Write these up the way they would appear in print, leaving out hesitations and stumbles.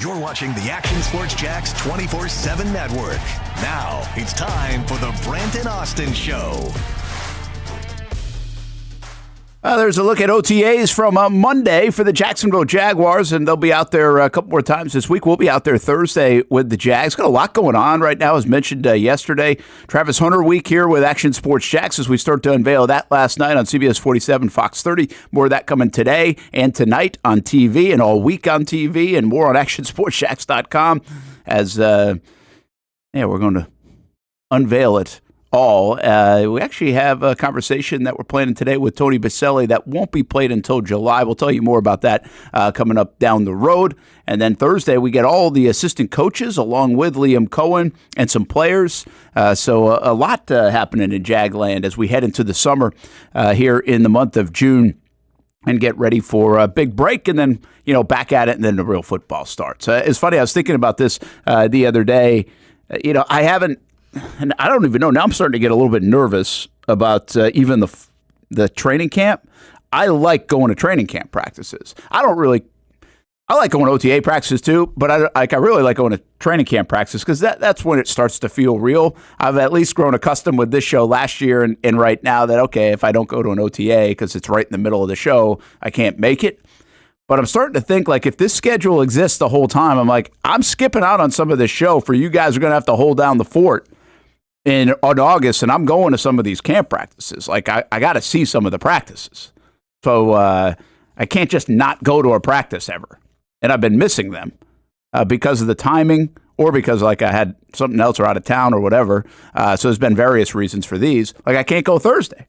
You're watching the Action Sports Jax 24/7 network. Now it's time for the Brent and Austen Show. There's a look at OTAs from Monday for the Jacksonville Jaguars, and they'll be out there a couple more times this week. We'll be out there Thursday with the Jags. Got a lot going on right now, as mentioned yesterday. Travis Hunter week here with Action Sports Jax as we start to unveil that last night on CBS 47, Fox 30. More of that coming today and tonight on TV and all week on TV, and more on actionsportsjax.com as we're going to unveil it all. We actually have a conversation that we're planning today with Tony Baselli that won't be played until July. We'll tell you more about that coming up down the road. And then Thursday, we get all the assistant coaches along with Liam Coen and some players. So a lot happening in Jagland as we head into the summer here in the month of June and get ready for a big break and then, back at it and then the real football starts. It's funny, I was thinking about this the other day. I haven't, and I don't even know. Now I'm starting to get a little bit nervous about even the training camp. I like going to training camp practices. I like going to OTA practices too, but I really like going to training camp practices because that's when it starts to feel real. I've at least grown accustomed with this show last year and right now that, okay, if I don't go to an OTA because it's right in the middle of the show, I can't make it. But I'm starting to think, like, if this schedule exists the whole time, I'm skipping out on some of this show for you guys are going to have to hold down the fort in August, and I'm going to some of these camp practices. Like, I got to see some of the practices. So I can't just not go to a practice ever. And I've been missing them because of the timing or because, like, I had something else or out of town or whatever. So there's been various reasons for these. Like, I can't go Thursday.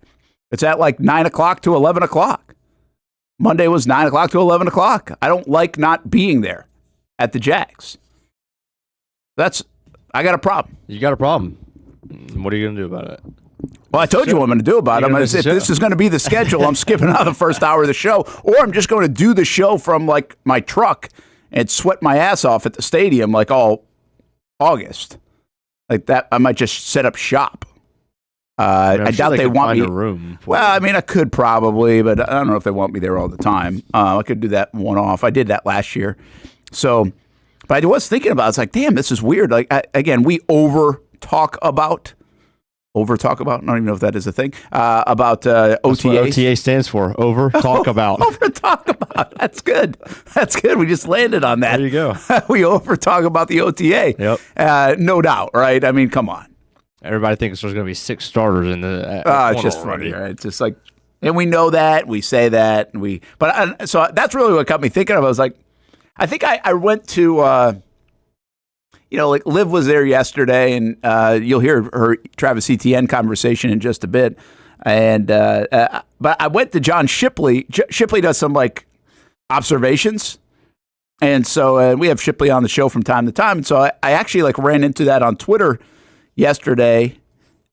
It's at, like, 9 o'clock to 11 o'clock. Monday was 9 o'clock to 11 o'clock. I don't like not being there at the Jags. I got a problem. You got a problem. What are you going to do about it? Well, I told you what I'm going to do about it. If this is going to be the schedule, I'm skipping out the first hour of the show, or I'm just going to do the show from, like, my truck and sweat my ass off at the stadium, like, all August. Like that, I might just set up shop. I doubt they want me. A room well, I could probably, but I don't know if they want me there all the time. I could do that one-off. I did that last year. So, but I was thinking about it. It's like, damn, this is weird. Like, again, we over-talk about, I don't even know if that is a thing, about OTAs. That's what OTA stands for, over-talk about. Over-talk about. That's good. We just landed on that. There you go. We over-talk about the OTA. Yep. No doubt, right? Come on. Everybody thinks there's going to be 6 starters in the. It's just funny, right? It's just like, and we know that, we say that, so that's really what got me thinking of. I was like, I think I went to, like Liv was there yesterday, and you'll hear her Travis Etienne conversation in just a bit. And but I went to John Shipley. Shipley does some like observations, and so we have Shipley on the show from time to time. And so I actually like ran into that on Twitter yesterday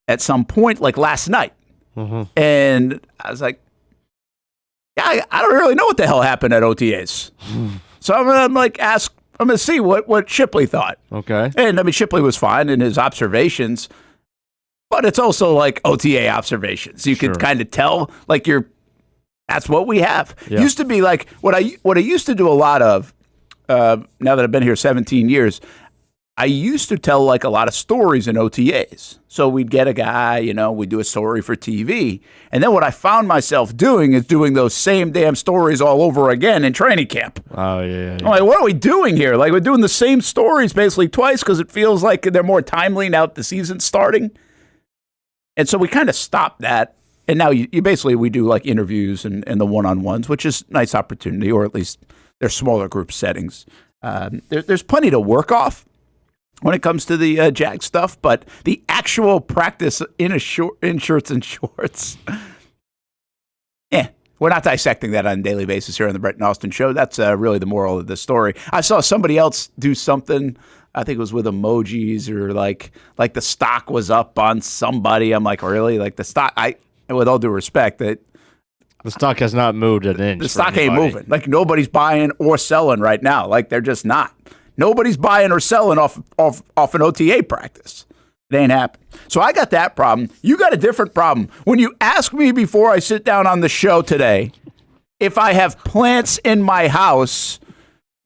at some point, like last night. Mm-hmm. And I was like, yeah, I don't really know what the hell happened at OTAs. So I'm going to see what Shipley thought. Okay. And Shipley was fine in his observations, but it's also like OTA observations. You can kind of tell, like, that's what we have. Yeah. Used to be like what I used to do a lot of, now that I've been here 17 years, I used to tell like a lot of stories in OTAs. So we'd get a guy, we'd do a story for TV. And then what I found myself doing is doing those same damn stories all over again in training camp. Oh, yeah. I'm like, what are we doing here? Like, we're doing the same stories basically twice because it feels like they're more timely now that the season's starting. And so we kind of stopped that. And now we do like interviews and the one-on-ones, which is a nice opportunity, or at least they're smaller group settings. There's plenty to work off when it comes to the Jag stuff, but the actual practice in shirts and shorts, we're not dissecting that on a daily basis here on the Brent and Austen Show. That's really the moral of the story. I saw somebody else do something, I think it was with emojis or like the stock was up on somebody. I'm like, really? Like the stock, with all due respect, that the stock has not moved an inch. The stock ain't moving. Like nobody's buying or selling right now. Like they're just not. Nobody's buying or selling off an OTA practice. It ain't happening. So I got that problem. You got a different problem. When you ask me before I sit down on the show today if I have plants in my house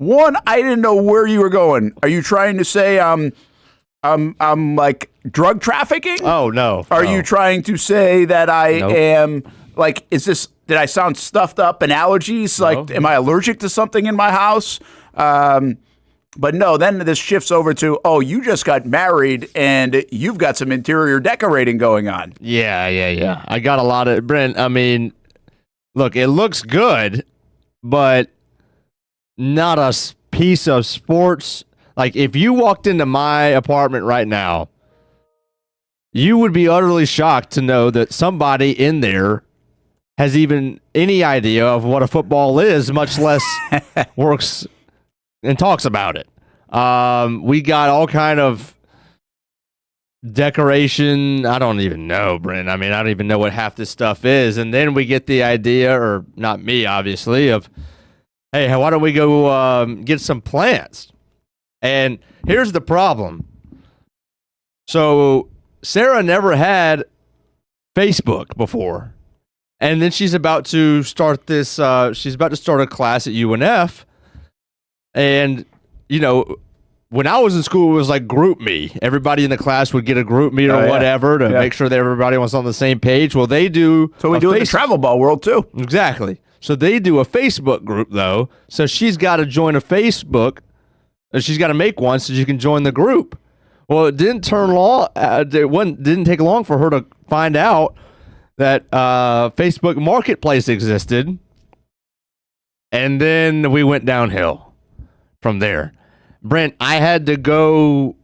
One, I didn't know where you were going. Are you trying to say I'm like drug trafficking? Oh, no. Are you trying to say that I am like, did I sound stuffed up and allergies? Like, am I allergic to something in my house? But no, then this shifts over to, you just got married and you've got some interior decorating going on. Yeah. I got a lot of, Brent, I mean, look, it looks good, but not a piece of sports. Like, if you walked into my apartment right now, you would be utterly shocked to know that somebody in there has even any idea of what a football is, much less works and talks about it. We got all kind of decoration. I don't even know, Brent. I mean, I don't even know what half this stuff is. And then we get the idea, or not me, obviously, of, hey, why don't we go get some plants? And here's the problem. So Sarah never had Facebook before. And then she's about to start this, she's about to start a class at UNF. And, when I was in school, it was like group me. Everybody in the class would get a group me or whatever to make sure that everybody was on the same page. Well, they do. So we do it in the travel ball world, too. Exactly. So they do a Facebook group, though. So she's got to join a Facebook. She's got to make one so she can join the group. Well, it didn't didn't take long for her to find out that Facebook Marketplace existed. And then we went downhill from there. Brent, I had to go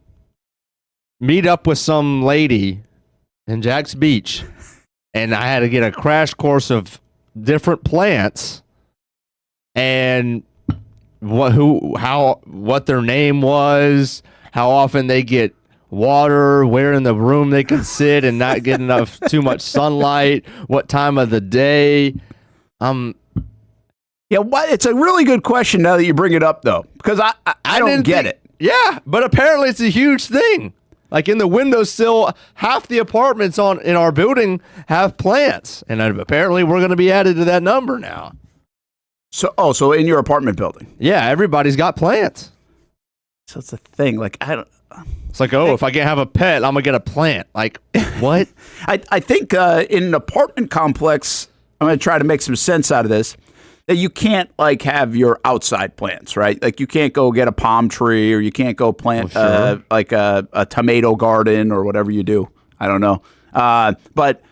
meet up with some lady in Jack's Beach, and I had to get a crash course of different plants and what their name was, how often they get water, where in the room they can sit and not get too much sunlight, what time of the day. Yeah, it's a really good question now that you bring it up, though, because I don't get it. Yeah, but apparently it's a huge thing. Like in the windowsill, half the apartments in our building have plants, and apparently we're going to be added to that number now. So in your apartment building? Yeah, everybody's got plants. So it's a thing. Like It's like, if I can't have a pet, I'm gonna get a plant. Like, what? I think in an apartment complex, I'm gonna try to make some sense out of this. That you can't like have your outside plants, right? Like you can't go get a palm tree, or you can't go plant like a tomato garden or whatever you do. I don't know, but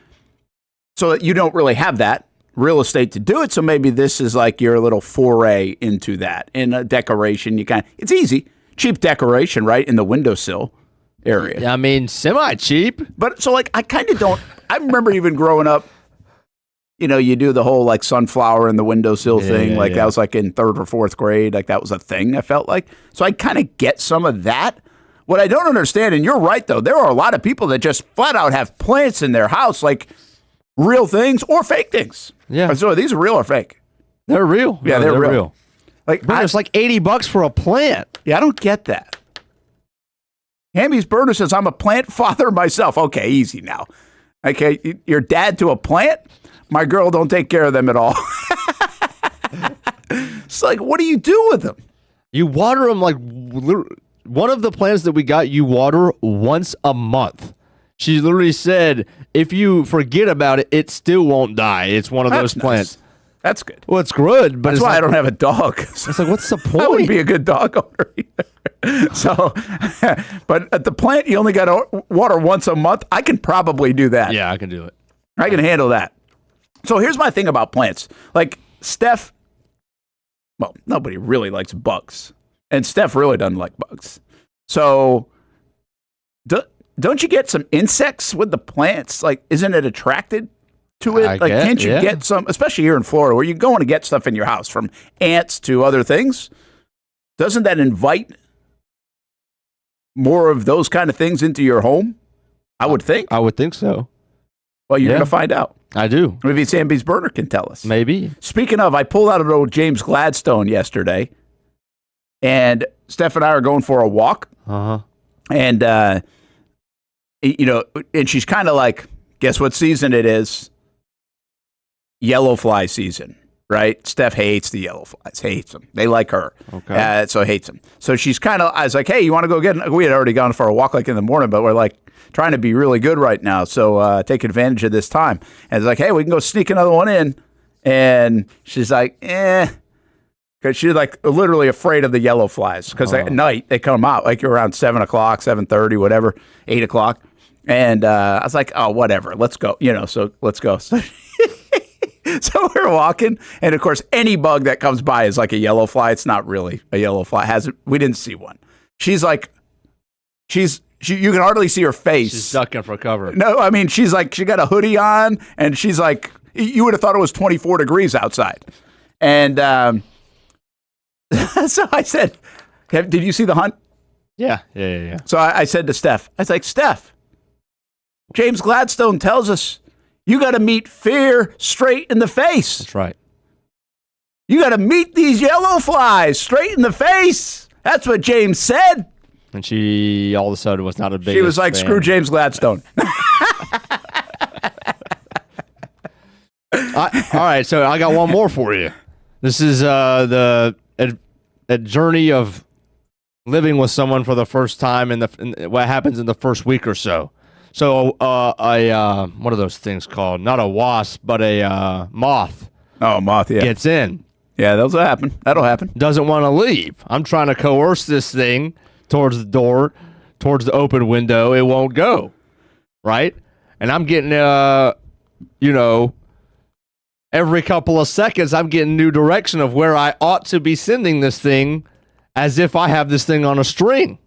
so you don't really have that real estate to do it. So maybe this is like your little foray into that. In a decoration, it's easy, cheap decoration, right, in the windowsill area. I mean, semi-cheap. But so like I kind of don't. I remember even growing up. You do the whole like sunflower in the windowsill thing. Like that was like in 3rd or 4th grade. Like that was a thing, I felt like. So I kind of get some of that. What I don't understand, and you're right though, there are a lot of people that just flat out have plants in their house, like real things or fake things. Yeah. So are these real or fake? They're real. Yeah, they're real. Like it's like $80 for a plant. Yeah, I don't get that. Hammy's Burner says, I'm a plant father myself. Okay, easy now. Okay, your dad to a plant? My girl don't take care of them at all. It's like, what do you do with them? You water them like one of the plants that we got, you water once a month. She literally said, if you forget about it, it still won't die. It's one of those plants. Nice. That's good. Well, it's good, but that's why I don't have a dog. It's like, what's the point? I wouldn't be a good dog owner either. So, but at the plant, you only got to water once a month. I can probably do that. Yeah, I can do it. I can handle that. So here's my thing about plants. Like Steph, well, nobody really likes bugs. And Steph really doesn't like bugs. So don't you get some insects with the plants? Like, isn't it attracted to it? Can't you get some, especially here in Florida, where you're going to get stuff in your house, from ants to other things? Doesn't that invite more of those kind of things into your home? I would think. I would think so. Well, you're going to find out. I do. Maybe Samby's Burner can tell us. Maybe. Speaking of, I pulled out an old James Gladstone yesterday, and Steph and I are going for a walk. Uh-huh. And, and she's kind of like, guess what season it is? Yellow fly season. right? Steph hates the yellow flies, hates them. They like her, so hates them. So she's I was like, hey, you want to go get? We had already gone for a walk like in the morning, but we're like trying to be really good right now, so take advantage of this time. And it's like, hey, we can go sneak another one in. And she's like, because she's like literally afraid of the yellow flies because at night they come out like around 7 o'clock, 7:30, whatever, 8 o'clock. And I was like, oh, whatever, let's go. So let's go. So we're walking, and of course, any bug that comes by is like a yellow fly. It's not really a yellow fly. We didn't see one. She's like, you can hardly see her face. She's ducking for cover. No, I mean, she's like, she got a hoodie on, and she's like, you would have thought it was 24 degrees outside. And so I said, did you see the hunt? Yeah. So I said to Steph, I was like, Steph, James Gladstone tells us you got to meet fear straight in the face. That's right. You got to meet these yellow flies straight in the face. That's what James said. And she all of a sudden was not a big. She was like, fan. Screw James Gladstone. All right, so I got one more for you. This is a journey of living with someone for the first time and what happens in the first week or so. So what are those things called? Not a wasp, but a moth. Oh, moth, yeah. Gets in. Yeah, that'll happen. That'll happen. Doesn't want to leave. I'm trying to coerce this thing towards the door, towards the open window. It won't go, right? And I'm getting, every couple of seconds, I'm getting new direction of where I ought to be sending this thing as if I have this thing on a string.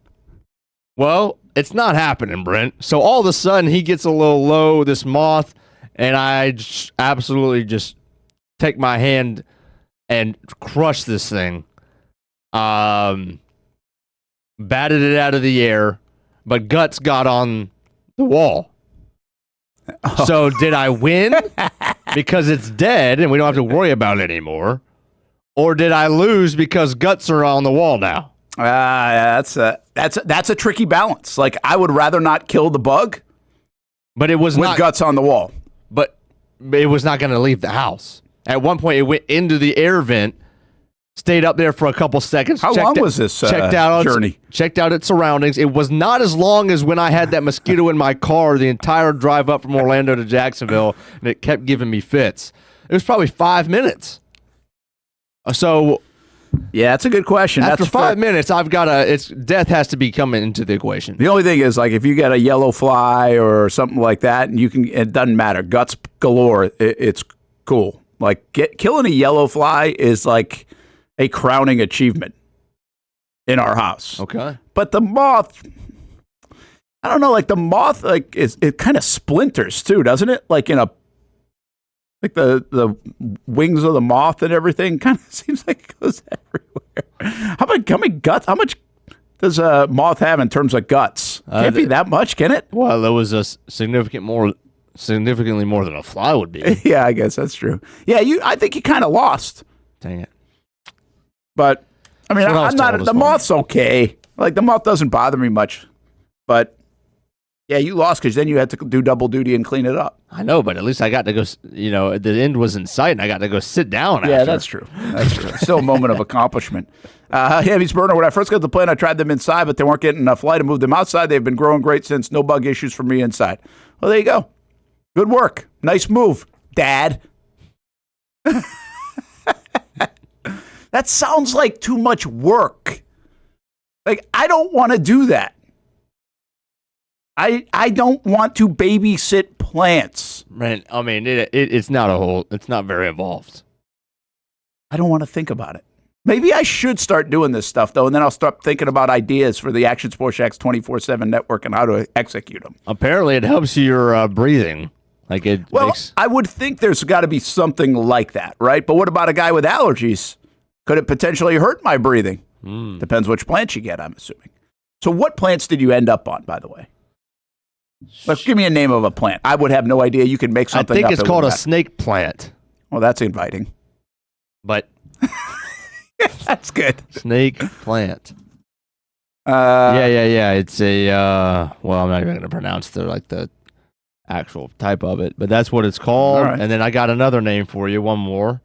Well, it's not happening, Brent. So all of a sudden, he gets a little low, this moth, and I absolutely just take my hand and crush this thing. Batted it out of the air, but guts got on the wall. Oh. So did I win because it's dead and we don't have to worry about it anymore? Or did I lose because guts are on the wall now? That's a tricky balance. Like, I would rather not kill the bug, but it was with guts on the wall. But it was not going to leave the house. At one point, it went into the air vent, stayed up there for a couple seconds. How long was this journey? Checked out its surroundings. It was not as long as when I had that mosquito in my car the entire drive up from Orlando to Jacksonville, and it kept giving me fits. It was probably 5 minutes. So, yeah, that's a good question. After 5 minutes, I've got death has to be coming into the equation. The only thing is, like, if you get a yellow fly or something like that, and it doesn't matter, guts galore, it's cool. Like, killing a yellow fly is like a crowning achievement in our house. Okay. But the moth, I don't know, like the moth, like it kind of splinters too, doesn't it? Like like the wings of the moth and everything kind of seems like it goes everywhere. How much does a moth have in terms of guts? Can't be that much, can it? Well, there was a significantly more than a fly would be. Yeah, I guess that's true. Yeah, I think you kind of lost. Dang it. But I mean, I'm not. The moth's okay. Like, the moth doesn't bother me much. But yeah, you lost because then you had to do double duty and clean it up. I know, but at least I got to go. The end was in sight, and I got to go sit down. Yeah, that's true. That's true. Still a moment of accomplishment. Hammy's burner. When I first got the plant, I tried them inside, but they weren't getting enough light. I moved them outside. They've been growing great since. No bug issues for me inside. Well, there you go. Good work. Nice move, Dad. That sounds like too much work. Like, I don't want to do that. I don't want to babysit plants. Man, I mean, it's not very involved. I don't want to think about it. Maybe I should start doing this stuff, though, and then I'll start thinking about ideas for the Action Sports Shacks 24/7 network and how to execute them. Apparently, it helps your breathing. Like, I would think there's got to be something like that, right? But what about a guy with allergies? Could it potentially hurt my breathing? Depends which plants you get, I'm assuming. So what plants did you end up on, by the way? Like, give me a name of a plant. I would have no idea. You can make something up. I think it's called a snake plant. Well, that's inviting. But that's good. Snake plant. Yeah. It's a, well, I'm not even going to pronounce the actual type of it, but that's what it's called. Right. And then I got another name for you, one more.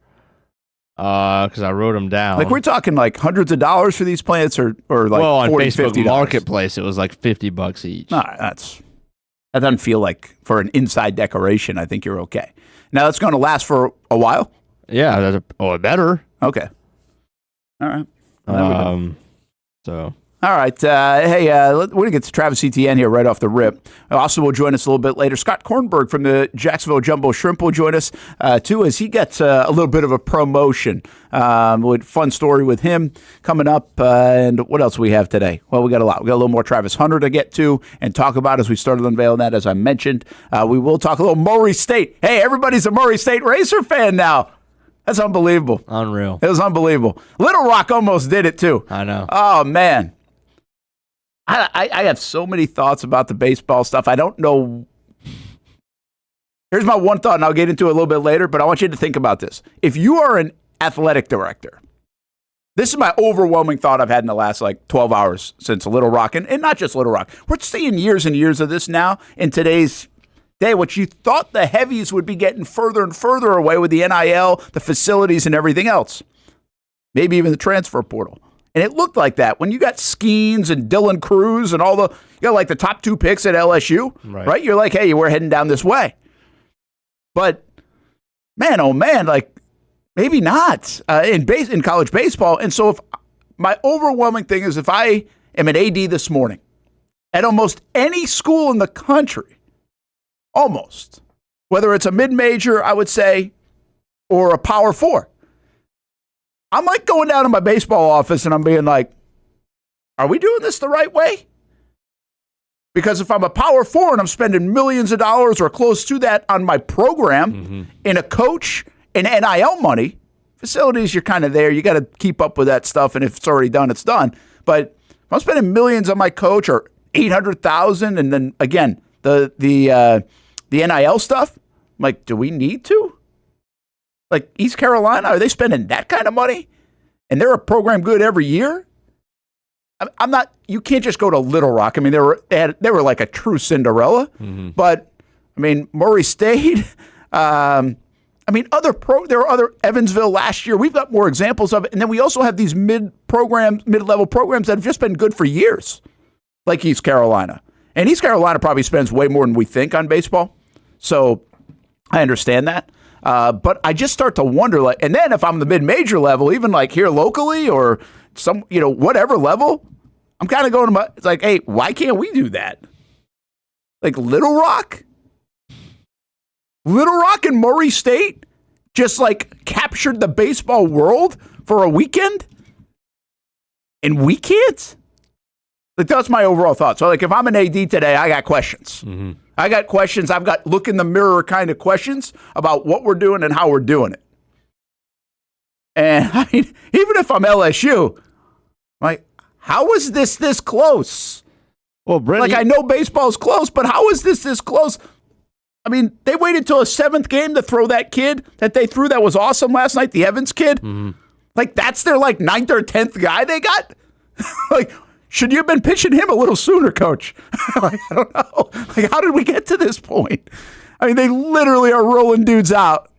Because I wrote them down. Like we're talking like hundreds of dollars for these plants, or like on 40, Facebook $50. Marketplace, it was like $50 each. No, that doesn't feel like for an inside decoration. I think you're okay. Now that's going to last for a while. Yeah, better. Okay. All right. So. All right. Hey, we're going to get to Travis Etienne here right off the rip. Also will join us a little bit later. Scott Kornberg from the Jacksonville Jumbo Shrimp will join us, too, as he gets a little bit of a promotion. With fun story with him coming up. And what else we have today? Well, we got a lot. We got a little more Travis Hunter to get to and talk about as we started unveiling that, as I mentioned. We will talk a little Murray State. Hey, everybody's a Murray State Racer fan now. That's unbelievable. Unreal. It was unbelievable. Little Rock almost did it, too. I know. Oh, man. I have so many thoughts about the baseball stuff. I don't know. Here's my one thought, and I'll get into it a little bit later, but I want you to think about this. If you are an athletic director, this is my overwhelming thought I've had in the last, 12 hours since Little Rock, and not just Little Rock. We're seeing years and years of this now in today's day, what you thought the heavies would be getting further and further away with the NIL, the facilities, and everything else. Maybe even the transfer portal. And it looked like that when you got Skeens and Dylan Cruz and you got like the top 2 picks at LSU, right? You're like, hey, we're heading down this way. But man, oh man, maybe not in college baseball. And so if my overwhelming thing is if I am an AD this morning at almost any school in the country, almost, whether it's a mid-major, I would say, or a Power 4, I'm like going down to my baseball office and I'm being like, are we doing this the right way? Because if I'm a Power 4 and I'm spending millions of dollars or close to that on my program, in a coach and NIL money, facilities, you're kind of there. You got to keep up with that stuff. And if it's already done, it's done. But if I'm spending millions on my coach or $800,000, and then again, the NIL stuff, I'm like, do we need to? Like East Carolina, are they spending that kind of money? And they're a program good every year? I'm not. You can't just go to Little Rock. I mean, they were like a true Cinderella. But I mean, Murray State. There were other Evansville last year. We've got more examples of it, and then we also have these mid-level programs that have just been good for years, like East Carolina. And East Carolina probably spends way more than we think on baseball. So I understand that. But I just start to wonder, and then if I'm the mid-major level, even like here locally or some, whatever level, I'm kind of going to it's like, hey, why can't we do that? Like Little Rock and Murray State just captured the baseball world for a weekend, and we can't? That's my overall thought. So if I'm an AD today, I got questions. I got questions. I've got look in the mirror kind of questions about what we're doing and how we're doing it. And I mean, even if I'm LSU, how is this close? Well, Brent, I know baseball's close, but how is this close? I mean, they waited till a 7th game to throw that kid that they threw that was awesome last night, the Evans kid. That's their 9th or 10th guy they got? Should you have been pitching him a little sooner, Coach? I don't know. How did we get to this point? I mean, they literally are rolling dudes out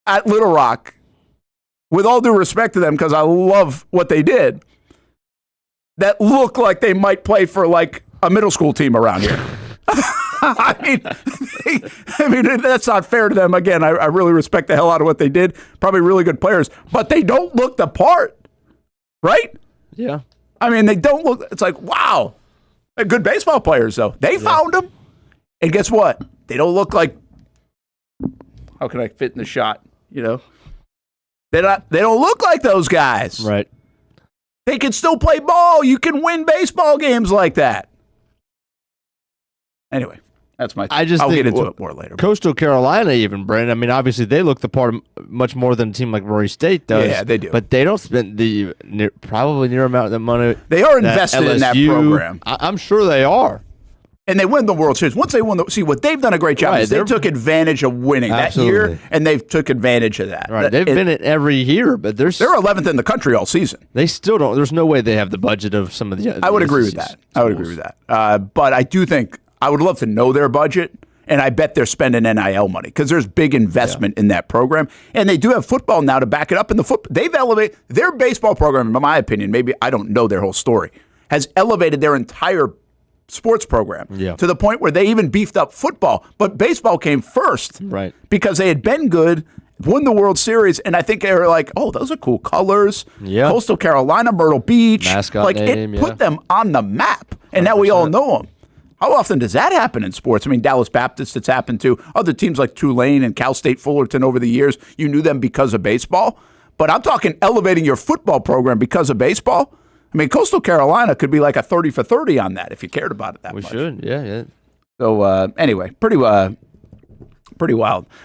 at Little Rock. With all due respect to them, because I love what they did, that look like they might play for a middle school team around here. I mean, that's not fair to them. Again, I really respect the hell out of what they did. Probably really good players, but they don't look the part, right? Yeah. I mean, they don't look. It's like, wow, they're good baseball players though. They found them, and guess what? They don't look like. How can I fit in the shot? They don't look like those guys. Right. They can still play ball. You can win baseball games like that. Anyway, that's my. I'll get into it more later. Coastal Carolina, even Brent. I mean, obviously they look the part much more than a team like Murray State does. Yeah, they do. But they don't spend probably near amount of money. They are invested in that program. I'm sure they are. And they win the World Series. Once they won see what they've done a great job is they took advantage of winning that year, and they've took advantage of that. Right, they've been it every year, but they're 11th in the country all season. They still don't. There's no way they have the budget of some of the. I would agree with that. But I do think I would love to know their budget And I bet they're spending NIL money because there's big investment in that program. And they do have football now to back it up. And they've elevated their baseball program, in my opinion, maybe I don't know their whole story, has elevated their entire sports program to the point where they even beefed up football. But baseball came first because they had been good, won the World Series, and I think they were like, oh, those are cool colors. Yeah. Coastal Carolina, Myrtle Beach. Mascot name, it put them on the map. And 100%. Now we all know them. How often does that happen in sports? I mean, Dallas Baptist, it's happened to other teams like Tulane and Cal State Fullerton over the years. You knew them because of baseball. But I'm talking elevating your football program because of baseball. I mean, Coastal Carolina could be like a 30 for 30 on that if you cared about it that much. We should, yeah. So, anyway, pretty wild.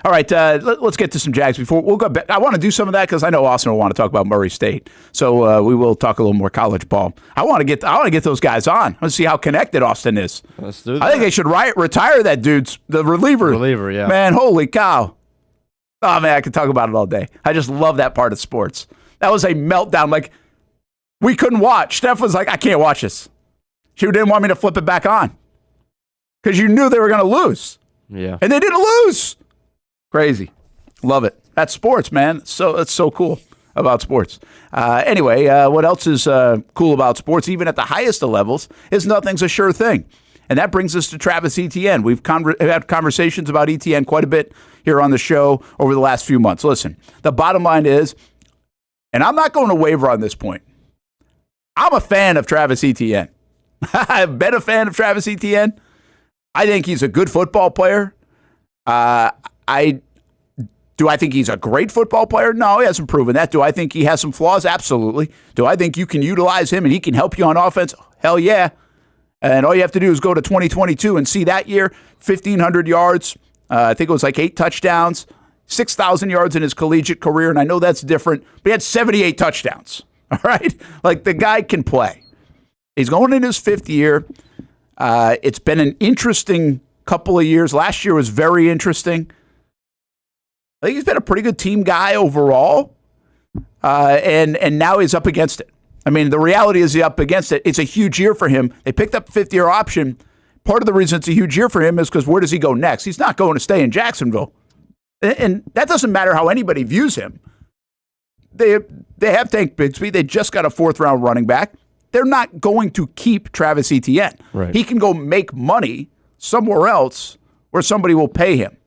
All right, let's get to some Jags before we'll go back. I want to do some of that because I know Austen will want to talk about Murray State. So we will talk a little more college ball. I want to get those guys on. I want to see how connected Austen is. Let's do that. I think they should retire that dude, the reliever. Reliever, yeah. Man, holy cow. Oh, man, I could talk about it all day. I just love that part of sports. That was a meltdown. Like, we couldn't watch. Steph was like, I can't watch this. She didn't want me to flip it back on because you knew they were going to lose. Yeah. And they didn't lose. Crazy. Love it. That's sports, man. That's so cool about sports. Anyway, what else is cool about sports, even at the highest of levels, is nothing's a sure thing. And that brings us to Travis Etienne. We've had conversations about Etienne quite a bit here on the show over the last few months. Listen, the bottom line is, and I'm not going to waver on this point, I'm a fan of Travis Etienne. I've been a fan of Travis Etienne. I think he's a good football player. Do I think he's a great football player? No, he hasn't proven that. Do I think he has some flaws? Absolutely. Do I think you can utilize him and he can help you on offense? Hell yeah. And all you have to do is go to 2022 and see that year, 1,500 yards. I think it was like 8 touchdowns, 6,000 yards in his collegiate career. And I know that's different, but he had 78 touchdowns. All right? Like, the guy can play. He's going in his 5th year. It's been an interesting couple of years. Last year was very interesting. I think he's been a pretty good team guy overall, and now he's up against it. I mean, the reality is he's up against it. It's a huge year for him. They picked up a 5th-year option. Part of the reason it's a huge year for him is because where does he go next? He's not going to stay in Jacksonville. And that doesn't matter how anybody views him. They have Tank Bigsby. They just got a 4th-round running back. They're not going to keep Travis Etienne. Right. He can go make money somewhere else where somebody will pay him.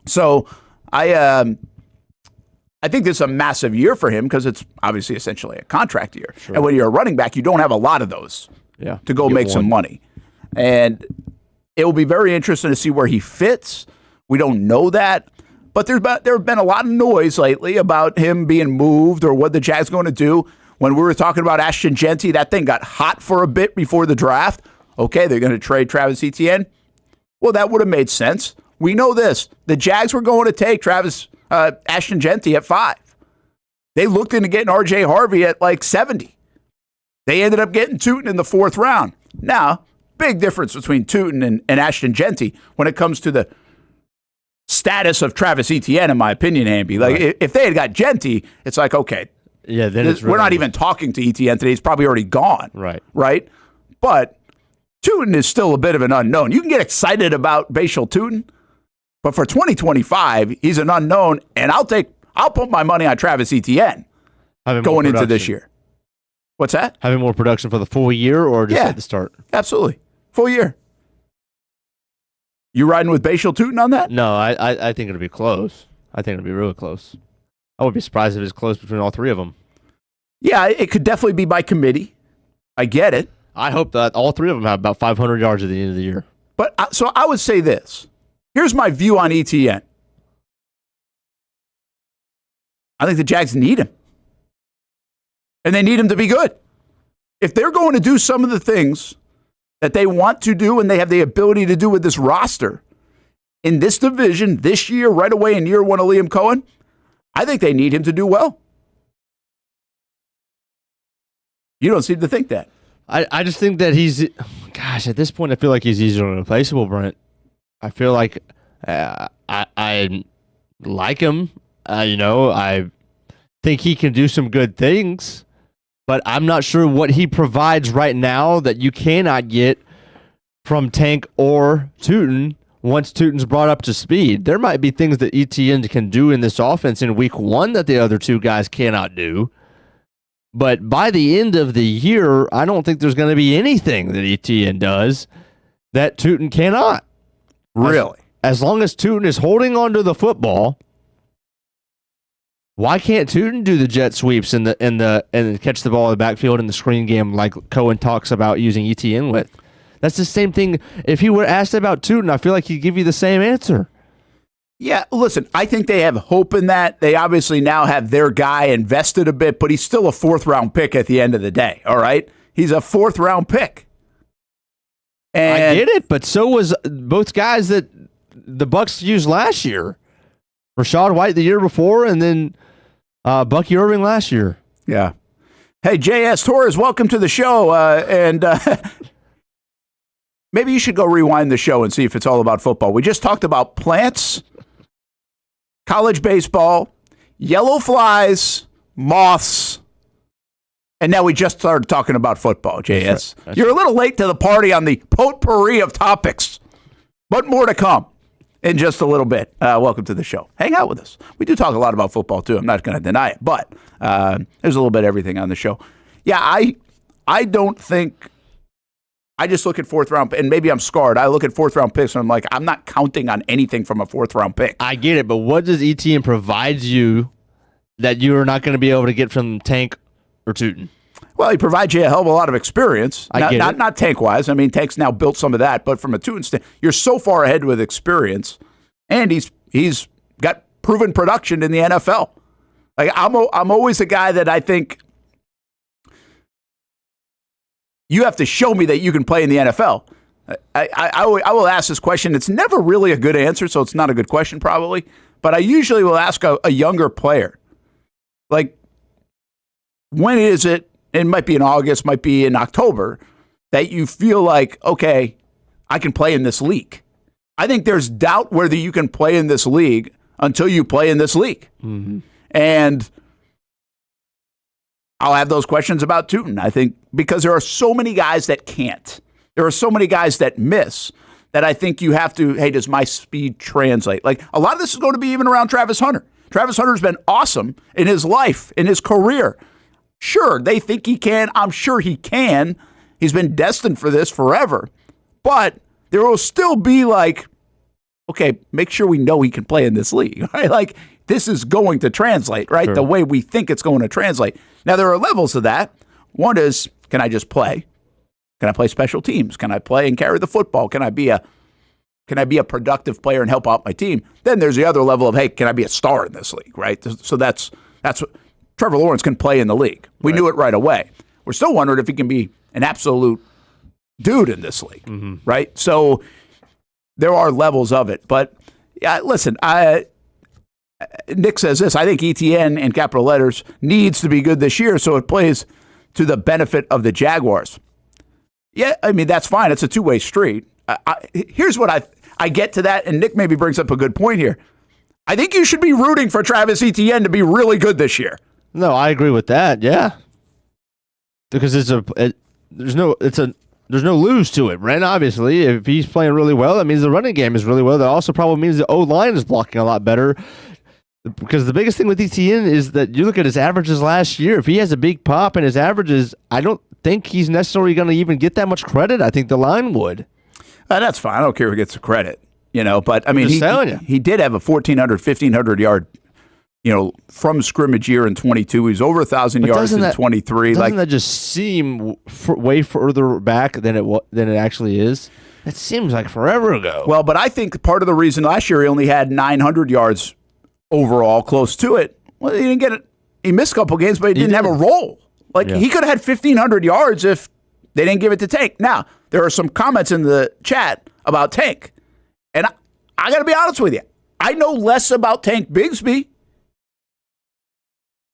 So I think this is a massive year for him because it's obviously essentially a contract year. Sure. And when you're a running back, you don't have a lot of those to go make some money. And it will be very interesting to see where he fits. We don't know that. But there have been a lot of noise lately about him being moved or what the Jags are going to do. When we were talking about Ashton Genty, that thing got hot for a bit before the draft. Okay, they're going to trade Travis Etienne. Well, that would have made sense. We know this. The Jags were going to take Ashton Genty at 5. They looked into getting R.J. Harvey at like 70. They ended up getting Tootin in the 4th round. Now, big difference between Tootin and Ashton Genty when it comes to the status of Travis Etienne, in my opinion, Hamby. Like, if they had got Genty, it's like, okay, yeah, then it's we're not even talking to Etienne today. He's probably already gone. Right? But Tootin is still a bit of an unknown. You can get excited about Bashal Tootin, but for 2025, he's an unknown, and I'll put my money on Travis Etienne going into this year. What's that? Having more production for the full year or just at the start? Absolutely. Full year. You riding with Bashal Tootin on that? No, I think it'll be close. I think it'll be really close. I would be surprised if it's close between all 3 of them. Yeah, it could definitely be by committee. I get it. I hope that all 3 of them have about 500 yards at the end of the year. But so I would say this. Here's my view on Etienne. I think the Jags need him. And they need him to be good. If they're going to do some of the things that they want to do and they have the ability to do with this roster in this division this year, right away in year 1 of Liam Coen, I think they need him to do well. You don't seem to think that. I just think that at this point, I feel like he's easily replaceable, Brent. I feel like I like him. I think he can do some good things, but I'm not sure what he provides right now that you cannot get from Tank or Tootin once Tootin's brought up to speed. There might be things that Etienne can do in this offense in week 1 that the other two guys cannot do. But by the end of the year, I don't think there's going to be anything that Etienne does that Tootin cannot. Really? As long as Tootin is holding onto the football, why can't Tootin do the jet sweeps and catch the ball in the backfield in the screen game like Coen talks about using Etienne with? That's the same thing. If he were asked about Tootin, I feel like he'd give you the same answer. Yeah, listen, I think they have hope in that. They obviously now have their guy invested a bit, but he's still a 4th-round pick at the end of the day, all right? He's a 4th-round pick. And I get it, but so was both guys that the Bucs used last year. Rashad White the year before, and then Bucky Irving last year. Yeah. Hey, J.S. Torres, welcome to the show. Maybe you should go rewind the show and see if it's all about football. We just talked about plants, college baseball, yellow flies, moths, and now we just started talking about football, J.S. That's You're a little late to the party on the potpourri of topics, but more to come in just a little bit. Welcome to the show. Hang out with us. We do talk a lot about football, too. I'm not going to deny it, but there's a little bit of everything on the show. Yeah, I don't think... I just look at 4th-round, and maybe I'm scarred. I look at 4th-round picks, and I'm like, I'm not counting on anything from a 4th-round pick. I get it, but what does Etienne provide you that you are not going to be able to get from Tank or Tootin? Well, he provides you a hell of a lot of experience. Not Tank-wise. I mean, Tank's now built some of that, but from a Tootin standpoint, you're so far ahead with experience, and he's got proven production in the NFL. Like I'm always a guy that I think you have to show me that you can play in the NFL. I will ask this question. It's never really a good answer, so it's not a good question probably. But I usually will ask a younger player, like, when is it, it might be in August, might be in October, that you feel like, okay, I can play in this league? I think there's doubt whether you can play in this league until you play in this league. Mm-hmm. And I'll have those questions about Tootin, I think, because there are so many guys that can't. There are so many guys that miss that I think you have to, hey, does my speed translate? Like, a lot of this is going to be even around Travis Hunter. Travis Hunter's been awesome in his life, in his career. Sure, they think he can. I'm sure he can. He's been destined for this forever. But there will still be like, okay, make sure we know he can play in this league, right? Like, this is going to translate, right? Sure. The way we think it's going to translate. Now, there are levels of that. One is, can I just play? Can I play special teams? Can I play and carry the football? Can I be a productive player and help out my team? Then there's the other level of, hey, can I be a star in this league, right? So that's what Trevor Lawrence can play in the league. We knew it right away. We're still wondering if he can be an absolute dude in this league, right? So there are levels of it. But yeah, listen, Nick says this, I think Etienne, in capital letters, needs to be good this year, so it plays to the benefit of the Jaguars. Yeah, I mean, that's fine. It's a two-way street. Here's what I get to that, and Nick maybe brings up a good point here. I think you should be rooting for Travis Etienne to be really good this year. No, I agree with that, yeah. Because there's no lose to it, Brent. Obviously, if he's playing really well, that means the running game is really well. That also probably means the O-line is blocking a lot better. Because the biggest thing with Etienne is that you look at his averages last year. If he has a big pop in his averages, I don't think he's necessarily going to even get that much credit. I think the line would. That's fine. I don't care who gets the credit, But I mean, he did have a 1,400, 1,500 yard, from scrimmage year in 22. He was over 1,000 yards in 23. Doesn't that just seem way further back than it actually is? It seems like forever ago. Well, but I think part of the reason last year he only had 900 yards overall, close to it. Well, he didn't get it. He missed a couple games, but he didn't have a role. He could have had 1,500 yards if they didn't give it to Tank. Now, there are some comments in the chat about Tank. And I got to be honest with you. I know less about Tank Bigsby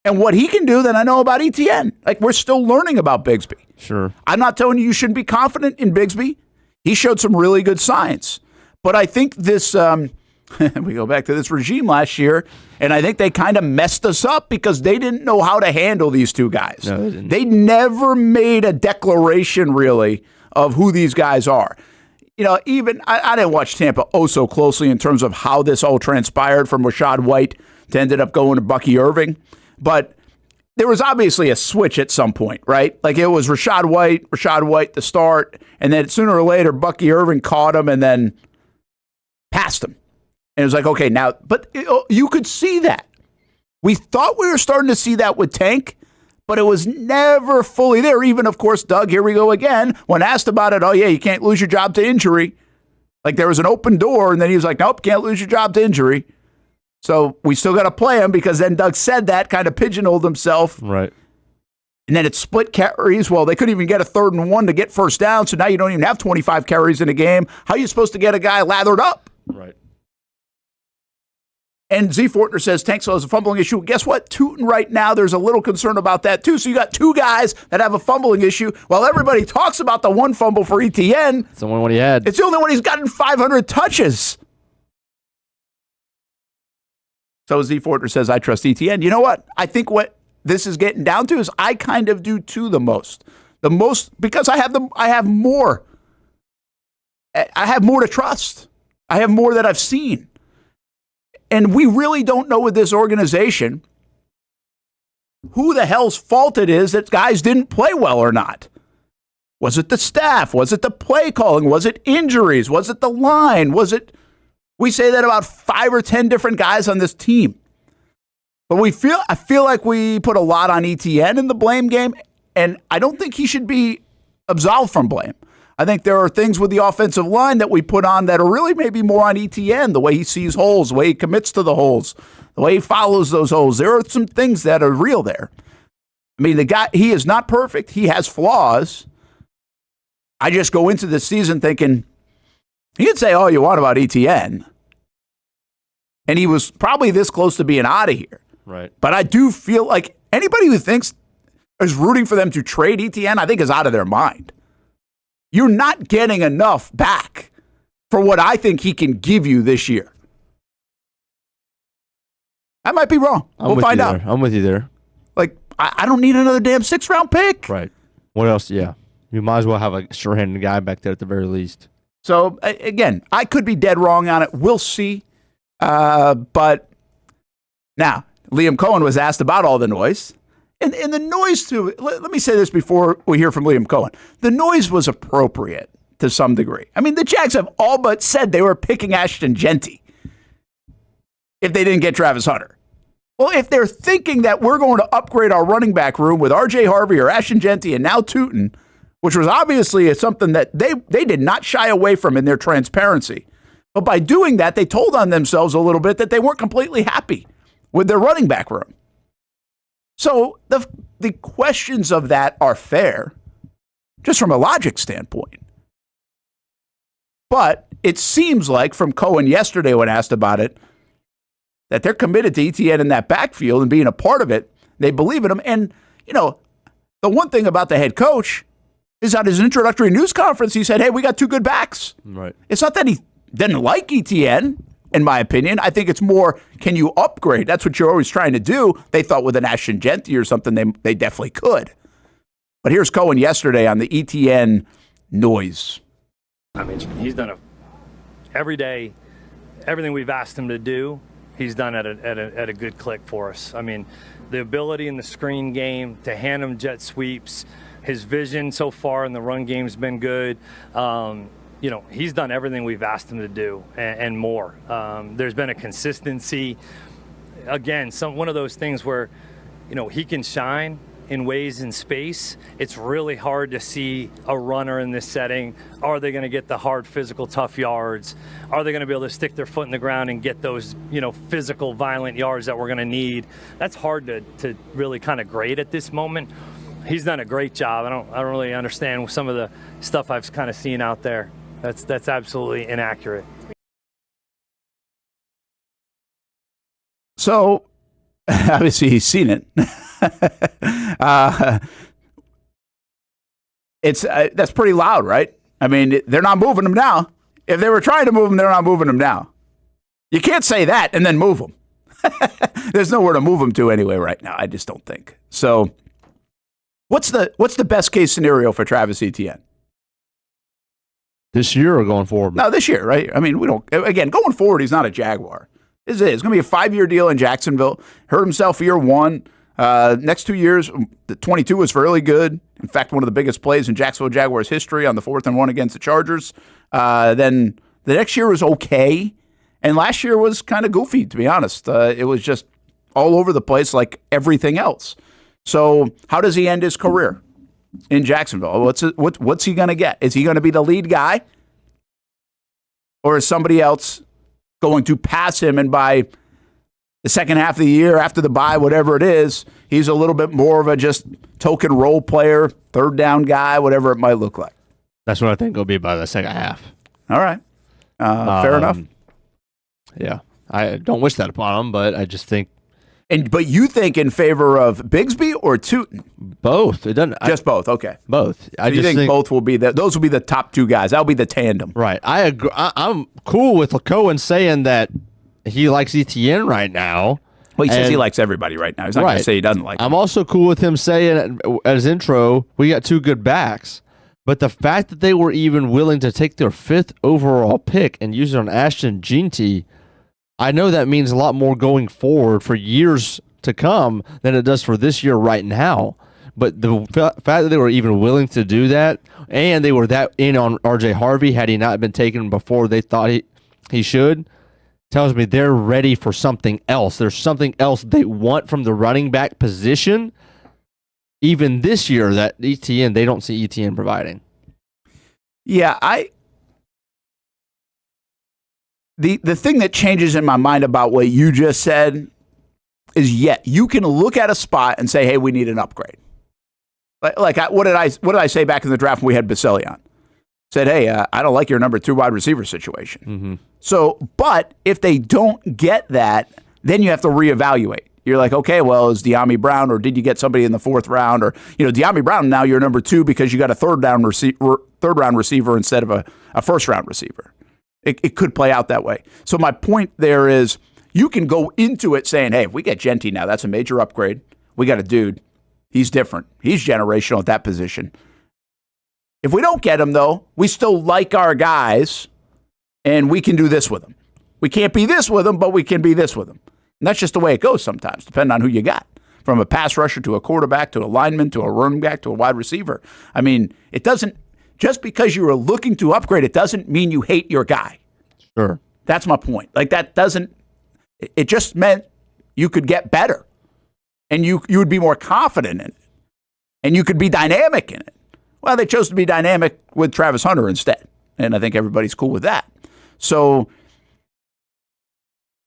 and what he can do than I know about Etienne. Like, we're still learning about Bigsby. Sure. I'm not telling you shouldn't be confident in Bigsby. He showed some really good signs. But I think this... we go back to this regime last year, and I think they kind of messed us up because they didn't know how to handle these two guys. No, they didn't. They never made a declaration, really, of who these guys are. even I didn't watch Tampa so closely in terms of how this all transpired from Rashad White to ended up going to Bucky Irving. But there was obviously a switch at some point, right? Like it was Rashad White to start, and then sooner or later, Bucky Irving caught him and then passed him. And it was like, okay, now, but you could see that. We thought we were starting to see that with Tank, but it was never fully there. Even, of course, Doug, here we go again, when asked about it, oh, yeah, you can't lose your job to injury. Like there was an open door, and then he was like, nope, can't lose your job to injury. So we still got to play him because then Doug said that, kind of pigeonholed himself. Right. And then it's split carries. Well, they couldn't even get a 3rd and 1 to get first down, so now you don't even have 25 carries in a game. How are you supposed to get a guy lathered up? Right. And Z Fortner says Tank still has a fumbling issue. Guess what? Tootin right now, there's a little concern about that too. So you got 2 guys that have a fumbling issue while everybody talks about the 1 fumble for Etienne. It's the only one he had. It's the only one he's gotten 500 touches. So Z Fortner says, I trust Etienne. You know what? I think what this is getting down to is I kind of do too the most. The most because I have more. I have more to trust. I have more that I've seen. And we really don't know with this organization who the hell's fault it is that guys didn't play well or not. Was it the staff? Was it the play calling? Was it injuries? Was it the line? We say that about 5 or 10 different guys on this team. But I feel like we put a lot on Etienne in the blame game, and I don't think he should be absolved from blame. I think there are things with the offensive line that we put on that are really maybe more on Etienne, the way he sees holes, the way he commits to the holes, the way he follows those holes. There are some things that are real there. I mean, the guy, he is not perfect. He has flaws. I just go into the season thinking, you can say all you want about Etienne, and he was probably this close to being out of here. Right. But I do feel like anybody who thinks is rooting for them to trade Etienne, I think is out of their mind. You're not getting enough back for what I think he can give you this year. I might be wrong. We'll find out. I'm with you there. Like, I don't need another damn 6th-round pick. Right. What else? Yeah. You might as well have a sure-handed guy back there at the very least. So, again, I could be dead wrong on it. We'll see. But now, Liam Coen was asked about all the noise. And the noise, too, let me say this before we hear from Liam Coen. The noise was appropriate to some degree. I mean, the Jags have all but said they were picking Ashton Genty if they didn't get Travis Hunter. Well, if they're thinking that we're going to upgrade our running back room with R.J. Harvey or Ashton Genty and now Tootin, which was obviously something that they did not shy away from in their transparency. But by doing that, they told on themselves a little bit that they weren't completely happy with their running back room. So the questions of that are fair, just from a logic standpoint. But it seems like from Coen yesterday when asked about it, that they're committed to Etienne in that backfield and being a part of it. They believe in him. And, the one thing about the head coach is at his introductory news conference, he said, hey, we got 2 good backs. Right. It's not that he didn't like Etienne. In my opinion, I think it's more, can you upgrade? That's what you're always trying to do. They thought with an Ashton Genty or something, they definitely could. But here's Coen yesterday on the Etienne noise. I mean, he's done every day, everything we've asked him to do, he's done at a good click for us. I mean, the ability in the screen game to hand him jet sweeps, his vision so far in the run game's been good. He's done everything we've asked him to do and more. There's been a consistency. Again, one of those things where, he can shine in ways in space. It's really hard to see a runner in this setting. Are they going to get the hard, physical, tough yards? Are they going to be able to stick their foot in the ground and get those, physical, violent yards that we're going to need? That's hard to really kind of grade at this moment. He's done a great job. I don't really understand some of the stuff I've kind of seen out there. That's absolutely inaccurate. So, obviously, he's seen it. That's pretty loud, right? I mean, they're not moving him now. If they were trying to move him, they're not moving him now. You can't say that and then move him. There's nowhere to move him to anyway right now. I just don't think. So, what's the best case scenario for Travis Etienne? This year or going forward? No, this year, right? I mean, going forward, he's not a Jaguar. It's going to be a 5-year deal in Jacksonville. Hurt himself year one. Next 2 years, the 22 was fairly good. In fact, one of the biggest plays in Jacksonville Jaguars history on the 4th and 1 against the Chargers. Then the next year was okay. And last year was kind of goofy, to be honest. It was just all over the place like everything else. So how does he end his career in Jacksonville? What's he going to get? Is he going to be the lead guy? Or is somebody else going to pass him, and by the second half of the year, after the bye, whatever it is, he's a little bit more of a just token role player, third down guy, whatever it might look like? That's what I think it'll be by the second half. All right. Fair enough. Yeah. I don't wish that upon him, but I just think. But you think in favor of Bigsby or Tootin? Both. It doesn't. Just both. Okay. Both. So you think both will be those will be the top two guys. That'll be the tandem. Right. I agree. I'm cool with Coen saying that he likes Etienne right now. Well, he says he likes everybody right now. He's not going to say he doesn't like him. I'm also cool with him saying at his intro, we got 2 good backs. But the fact that they were even willing to take their 5th overall pick and use it on Ashton Jeanty, I know that means a lot more going forward for years to come than it does for this year right now. But the fact that they were even willing to do that, and they were that in on RJ Harvey had he not been taken before they thought he should, tells me they're ready for something else. There's something else they want from the running back position. Even this year, that Etienne, they don't see Etienne providing. Yeah, the thing that changes in my mind about what you just said is, you can look at a spot and say, hey, we need an upgrade. What did I say back in the draft when we had Basilion? Said, hey, I don't like your number 2 wide receiver situation. Mm-hmm. So, but if they don't get that, then you have to reevaluate. You're like, okay, well, is De'Ami Brown, or did you get somebody in the 4th round? Or, De'Ami Brown, now you're number 2 because you got a third round receiver instead of a first round receiver. It could play out that way. So my point there is, you can go into it saying, hey, if we get Jeanty now, that's a major upgrade. We got a dude. He's different. He's generational at that position. If we don't get him, though, we still like our guys, and we can do this with them. We can't be this with them, but we can be this with them. And that's just the way it goes sometimes, depending on who you got. From a pass rusher to a quarterback to a lineman to a running back to a wide receiver. I mean, it doesn't, just because you are looking to upgrade, it doesn't mean you hate your guy. Sure. That's my point. It just meant you could get better. And you would be more confident in it. And you could be dynamic in it. Well, they chose to be dynamic with Travis Hunter instead. And I think everybody's cool with that. So,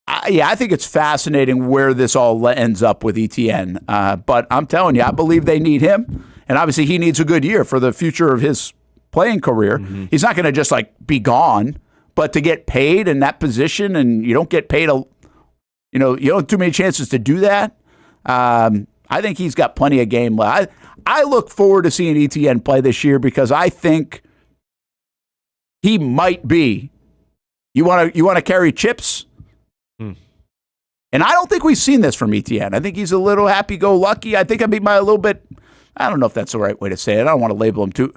I think it's fascinating where this all ends up with Etienne. But I'm telling you, I believe they need him. And obviously he needs a good year for the future of his playing career. Mm-hmm. He's not going to just be gone, but to get paid in that position, and you don't get paid, you don't have too many chances to do that. I think he's got plenty of game left. I look forward to seeing Etienne play this year because I think he might be. You want to carry chips? And I don't think we've seen this from Etienne. I think he's a little happy-go-lucky. I think I don't know if that's the right way to say it. I don't want to label him too.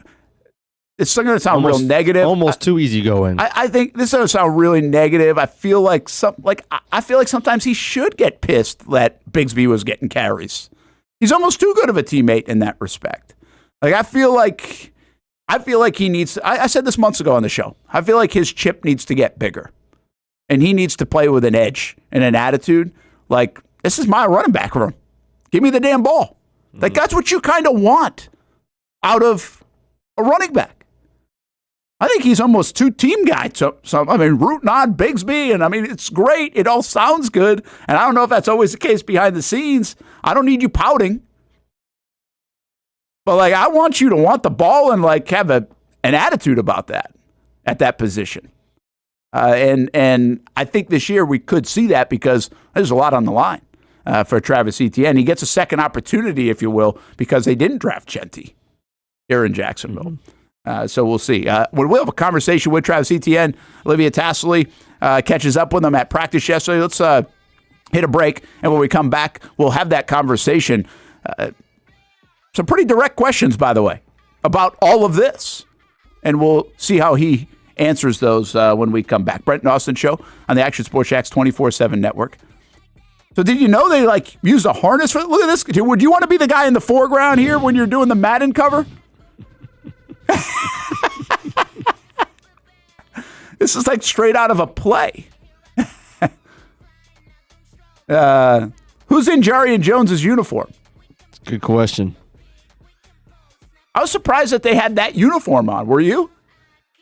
It's going to sound real negative. Almost too easygoing. I think this is going to sound really negative. I feel like sometimes he should get pissed that Bigsby was getting carries. He's almost too good of a teammate in that respect. I feel like he needs. I said this months ago on the show. I feel like his chip needs to get bigger. And he needs to play with an edge and an attitude. This is my running back room. Give me the damn ball. That's what you kind of want out of a running back. I think he's almost too team guy. Rooting on Bigsby, and it's great. It all sounds good. And I don't know if that's always the case behind the scenes. I don't need you pouting. But I want you to want the ball and have an attitude about that at that position. And I think this year we could see that because there's a lot on the line for Travis Etienne. He gets a second opportunity, if you will, because they didn't draft Jeanty here in Jacksonville. So we'll see. We'll have a conversation with Travis Etienne. Olivia Tassley catches up with him at practice yesterday. Let's hit a break, and when we come back, we'll have that conversation. Some pretty direct questions, by the way, about all of this, and we'll see how he answers those when we come back. Brent and Austen Show on the Action Sports Jacks 24/7 network. So did you know they use a harness for? Look at this. Would you want to be the guy in the foreground here when you're doing the Madden cover? This is like straight out of a play. Who's in Jarian Jones's uniform? Good question. I was surprised that they had that uniform on. Were you?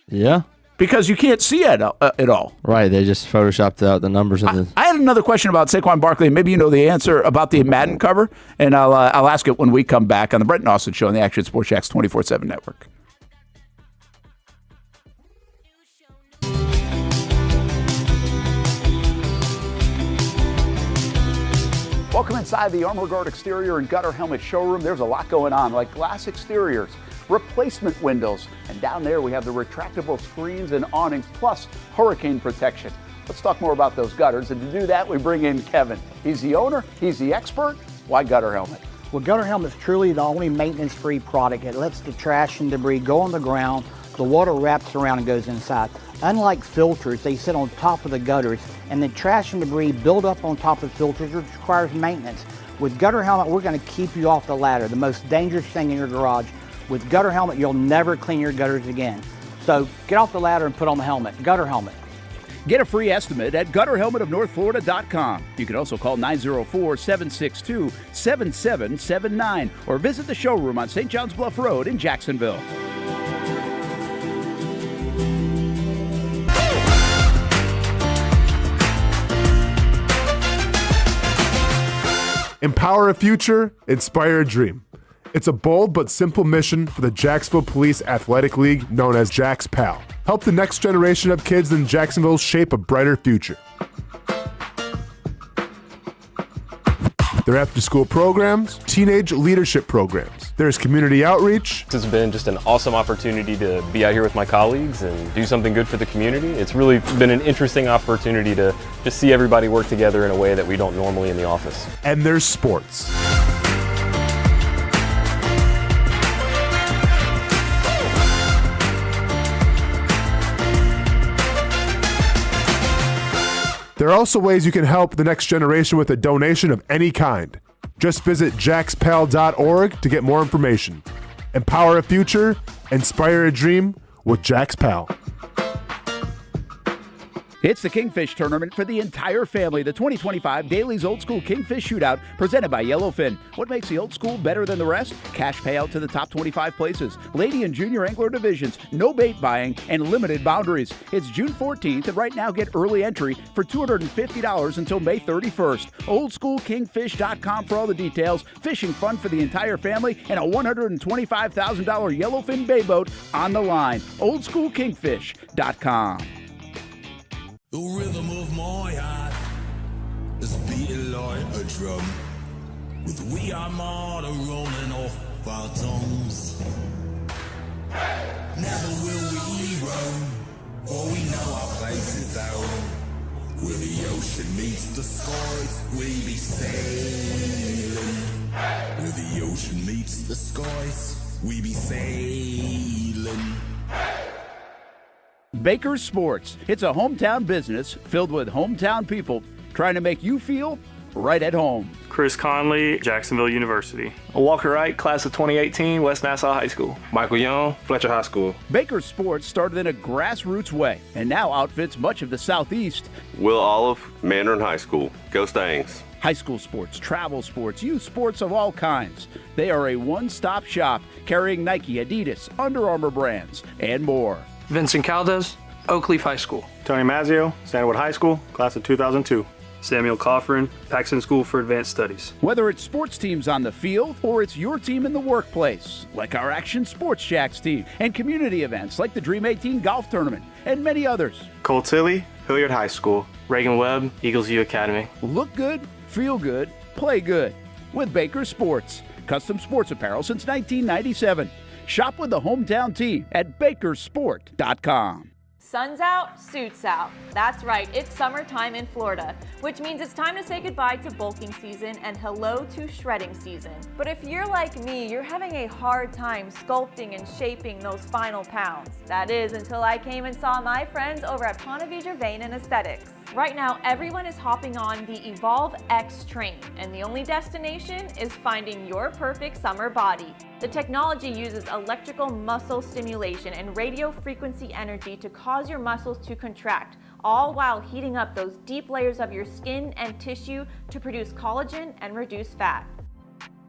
Yeah. Because you can't see it at all. Right. They just photoshopped out the numbers. I had another question about Saquon Barkley. Maybe you know the answer about the Madden cover, and I'll ask it when we come back on the Brent and Austen Show on the Action Sports Jacks 24/7 network. Welcome inside the Armor Guard exterior and gutter helmet showroom. There's a lot going on, like glass exteriors, replacement windows, and down there we have the retractable screens and awnings, plus hurricane protection. Let's talk more about those gutters, and to do that, we bring in Kevin. He's the owner, he's the expert. Why Gutter Helmet? Well, Gutter Helmet is truly the only maintenance-free product. It lets the trash and debris go on the ground, the water wraps around and goes inside. Unlike filters, they sit on top of the gutters, and the trash and debris build up on top of filters, which requires maintenance. With Gutter Helmet, we're going to keep you off the ladder, the most dangerous thing in your garage. With Gutter Helmet, you'll never clean your gutters again. So get off the ladder and put on the helmet. Gutter Helmet. Get a free estimate at gutterhelmetofnorthflorida.com. You can also call 904-762-7779 or visit the showroom on St. John's Bluff Road in Jacksonville. Empower a future, inspire a dream. It's a bold but simple mission for the Jacksonville Police Athletic League known as Jax PAL. Help the next generation of kids in Jacksonville shape a brighter future. Their after-school programs, teenage leadership programs. There's community outreach. It's been just an awesome opportunity to be out here with my colleagues and do something good for the community. It's really been an interesting opportunity to just see everybody work together in a way that we don't normally in the office. And there's sports. There are also ways you can help the next generation with a donation of any kind. Just visit jaxpal.org to get more information. Empower a future, inspire a dream with Jax PAL. It's the Kingfish Tournament for the entire family. The 2025 Daly's Old School Kingfish Shootout presented by Yellowfin. What makes the Old School better than the rest? Cash payout to the top 25 places. Lady and junior angler divisions. No bait buying and limited boundaries. It's June 14th, and right now get early entry for $250 until May 31st. OldSchoolKingfish.com for all the details. Fishing fun for the entire family and a $125,000 Yellowfin bay boat on the line. OldSchoolKingfish.com. The rhythm of my heart is beating like a drum, with we are more rolling off our tongues. Never will we roam, for we know our place is home. Where the ocean meets the skies, we be sailing. Where the ocean meets the skies, we be sailing. Baker's Sports. It's a hometown business filled with hometown people trying to make you feel right at home. Chris Conley, Jacksonville University. Walker Wright, class of 2018, West Nassau High School. Michael Young, Fletcher High School. Baker's Sports started in a grassroots way and now outfits much of the Southeast. Will Olive, Mandarin High School. Go Stangs. High school sports, travel sports, youth sports of all kinds. They are a one-stop shop carrying Nike, Adidas, Under Armour brands, and more. Vincent Caldes, Oakleaf High School. Tony Mazzio, Sandwood High School, class of 2002. Samuel Coffrin, Paxton School for Advanced Studies. Whether it's sports teams on the field or it's your team in the workplace, like our Action Sports Jacks team, and community events like the Dream 18 Golf Tournament, and many others. Cole Tilley, Hilliard High School. Reagan Webb, Eagles View Academy. Look good, feel good, play good with Baker Sports. Custom sports apparel since 1997. Shop with the hometown team at bakersport.com. Sun's out, suits out. That's right, it's summertime in Florida, which means it's time to say goodbye to bulking season and hello to shredding season. But if you're like me, you're having a hard time sculpting and shaping those final pounds. That is until I came and saw my friends over at Ponte Vedra Vein and Aesthetics. Right now, everyone is hopping on the Evolve X train, and the only destination is finding your perfect summer body. The technology uses electrical muscle stimulation and radio frequency energy to cause your muscles to contract, all while heating up those deep layers of your skin and tissue to produce collagen and reduce fat.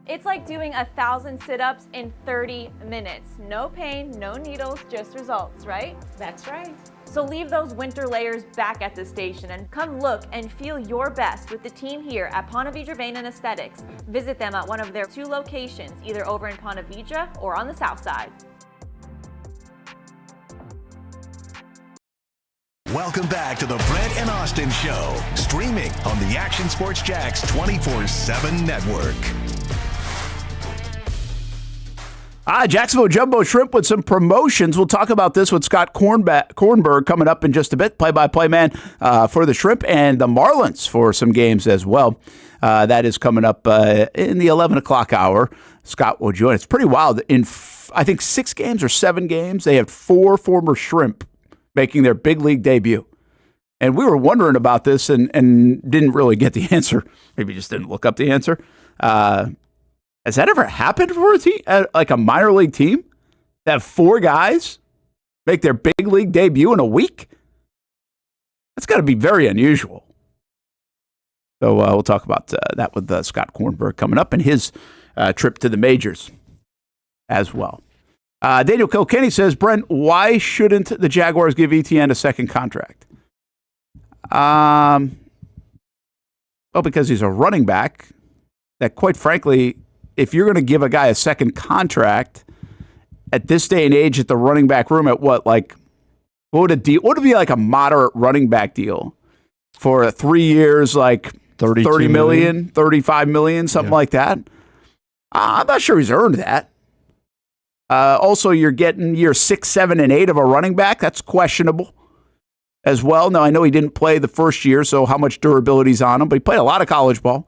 It's like doing 1,000 sit-ups in 30 minutes. No pain, no needles, just results, right? That's right. So leave those winter layers back at the station and come look and feel your best with the team here at Ponte Vedra Vein and Aesthetics. Visit them at one of their 2 locations, either over in Ponte Vedra or on the south side. Welcome back to the Brent and Austin Show, streaming on the Action Sports Jax 24/7 network. Jacksonville Jumbo Shrimp with some promotions. We'll talk about this with Scott Kornberg coming up in just a bit. Play-by-play man for the Shrimp and the Marlins for some games as well. That is coming up in the 11 o'clock hour. Scott will join. It's pretty wild. In, I think, 6 games or 7 games, they have 4 former Shrimp making their big league debut. And we were wondering about this and didn't really get the answer. Maybe just didn't look up the answer. Has that ever happened for a team, like a minor league team, to have 4 guys make their big league debut in a week? That's got to be very unusual. So we'll talk about that with Scott Kornberg coming up and his trip to the majors as well. Daniel Kilkenny says, Brent, why shouldn't the Jaguars give Etienne a second contract? Well, because he's a running back that, quite frankly, if you're going to give a guy a second contract at this day and age at the running back room at what would it be like a moderate running back deal for 3 years, like 30 million, 35 million, something like that? I'm not sure he's earned that. Also, you're getting year 6, 7, and 8 of a running back. That's questionable as well. Now, I know he didn't play the first year, so how much durability is on him, but he played a lot of college ball.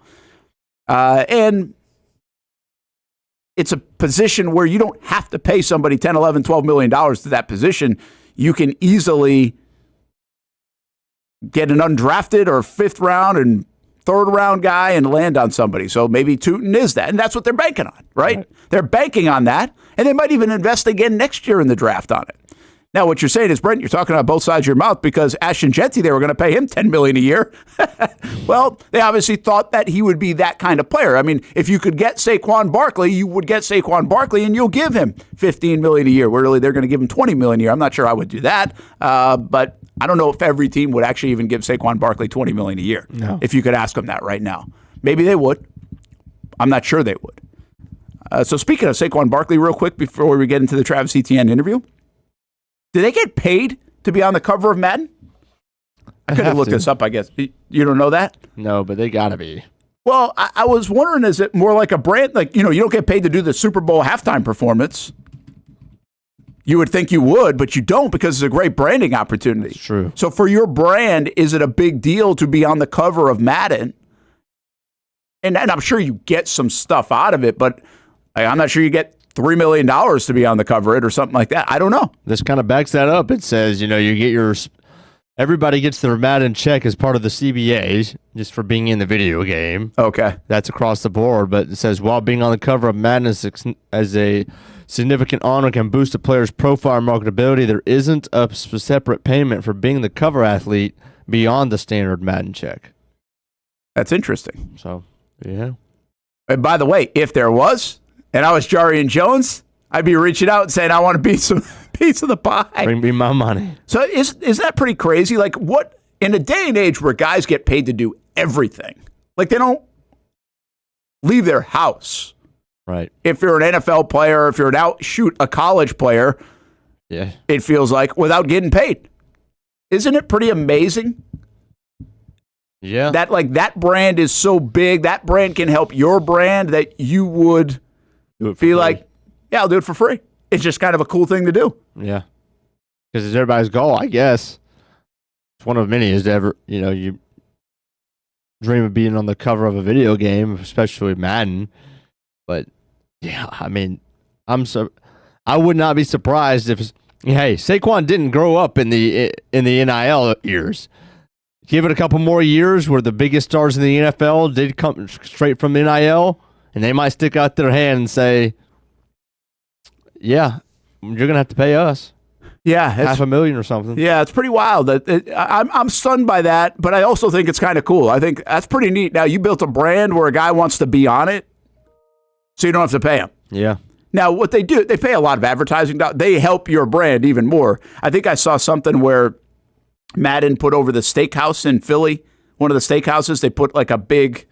And it's a position where you don't have to pay somebody $10, $11, $12 million to that position. You can easily get an undrafted or 5th round and 3rd round guy and land on somebody. So maybe Tootin is that. And that's what they're banking on, right? They're banking on that. And they might even invest again next year in the draft on it. Now, what you're saying is, Brent, you're talking about both sides of your mouth because Ashton Jeanty, they were going to pay him $10 million a year. Well, they obviously thought that he would be that kind of player. I mean, if you could get Saquon Barkley, you would get Saquon Barkley and you'll give him $15 million a year. Where really they're going to give him $20 million a year. I'm not sure I would do that. But I don't know if every team would actually even give Saquon Barkley $20 million a year. No. If you could ask them that right now. Maybe they would. I'm not sure they would. So speaking of Saquon Barkley, real quick before we get into the Travis Etienne interview, do they get paid to be on the cover of Madden? I could have looked this up, I guess. You don't know that? No, but they got to be. Well, I was wondering, is it more like a brand? Like, you don't get paid to do the Super Bowl halftime performance. You would think you would, but you don't because it's a great branding opportunity. That's true. So for your brand, is it a big deal to be on the cover of Madden? And I'm sure you get some stuff out of it, but I'm not sure you get $3 million to be on the cover of it or something like that. I don't know. This kind of backs that up. It says, you get everybody gets their Madden check as part of the CBA just for being in the video game. Okay. That's across the board, but it says while being on the cover of Madden as a significant honor can boost a player's profile and marketability, there isn't a separate payment for being the cover athlete beyond the standard Madden check. That's interesting. So, yeah. And by the way, if there was, and I was Jarian Jones, I'd be reaching out and saying, I want a piece of the pie. Bring me my money. So is that pretty crazy? Like, what, in a day and age where guys get paid to do everything, like they don't leave their house. Right. If you're an NFL player, if you're a college player, yeah, it feels like, without getting paid. Isn't it pretty amazing? Yeah. That brand is so big, that brand can help your brand that you would be like, yeah, I'll do it for free. It's just kind of a cool thing to do. Yeah. because it's everybody's goal, I guess. It's one of many is to ever, you dream of being on the cover of a video game, especially Madden. But yeah, I mean, I would not be surprised if, Saquon didn't grow up in the NIL years. Give it a couple more years where the biggest stars in the NFL did come straight from NIL, and they might stick out their hand and say, yeah, you're going to have to pay us. Yeah. $500,000 or something. Yeah, it's pretty wild. I'm stunned by that, but I also think it's kind of cool. I think that's pretty neat. Now, you built a brand where a guy wants to be on it, so you don't have to pay him. Yeah. Now, what they do, they pay a lot of advertising. They help your brand even more. I think I saw something where Madden put over the steakhouse in Philly, one of the steakhouses. They put like a big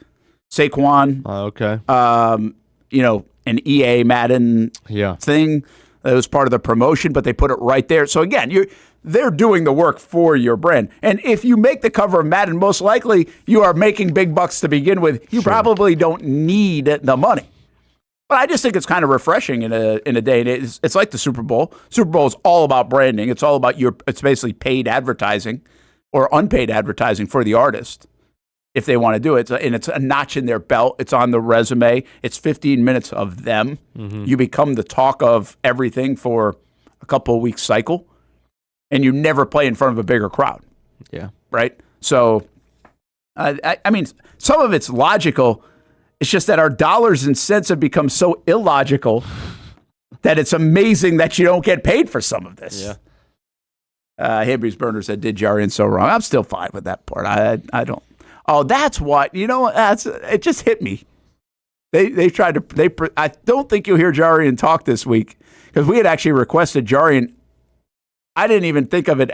Saquon, an EA Madden thing. It was part of the promotion, but they put it right there. So again, they're doing the work for your brand. And if you make the cover of Madden, most likely you are making big bucks to begin with. You probably don't need the money. But I just think it's kind of refreshing in a day. It's like the Super Bowl. Super Bowl is all about branding. It's all about it's basically paid advertising or unpaid advertising for the artist if they want to do it. And it's a notch in their belt. It's on the resume. It's 15 minutes of them. Mm-hmm. You become the talk of everything for a couple of weeks cycle, and you never play in front of a bigger crowd. Yeah. Right? So, I mean, some of it's logical. It's just that our dollars and cents have become so illogical that it's amazing that you don't get paid for some of this. Yeah. Hamby's Burner said, did Jarian so wrong? I'm still fine with that part. I don't. Oh, that's what. It just hit me. They tried to. I don't think you'll hear Jarian talk this week because we had actually requested Jarian. I didn't even think of it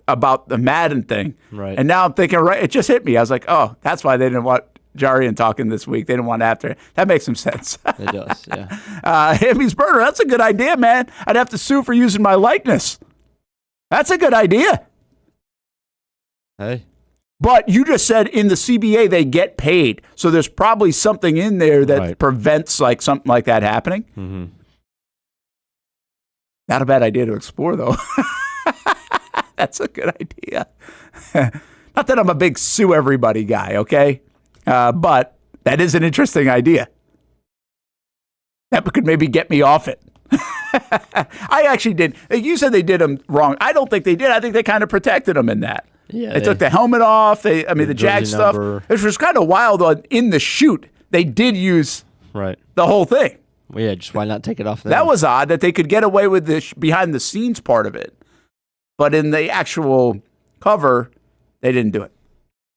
about the Madden thing. Right. And now I'm thinking, right, it just hit me. I was like, oh, that's why they didn't want Jarian talking this week. They didn't want after. That makes some sense. It does, yeah. Hamby's Burner, that's a good idea, man. I'd have to sue for using my likeness. That's a good idea. Hey. But you just said in the CBA they get paid. So there's probably something in there that prevents like something like that happening. Mm-hmm. Not a bad idea to explore, though. That's a good idea. Not that I'm a big sue everybody guy, okay? But that is an interesting idea. That could maybe get me off it. I actually did. You said they did them wrong. I don't think they did. I think they kind of protected them in that. Yeah, they took the helmet off. The Jag stuff. Which was kind of wild. In the shoot, they did use the whole thing. Well, yeah, just why not take it off then? That was odd that they could get away with the behind-the-scenes part of it. But in the actual cover, they didn't do it.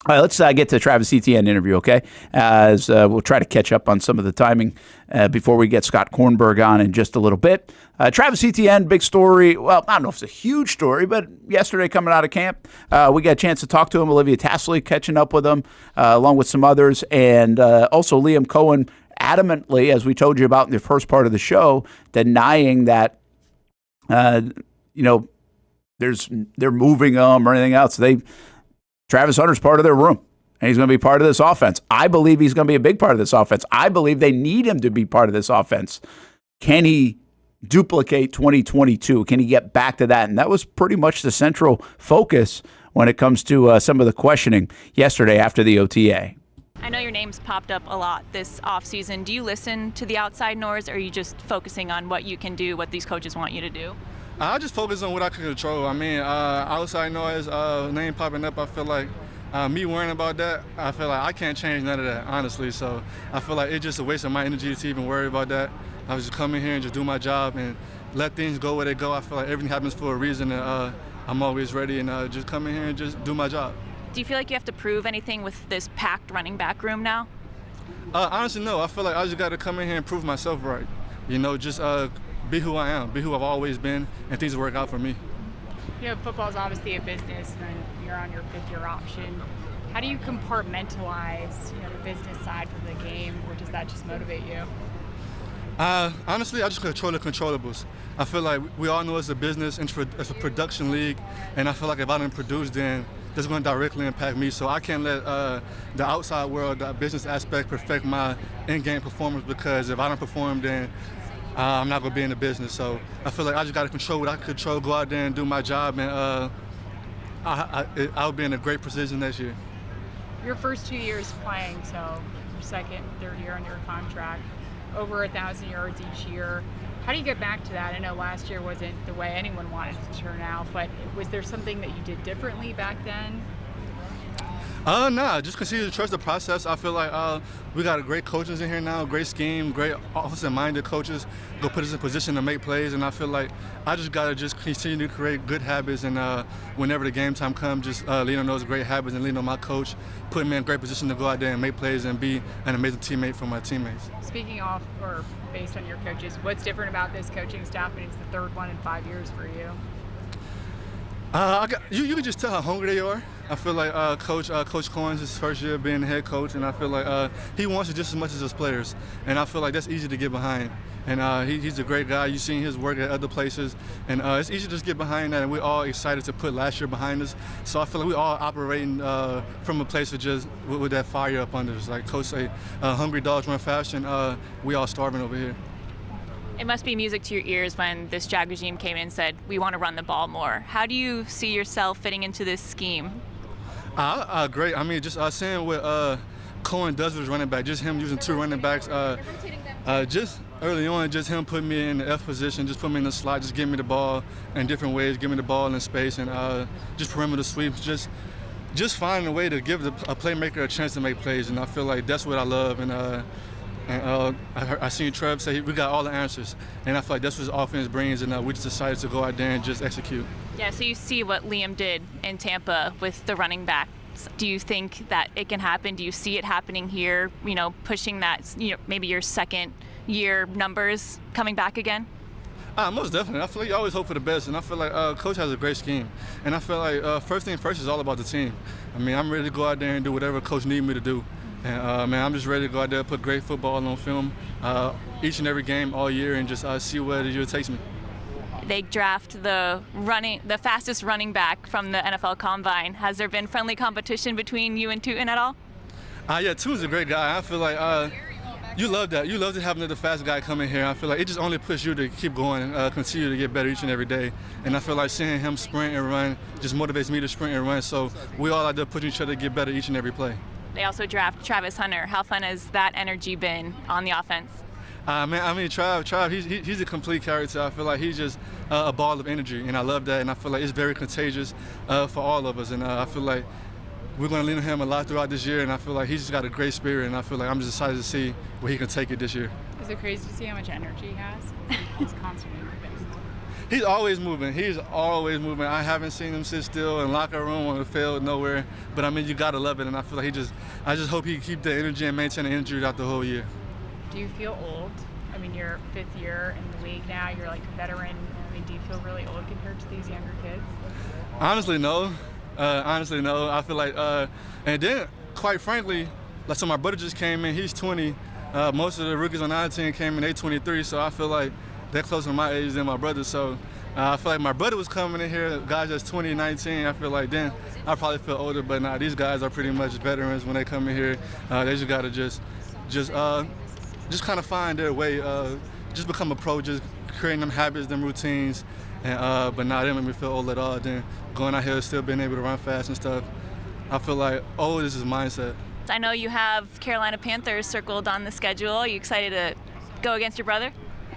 All right, let's get to the Travis Etienne interview, okay? As we'll try to catch up on some of the timing before we get Scott Kornberg on in just a little bit. Travis Etienne, big story. Well, I don't know if it's a huge story, but yesterday coming out of camp, we got a chance to talk to him. Olivia Tassley catching up with him, along with some others, and also Liam Coen adamantly, as we told you about in the first part of the show, denying that, they're moving them or anything else. Travis Hunter's part of their room, and he's going to be part of this offense. I believe he's going to be a big part of this offense. I believe they need him to be part of this offense. Can he duplicate 2022? Can he get back to that? And that was pretty much the central focus when it comes to some of the questioning yesterday after the OTA. I know your name's popped up a lot this offseason. Do you listen to the outside noise, or are you just focusing on what you can do, what these coaches want you to do? I just focus on what I can control. I mean, outside noise, name popping up, I feel like me worrying about that, I feel like I can't change none of that, honestly. So I feel like it's just a waste of my energy to even worry about that. I was just come in here and just do my job and let things go where they go. I feel like everything happens for a reason, and I'm always ready and just come in here and just do my job. Do you feel like you have to prove anything with this packed running back room now? Honestly, no. I feel like I just got to come in here and prove myself right. Just be who I am, be who I've always been, and things work out for me. Football is obviously a business, and you're on your fifth-year option. How do you compartmentalize, the business side from the game, or does that just motivate you? Honestly, I just control the controllables. I feel like we all know it's a business, it's a production league, and I feel like if I didn't produce, then that's going to directly impact me. So I can't let the outside world, the business aspect, perfect my in-game performance, because if I don't perform, then I'm not going to be in the business. So I feel like I just got to control what I can control, go out there and do my job, and I'll be in a great position next year. Your first 2 years playing, so your second, third year on your contract, over 1,000 yards each year. How do you get back to that? I know last year wasn't the way anyone wanted it to turn out, but was there something that you did differently back then? Nah, just continue to trust the process. I feel like we got great coaches in here now, great scheme, great offensive-minded coaches go put us in position to make plays, and I feel like I just got to just continue to create good habits, and whenever the game time comes, just lean on those great habits and lean on my coach, put me in a great position to go out there and make plays and be an amazing teammate for my teammates. Speaking off or based on your coaches, what's different about this coaching staff, and it's the third one in 5 years for you? You can just tell how hungry they are. I feel like Coach Korn's his first year being the head coach, and I feel like he wants it just as much as his players, and I feel like that's easy to get behind. And he's a great guy. You've seen his work at other places, and it's easy to just get behind that, and we're all excited to put last year behind us. So I feel like we're all operating from a place of just with that fire up under us. Like Coach say, hungry dogs run fast, and we all starving over here. It must be music to your ears when this Jag regime came in and said, we want to run the ball more. How do you see yourself fitting into this scheme? Great. I mean, just seeing what Coen does with his running back, just him using two running backs. Just early on, just him putting me in the F position, just put me in the slot, just give me the ball in different ways, give me the ball in space, and just perimeter sweeps, just finding a way to give a playmaker a chance to make plays. And I feel like that's what I love. And I seen Travis say we got all the answers, and I feel like that's what his offense brings, and we just decided to go out there and just execute. Yeah, so you see what Liam did in Tampa with the running backs. Do you think that it can happen? Do you see it happening here, pushing that, maybe your second year numbers coming back again? Most definitely. I feel like you always hope for the best, and I feel like Coach has a great scheme. And I feel like first thing first is all about the team. I mean, I'm ready to go out there and do whatever Coach needs me to do. And man, I'm just ready to go out there, put great football on film each and every game all year, and just see where the year takes me. They draft the fastest running back from the NFL Combine. Has there been friendly competition between you and Tootin at all? Yeah, Tootin's a great guy. I feel like you love that. You love to have another fast guy come in here. I feel like it just only pushes you to keep going, continue to get better each and every day. And I feel like seeing him sprint and run just motivates me to sprint and run. So we all out there pushing each other to get better each and every play. They also draft Travis Hunter. How fun has that energy been on the offense? Man, I mean, Trav, he's a complete character. I feel like he's just a ball of energy, and I love that. And I feel like it's very contagious for all of us. And I feel like we're going to lean on him a lot throughout this year. And I feel like he's just got a great spirit. And I feel like I'm just excited to see where he can take it this year. Is it crazy to see how much energy he has? He's constantly moving. He's always moving. He's always moving. I haven't seen him sit still in locker room on the field, nowhere. But I mean, you gotta love it. And I feel like I just hope he keep the energy and maintain the energy throughout the whole year. Do you feel old? I mean, you're fifth year in the league now. You're like a veteran. I mean, do you feel really old compared to these younger kids? Honestly, no. I feel like, and then quite frankly, like so my brother just came in. He's 20. Most of the rookies on our team came in. They 23. So I feel like they're closer to my age than my brother. So I feel like my brother was coming in here, guys that's 20, 19. I feel like then I probably feel older, but now these guys are pretty much veterans when they come in here. They just gotta just kind of find their way, just become a pro, just creating them habits, them routines. And but now they don't make me feel old at all. Then going out here, still being able to run fast and stuff. I feel like old is his mindset. I know you have Carolina Panthers circled on the schedule. Are you excited to go against your brother?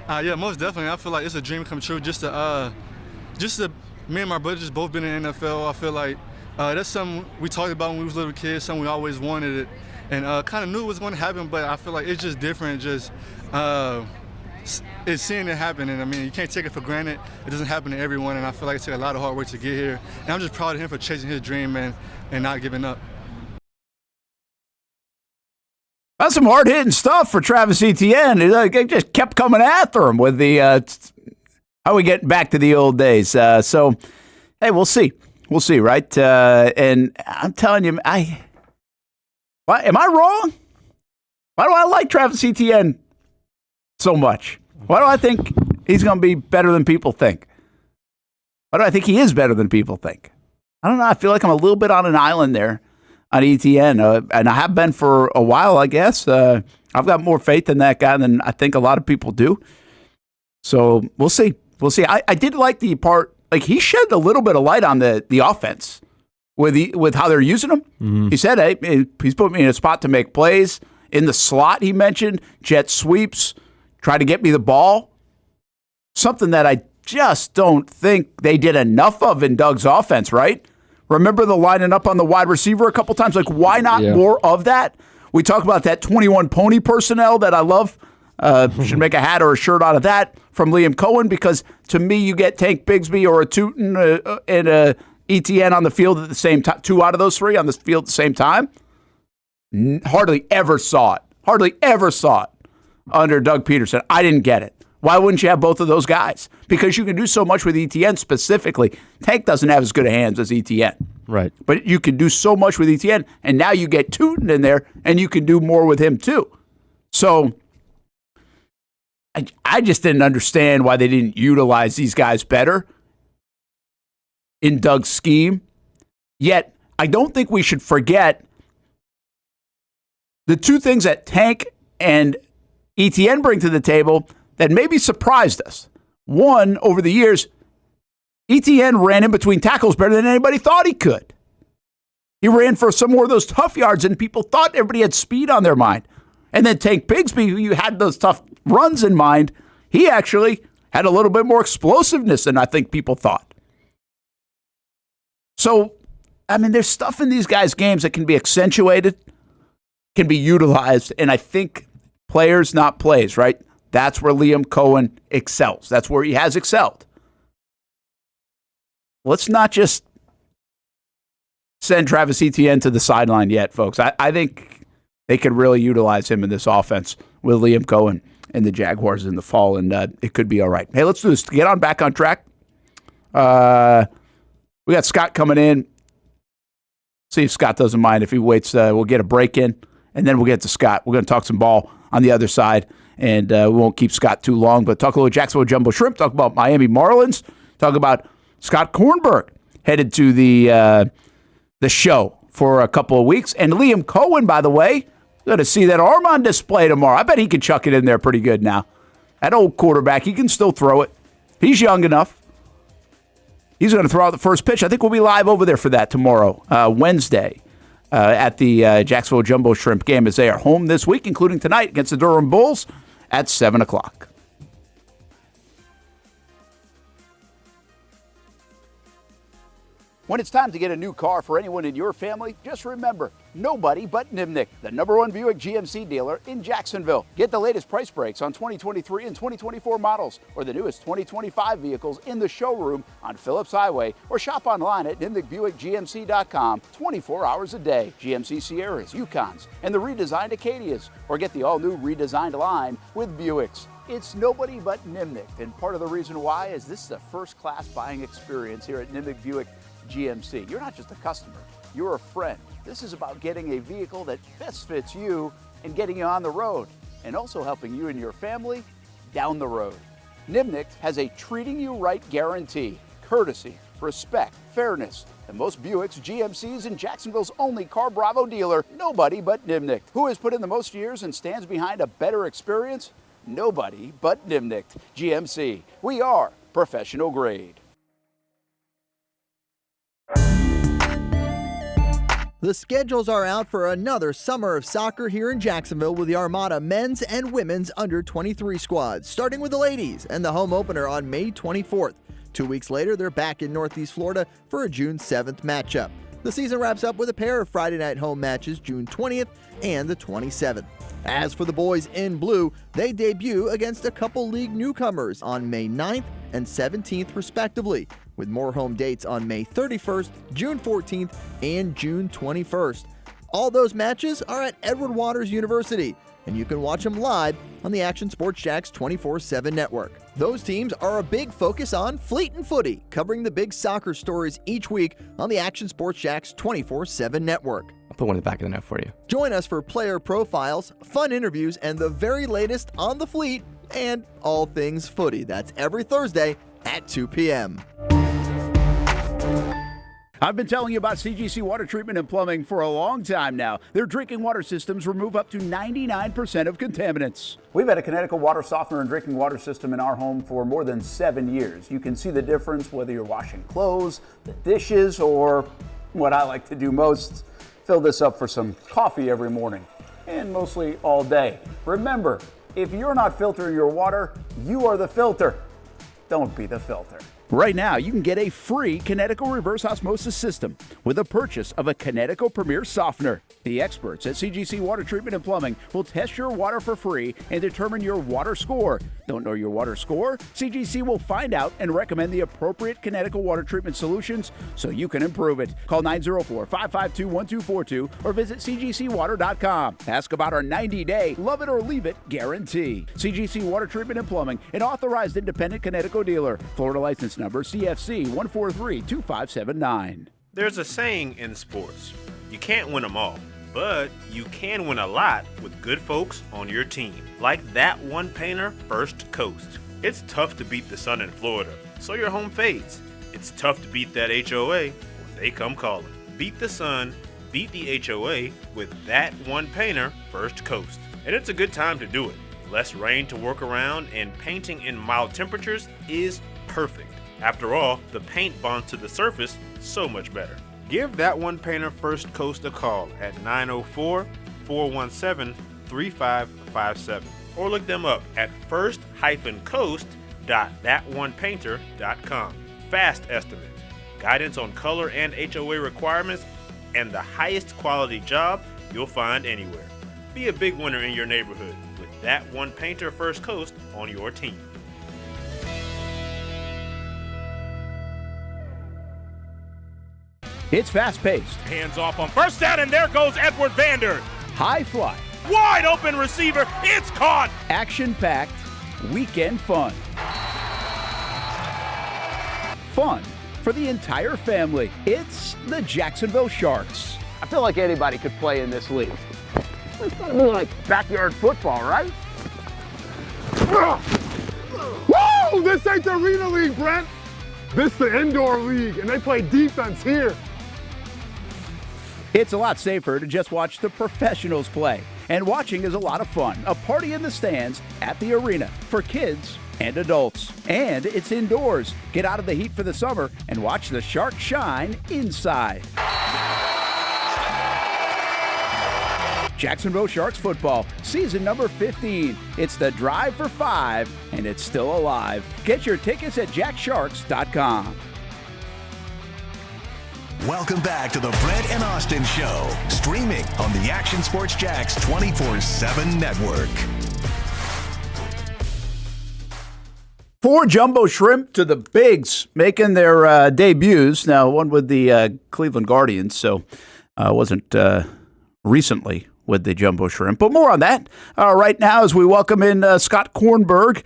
Yeah, most definitely. I feel like it's a dream come true. Just to me and my brother just both been in the NFL. I feel like that's something we talked about when we was little kids. Something we always wanted it, and kind of knew it was going to happen. But I feel like it's just different. It's seeing it happen, and I mean, you can't take it for granted. It doesn't happen to everyone, and I feel like it took a lot of hard work to get here. And I'm just proud of him for chasing his dream and not giving up. That's some hard-hitting stuff for Travis Etienne. He just kept coming after him with the how we get back to the old days. So, hey, we'll see. We'll see, right? And I'm telling you, am I wrong? Why do I like Travis Etienne so much? Why do I think he's going to be better than people think? Why do I think he is better than people think? I don't know. I feel like I'm a little bit on an island there on Etienne, and I have been for a while, I guess. I've got more faith in that guy than I think a lot of people do. So we'll see. We'll see. I did like the part, like he shed a little bit of light on the offense with how they're using him. Mm-hmm. He said, hey, he's put me in a spot to make plays. In the slot, he mentioned jet sweeps, try to get me the ball. Something that I just don't think they did enough of in Doug's offense, right? Remember the lining up on the wide receiver a couple times? Like, why not more of that? We talk about that 21 pony personnel that I love. Should make a hat or a shirt out of that from Liam Coen, because to me, you get Tank Bigsby or a Tootin and a Etienne on the field at the same time. 2 out of those 3 on the field at the same time. Hardly ever saw it under Doug Peterson. I didn't get it. Why wouldn't you have both of those guys? Because you can do so much with Etienne specifically. Tank doesn't have as good of hands as Etienne. Right. But you can do so much with Etienne, and now you get Tootin in there, and you can do more with him too. So I just didn't understand why they didn't utilize these guys better in Doug's scheme. Yet, I don't think we should forget the 2 things that Tank and Etienne bring to the table that maybe surprised us. One, over the years, Etienne ran in between tackles better than anybody thought he could. He ran for some more of those tough yards, and people thought everybody had speed on their mind. And then Tank Bigsby, who you had those tough runs in mind, he actually had a little bit more explosiveness than I think people thought. So, I mean, there's stuff in these guys' games that can be accentuated, can be utilized, and I think players, not plays, right? That's where Liam Coen excels. That's where he has excelled. Let's not just send Travis Etienne to the sideline yet, folks. I think they could really utilize him in this offense with Liam Coen and the Jaguars in the fall, and it could be all right. Hey, let's do this. Get on back on track. We got Scott coming in. See if Scott doesn't mind. If he waits, we'll get a break in, and then we'll get to Scott. We're going to talk some ball on the other side, and we won't keep Scott too long, but talk a little Jacksonville Jumbo Shrimp, talk about Miami Marlins, talk about Scott Kornberg headed to the show for a couple of weeks. And Liam Coen, by the way, going to see that arm on display tomorrow. I bet he can chuck it in there pretty good now. That old quarterback, he can still throw it. He's young enough. He's going to throw out the first pitch. I think we'll be live over there for that tomorrow, Wednesday, at the Jacksonville Jumbo Shrimp game as they are home this week, including tonight against the Durham Bulls at 7 o'clock. When it's time to get a new car for anyone in your family, just remember, nobody but Nimnick, the #1 Buick GMC dealer in Jacksonville. Get the latest price breaks on 2023 and 2024 models or the newest 2025 vehicles in the showroom on Phillips Highway, or shop online at NimnickBuickGMC.com 24 hours a day. GMC Sierras, Yukons, and the redesigned Acadias, or get the all-new redesigned line with Buicks. It's nobody but Nimnick, and part of the reason why is this is a first-class buying experience here at Nimnick Buick GMC. You're not just a customer, you're a friend. This is about getting a vehicle that best fits you and getting you on the road, and also helping you and your family down the road. Nimnick has a treating you right guarantee, courtesy, respect, fairness, and most Buicks, GMCs, and Jacksonville's only Car Bravo dealer, nobody but Nimnick. Who has put in the most years and stands behind a better experience? Nobody but Nimnick. GMC, we are professional grade. The schedules are out for another summer of soccer here in Jacksonville with the Armada men's and women's under-23 squads, starting with the ladies and the home opener on May 24th. 2 weeks later, they're back in Northeast Florida for a June 7th matchup. The season wraps up with a pair of Friday night home matches June 20th and the 27th. As for the boys in blue, they debut against a couple league newcomers on May 9th and 17th respectively, with more home dates on May 31st, June 14th, and June 21st. All those matches are at Edward Waters University, and you can watch them live on the Action Sports Jacks 24/7 network. Those teams are a big focus on Fleet and Footy, covering the big soccer stories each week on the Action Sports Jacks 24/7 network. I'll put one in the back of the net for you. Join us for player profiles, fun interviews, and the very latest on the Fleet and all things footy. That's every Thursday at 2 p.m. I've been telling you about CGC Water Treatment and Plumbing for a long time now. Their drinking water systems remove up to 99% of contaminants. We've had a Connecticut water softener and drinking water system in our home for more than 7 years. You can see the difference whether you're washing clothes, the dishes, or what I like to do most, fill this up for some coffee every morning, and mostly all day. Remember, if you're not filtering your water, you are the filter. Don't be the filter. Right now, you can get a free Connecticut reverse osmosis system with a purchase of a Connecticut Premier Softener. The experts at CGC Water Treatment and Plumbing will test your water for free and determine your water score. Don't know your water score? CGC will find out and recommend the appropriate Connecticut water treatment solutions so you can improve it. Call 904-552-1242 or visit cgcwater.com. Ask about our 90-day love it or leave it guarantee. CGC Water Treatment and Plumbing, an authorized independent Connecticut dealer. Florida license number CFC 1432579. There's a saying in sports, you can't win them all, but you can win a lot with good folks on your team. Like that one painter, First Coast. It's tough to beat the sun in Florida, so your home fades. It's tough to beat that HOA when they come calling. Beat the sun, beat the HOA with that one painter, First Coast. And it's a good time to do it. Less rain to work around, and painting in mild temperatures is perfect. After all, the paint bonds to the surface so much better. Give that one painter First Coast a call at 904-417-3557 or look them up at first-coast.thatonepainter.com. Fast estimate, guidance on color and HOA requirements, and the highest quality job you'll find anywhere. Be a big winner in your neighborhood with that one painter First Coast on your team. It's fast-paced. Hands off on first down, and there goes Edward Vander. High fly. Wide open receiver. It's caught. Action-packed. Weekend fun. Fun for the entire family. It's the Jacksonville Sharks. I feel like anybody could play in this league. It's gotta be like backyard football, right? Whoa! This ain't the Arena League, Brent. This is the indoor league, and they play defense here. It's a lot safer to just watch the professionals play. And watching is a lot of fun. A party in the stands at the arena for kids and adults. And it's indoors. Get out of the heat for the summer and watch the Sharks shine inside. Jacksonville Sharks football, season number 15. It's the Drive for 5, and it's still alive. Get your tickets at jacksharks.com. Welcome back to the Brent and Austen Show, streaming on the Action Sports Jax 24/7 network. 4 jumbo shrimp to the bigs, making their debuts. Now, one with the Cleveland Guardians, so wasn't recently with the jumbo shrimp. But more on that right now as we welcome in Scott Kornberg.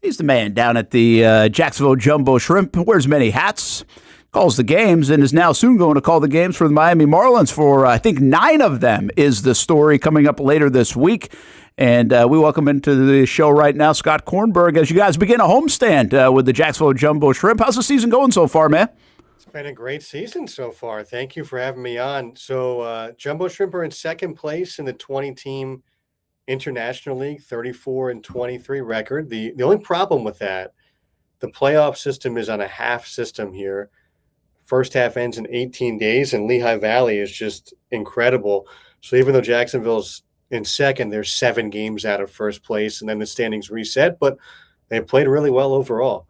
He's the man down at the Jacksonville Jumbo Shrimp. Wears many hats, calls the games, and is now soon going to call the games for the Miami Marlins for, I think, 9 of them is the story coming up later this week. And we welcome into the show right now Scott Kornberg as you guys begin a homestand with the Jacksonville Jumbo Shrimp. How's the season going so far, man? It's been a great season so far. Thank you for having me on. So Jumbo Shrimp are in second place in the 20-team International League, 34-23 record. The only problem with that, the playoff system is on a half system here. First half ends in 18 days, and Lehigh Valley is just incredible. So even though Jacksonville's in second, they're 7 games out of first place, and then the standings reset, but they played really well overall.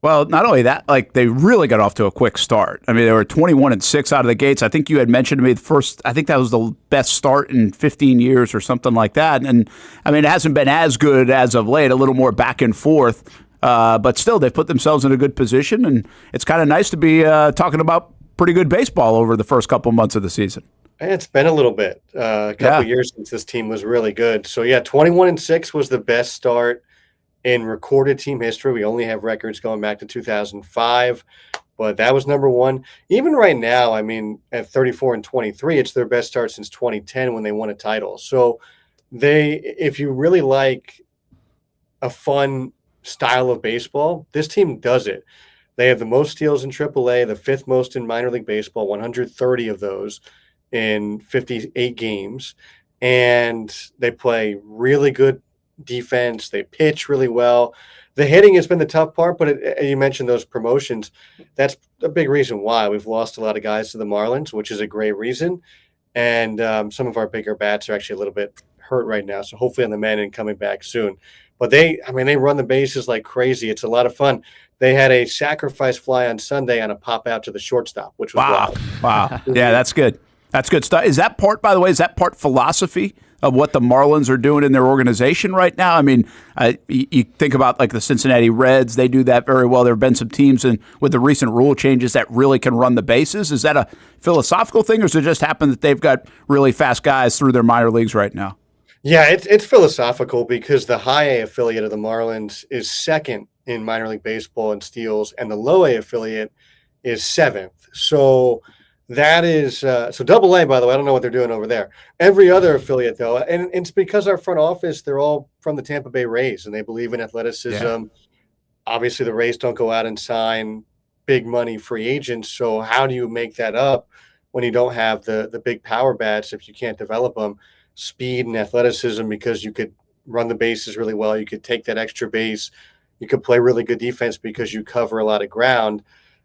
Well, not only that, like they really got off to a quick start. I mean, they were 21-6 out of the gates. I think you had mentioned to me the first, I think that was the best start in 15 years or something like that. And I mean, it hasn't been as good as of late, a little more back and forth. But still, they've put themselves in a good position, and it's kind of nice to be talking about pretty good baseball over the first couple months of the season. It's been a little bit, a couple years since this team was really good. So, 21-6 was the best start in recorded team history. We only have records going back to 2005, but that was number one. Even right now, I mean, at 34-23, it's their best start since 2010 when they won a title. So, if you really like a fun style of baseball, this team does it. They have the most steals in AAA, the 5th most in minor league baseball, 130 of those in 58 games. And they play really good defense. They pitch really well. The hitting has been the tough part, but you mentioned those promotions. That's a big reason why we've lost a lot of guys to the Marlins, which is a great reason. And some of our bigger bats are actually a little bit hurt right now. So hopefully on the mend and coming back soon. But they run the bases like crazy. It's a lot of fun. They had a sacrifice fly on Sunday on a pop out to the shortstop, which was wild. Wow. Yeah, that's good. That's good stuff. Is that part, by the way, philosophy of what the Marlins are doing in their organization right now? I mean, you think about like the Cincinnati Reds, they do that very well. There have been some teams with the recent rule changes that really can run the bases. Is that a philosophical thing, or does it just happen that they've got really fast guys through their minor leagues right now? Yeah, it's philosophical because the high A affiliate of the Marlins is second in minor league baseball in steals, and the low A affiliate is 7th. So that is so double A, by the way. I don't know what they're doing over there. Every other affiliate, though, and it's because our front office, they're all from the Tampa Bay Rays, and they believe in athleticism. Yeah. Obviously, the Rays don't go out and sign big money free agents. So how do you make that up when you don't have the big power bats if you can't develop them? Speed and athleticism, because you could run the bases really well. You could take that extra base. You could play really good defense because you cover a lot of ground.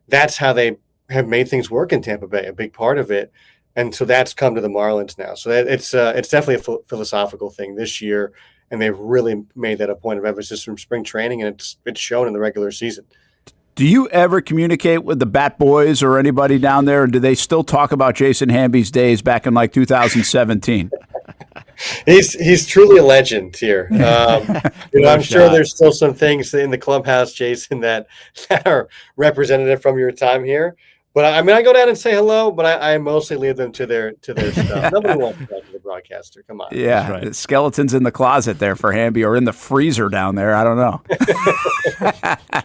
That's how they have made things work in Tampa Bay, a big part of it. And so that's come to the Marlins now. So it's definitely a philosophical thing this year. And they've really made that a point of emphasis from spring training, and it's shown in the regular season. Do you ever communicate with the Bat Boys or anybody down there? Or do they still talk about Jason Hamby's days back in like 2017? He's truly a legend here. I'm sure there's still some things in the clubhouse, Jason, that are representative from your time here. But I go down and say hello, but I mostly leave them to their stuff. Nobody wants to talk to the broadcaster. Come on. Yeah, right. The skeletons in the closet there for Hamby, or in the freezer down there. I don't know.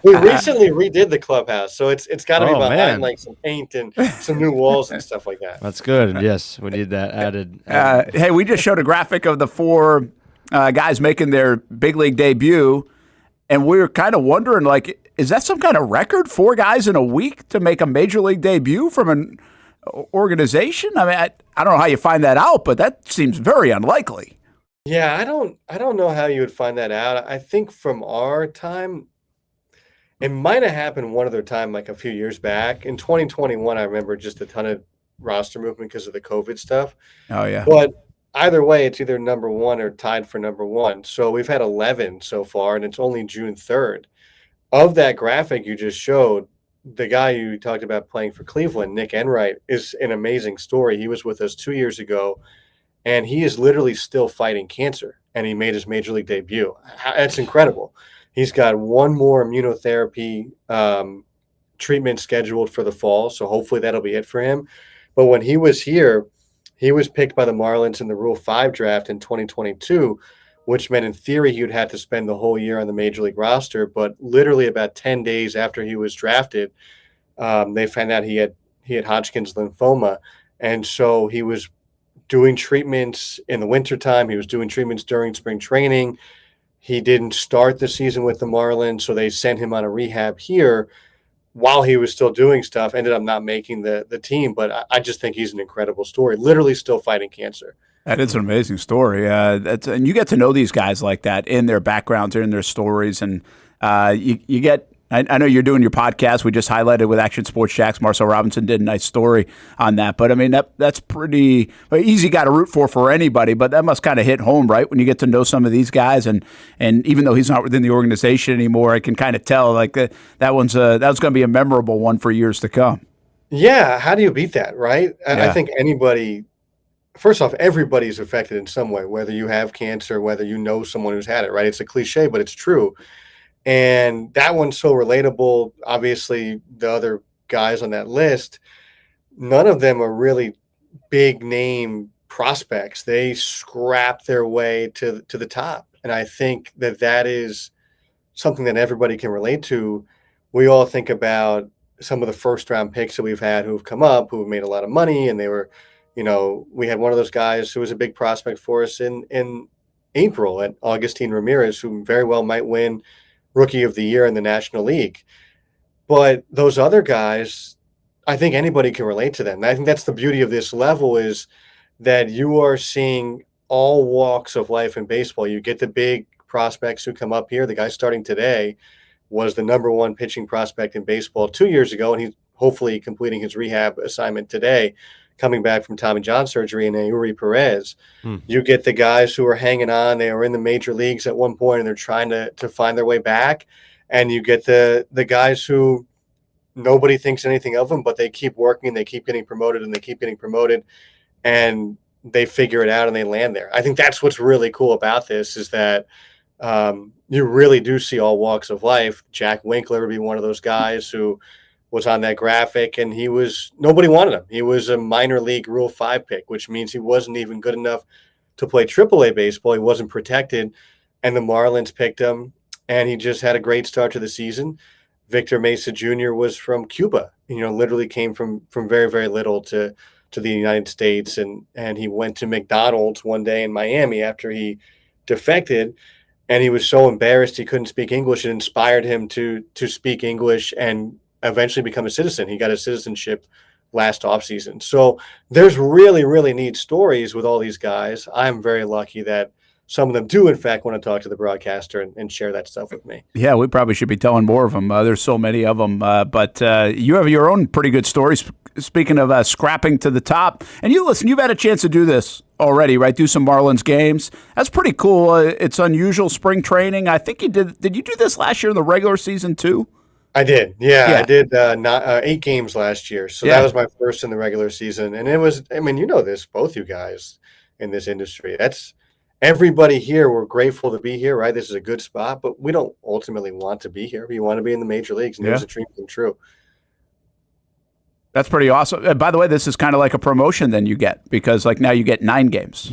We recently redid the clubhouse, so it's got to be behind like some paint and some new walls and stuff like that. That's good. Yes, we need that added. Hey, we just showed a graphic of the 4 guys making their big league debut, and we were kind of wondering, like, is that some kind of record? 4 guys in a week to make a major league debut from an organization? I mean, I don't know how you find that out, but that seems very unlikely. Yeah, I don't know how you would find that out. I think from our time, it might have happened one other time, like a few years back. In 2021, I remember just a ton of roster movement because of the COVID stuff. Oh, yeah. But either way, it's either number 1 or tied for number 1. So we've had 11 so far, and it's only June 3rd. Of that graphic you just showed, the guy you talked about playing for Cleveland, Nick Enright, is an amazing story. He was with us 2 years ago, and he is literally still fighting cancer, and he made his major league debut. That's incredible. He's got 1 more immunotherapy treatment scheduled for the fall, so hopefully that'll be it for him. But when he was here, he was picked by the Marlins in the Rule 5 draft in 2022, which meant in theory he would have to spend the whole year on the major league roster. But literally about 10 days after he was drafted, they found out he had Hodgkin's lymphoma. And so he was doing treatments in the wintertime. He was doing treatments during spring training. He didn't start the season with the Marlins, so they sent him on a rehab here while he was still doing stuff. Ended up not making the team, but I just think he's an incredible story, literally still fighting cancer. That is an amazing story. And you get to know these guys like that in their backgrounds, in their stories, and you get. I know you're doing your podcast. We just highlighted with Action Sports Jacks. Marcel Robinson did a nice story on that. But I mean, that's pretty easy guy to root for anybody. But that must kind of hit home, right? When you get to know some of these guys, and even though he's not within the organization anymore, I can kind of tell like that was going to be a memorable one for years to come. Yeah, how do you beat that, right? Yeah. I think anybody. First off, everybody's affected in some way, whether you have cancer, whether you know someone who's had it, right? It's a cliche, but it's true. And that one's so relatable. Obviously, the other guys on that list, none of them are really big name prospects. They scrap their way to the top. And I think that is something that everybody can relate to. We all think about some of the first round picks that we've had who've come up, who have made a lot of money, and they were, we had one of those guys who was a big prospect for us in April, at Augustine Ramirez, who very well might win Rookie of the Year in the National League. But those other guys, I think anybody can relate to them. And I think that's the beauty of this level is that you are seeing all walks of life in baseball. You get the big prospects who come up here. The guy starting today was the number one pitching prospect in baseball 2 years ago, and he's hopefully completing his rehab assignment today, coming back from Tommy John surgery in Eury Perez. You get the guys who are hanging on. They were in the major leagues at one point, and they're trying to find their way back. And you get the guys who nobody thinks anything of them, but they keep working, they keep getting promoted, and they keep getting promoted, and they figure it out and they land there. I think that's what's really cool about this is that you really do see all walks of life. Jack Winkler would be one of those guys who was on that graphic, and nobody wanted him. He was a minor league Rule 5 pick, which means he wasn't even good enough to play AAA baseball. He wasn't protected, and the Marlins picked him, and he just had a great start to the season. Victor Mesa Jr. was from Cuba, literally came from very, very little to the United States, and he went to McDonald's one day in Miami after he defected, and he was so embarrassed he couldn't speak English. It inspired him to speak English and eventually become a citizen. He got his citizenship last offseason. So there's really, really neat stories with all these guys. I'm very lucky that some of them do, in fact, want to talk to the broadcaster and share that stuff with me. Yeah, we probably should be telling more of them. There's so many of them. But you have your own pretty good stories. Speaking of scrapping to the top, and you've had a chance to do this already, right? Do some Marlins games. That's pretty cool. It's unusual spring training. I think you did. Did you do this last year in the regular season too? I did. Yeah. I did 8 games last year. So that was my first in the regular season. And it was, this, both you guys in this industry. That's everybody here. We're grateful to be here, right? This is a good spot, but we don't ultimately want to be here. We want to be in the major leagues, and it was a dream come true. That's pretty awesome. By the way, this is kind of like a promotion then you get, because now you get 9 games.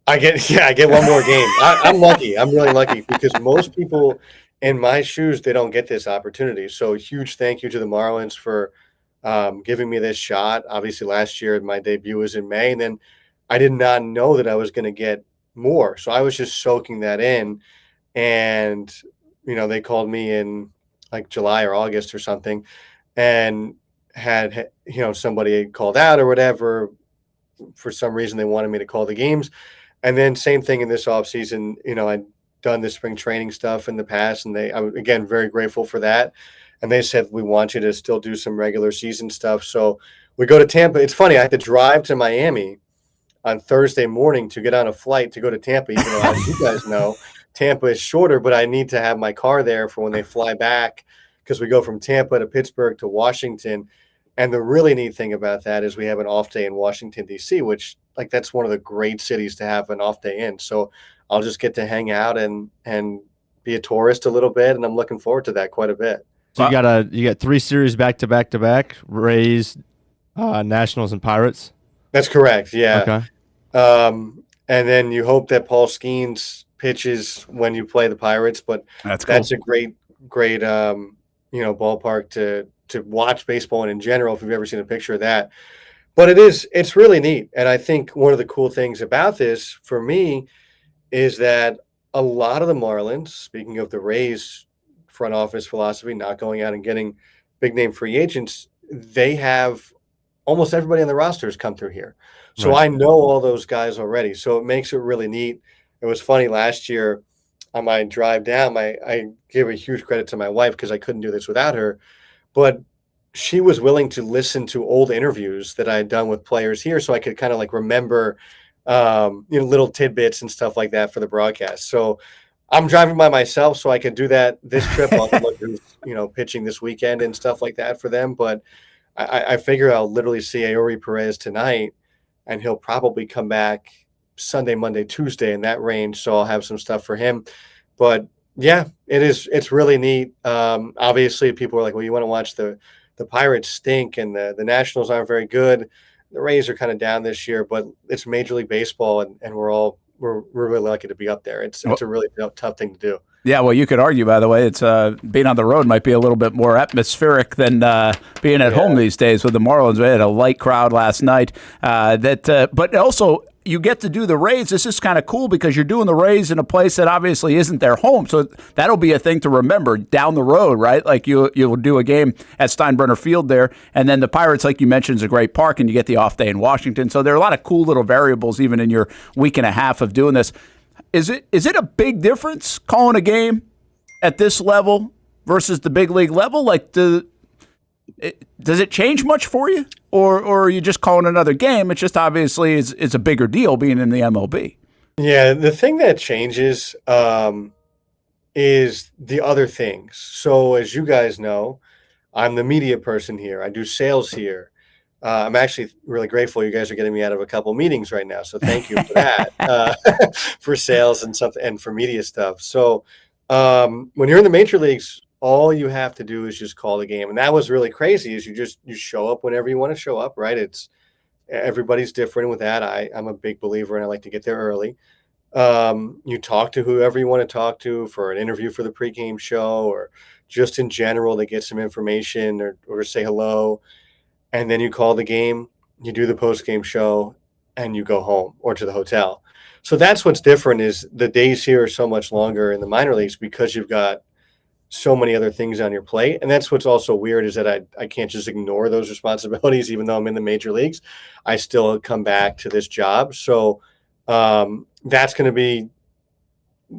I get one more game. I'm lucky. I'm really lucky because most people in my shoes, they don't get this opportunity. So a huge thank you to the Marlins for giving me this shot. Obviously last year, my debut was in May, and then I did not know that I was going to get more. So I was just soaking that in, and, they called me in like July or August or something, and had, somebody called out or whatever. For some reason, they wanted me to call the games. And then same thing in this offseason, I'd done the spring training stuff in the past, and I was, again, very grateful for that. And they said, we want you to still do some regular season stuff. So we go to Tampa. It's funny, I had to drive to Miami on Thursday morning to get on a flight to go to Tampa, even though, as you guys know, Tampa is shorter, but I need to have my car there for when they fly back, because we go from Tampa to Pittsburgh to Washington. And the really neat thing about that is we have an off day in Washington, D.C., which that's one of the great cities to have an off day in. So I'll just get to hang out and be a tourist a little bit, and I'm looking forward to that quite a bit. So you got 3 series back to back, Rays, Nationals, and Pirates? That's correct, yeah. Okay. And then you hope that Paul Skeens pitches when you play the Pirates, but that's a great ballpark to watch baseball in general, if you've ever seen a picture of that. But it's really neat. And I think one of the cool things about this for me is that a lot of the Marlins, speaking of the Rays front office philosophy, not going out and getting big name free agents, they have almost everybody on the roster has come through here. So I know all those guys already. So it makes it really neat. It was funny last year on my drive down, I gave a huge credit to my wife because I couldn't do this without her. But she was willing to listen to old interviews that I had done with players here, so I could kind of remember, little tidbits and stuff like that for the broadcast. So I'm driving by myself, so I could do that this trip. I'll look who's pitching this weekend and stuff like that for them. But I figure I'll literally see Eury Perez tonight, and he'll probably come back Sunday, Monday, Tuesday in that range. So I'll have some stuff for him. But yeah, it's really neat. Obviously, people are like, well, you want to watch the Pirates stink and the Nationals aren't very good. The Rays are kind of down this year, but it's Major League Baseball, and we're really lucky to be up there. It's a really tough thing to do. Yeah, well, you could argue, by the way, it's being on the road might be a little bit more atmospheric than being at home these days with the Marlins. We had a light crowd last night. But also, you get to do the Rays. This is kind of cool because you're doing the Rays in a place that obviously isn't their home. So that'll be a thing to remember down the road, right? Like you'll do a game at Steinbrenner Field there. And then the Pirates, like you mentioned, is a great park, and you get the off day in Washington. So there are a lot of cool little variables even in your week and a half of doing this. Is it a big difference calling a game at this level versus the big league level? Like, does it change much for you? Or are you just calling another game? It's just obviously it's a bigger deal being in the MLB. Yeah, the thing that changes is the other things. So as you guys know, I'm the media person here. I do sales here. I'm actually really grateful you guys are getting me out of a couple meetings right now. So thank you for that, for sales and stuff and for media stuff. So when you're in the major leagues, all you have to do is just call the game. And that was really crazy is you show up whenever you want to show up, right? Everybody's different with that. I'm a big believer and I like to get there early. You talk to whoever you want to talk to for an interview for the pregame show or just in general to get some information or say hello. And then you call the game, you do the postgame show, and you go home or to the hotel. So that's what's different is the days here are so much longer in the minor leagues because you've got so many other things on your plate. And that's what's also weird is that I can't just ignore those responsibilities, even though I'm in the major leagues. I still come back to this job. So that's going to be,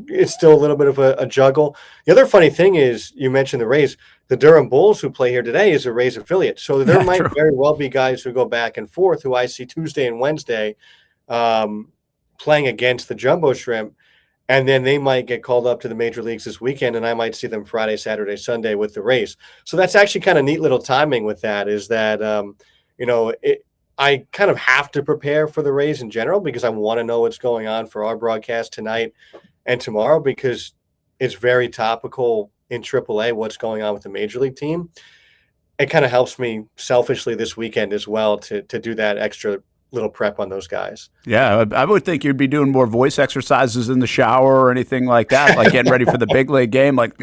it's still a little bit of a juggle. The other funny thing is you mentioned the Rays. The Durham Bulls who play here today is a Rays affiliate. So there might very well be guys who go back and forth who I see Tuesday and Wednesday playing against the Jumbo Shrimp. And then they might get called up to the major leagues this weekend, and I might see them Friday, Saturday, Sunday with the Rays. So that's actually kind of neat little timing with that is that, I kind of have to prepare for the Rays in general because I want to know what's going on for our broadcast tonight and tomorrow because it's very topical in AAA what's going on with the major league team. It kind of helps me selfishly this weekend as well to do that extra little prep on those guys. Yeah, I would think you'd be doing more voice exercises in the shower or anything like that, like getting ready for the big league game, like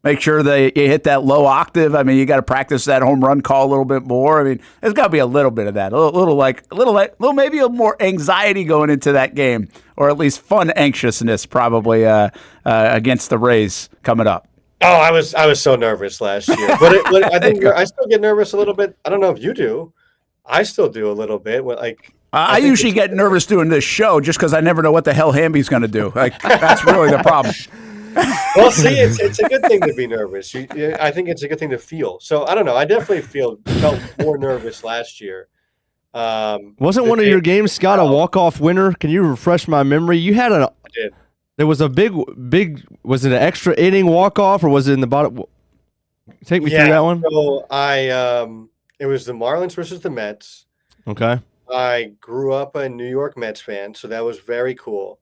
make sure that you hit that low octave. I mean, you got to practice that home run call a little bit more. I mean, there's got to be a little bit of that, a little maybe a more anxiety going into that game, or at least fun anxiousness probably against the Rays coming up. Oh, I was so nervous last year, but I think I still get nervous a little bit. I don't know if you do. I still do a little bit. I usually get nervous doing this show just because I never know what the hell Hamby's going to do. Like that's really the problem. Well, see, it's a good thing to be nervous. I think it's a good thing to feel. So I don't know. I definitely felt more nervous last year. Wasn't one of your games, Scott, a walk-off winner? Can you refresh my memory? You had I did. There was a big. Was it an extra inning walk-off, or was it in the bottom? Take me through that one. So it was the Marlins versus the Mets. Okay. I grew up a New York Mets fan, so that was very cool.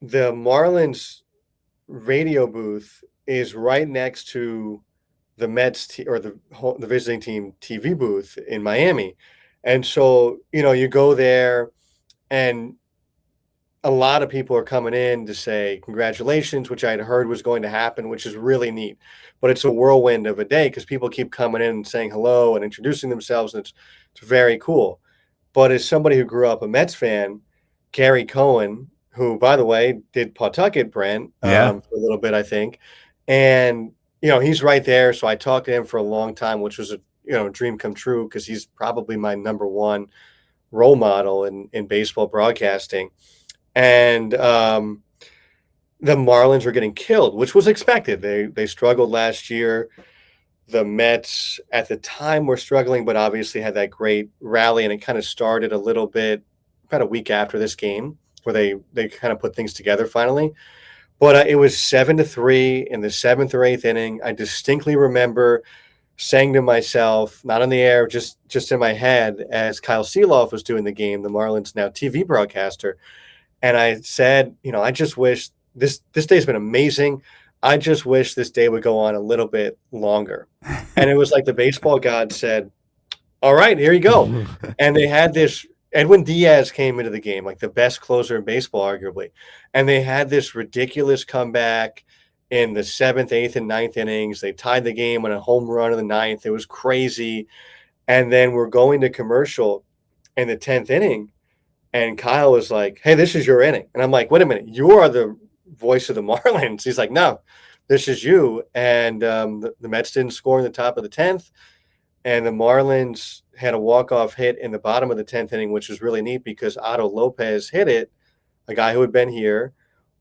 The Marlins radio booth is right next to the Mets or the visiting team TV booth in Miami. And so, you go there and a lot of people are coming in to say congratulations, which I had heard was going to happen, which is really neat. But it's a whirlwind of a day because people keep coming in and saying hello and introducing themselves, and it's very cool. But as somebody who grew up a Mets fan, Gary Coen, who, by the way, did Pawtucket, Brent, for a little bit, I think. And, he's right there. So I talked to him for a long time, which was a dream come true because he's probably my number one role model in baseball broadcasting. And the Marlins were getting killed, which was expected. They struggled last year. The Mets at the time were struggling, but obviously had that great rally, and it kind of started a little bit about a week after this game where they kind of put things together finally. But it was 7-3 in the 7th or 8th inning. I distinctly remember saying to myself, not on the air, just in my head, as Kyle Seeloff was doing the game, the Marlins now TV broadcaster, and I said, I just wish this day's been amazing. I just wish this day would go on a little bit longer. And it was like the baseball god said, all right, here you go. And they had this, Edwin Diaz came into the game, like the best closer in baseball, arguably. And they had this ridiculous comeback in the 7th, 8th, and 9th innings. They tied the game on a home run in the 9th. It was crazy. And then we're going to commercial in the 10th inning. And Kyle was like, "Hey, this is your inning." And I'm like, "Wait a minute, you are the voice of the Marlins." He's like, "No, this is you." And the Mets didn't score in the top of the 10th. And the Marlins had a walk-off hit in the bottom of the 10th inning, which was really neat because Otto Lopez hit it, a guy who had been here.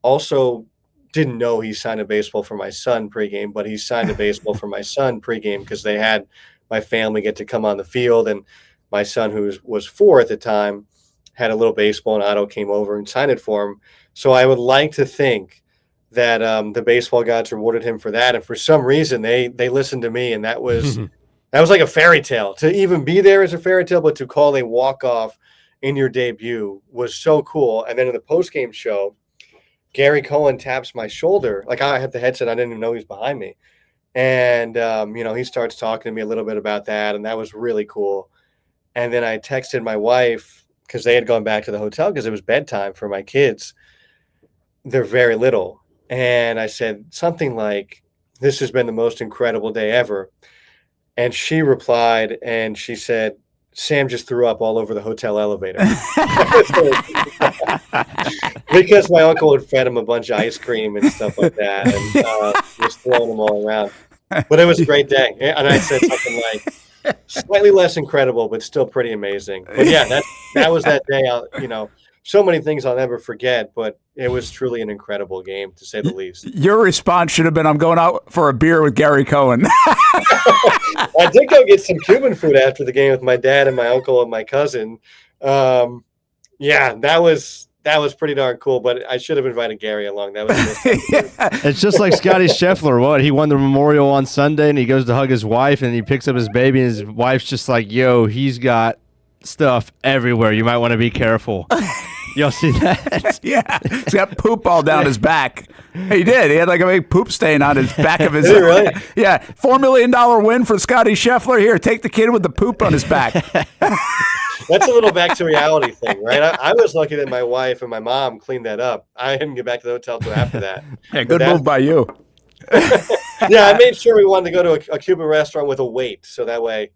Also didn't know he signed a baseball for my son pregame, but he signed a baseball for my son pregame because they had my family get to come on the field. And my son, who was 4 at the time, had a little baseball, and Otto came over and signed it for him. So I would like to think that the baseball gods rewarded him for that. And for some reason, they listened to me, and that was that was like a fairy tale. To even be there is a fairy tale, but to call a walk-off in your debut was so cool. And then in the post-game show, Gary Cohen taps my shoulder. Like, I had the headset. I didn't even know he was behind me. And, he starts talking to me a little bit about that, and that was really cool. And then I texted my wife because they had gone back to the hotel because it was bedtime for my kids. They're very little. And I said something like, "This has been the most incredible day ever." And she replied, and she said, "Sam just threw up all over the hotel elevator." Because my uncle had fed him a bunch of ice cream and stuff like that, and just throwing them all around. But it was a great day. And I said something like, slightly less incredible, but still pretty amazing. But yeah, that was that day. So many things I'll never forget, but it was truly an incredible game, to say the least. Your response should have been, "I'm going out for a beer with Gary Cohen." I did go get some Cuban food after the game with my dad and my uncle and my cousin. Yeah, that was pretty darn cool, but I should have invited Gary along. That was It's just like Scotty Scheffler. What? He won the Memorial on Sunday, and he goes to hug his wife, and he picks up his baby, and his wife's just like, "Yo, he's got stuff everywhere. You might want to be careful." Y'all see that? Yeah. He's got poop all down his back. He did. He had like a big poop stain on his back of his Did he really? Yeah. $4 million win for Scotty Scheffler. Here, take the kid with the poop on his back. That's a little back to reality thing, right? I was lucky that my wife and my mom cleaned that up. I didn't get back to the hotel till after that. Yeah, good move by you. Yeah, I made sure we wanted to go to a Cuban restaurant with a wait, so that way,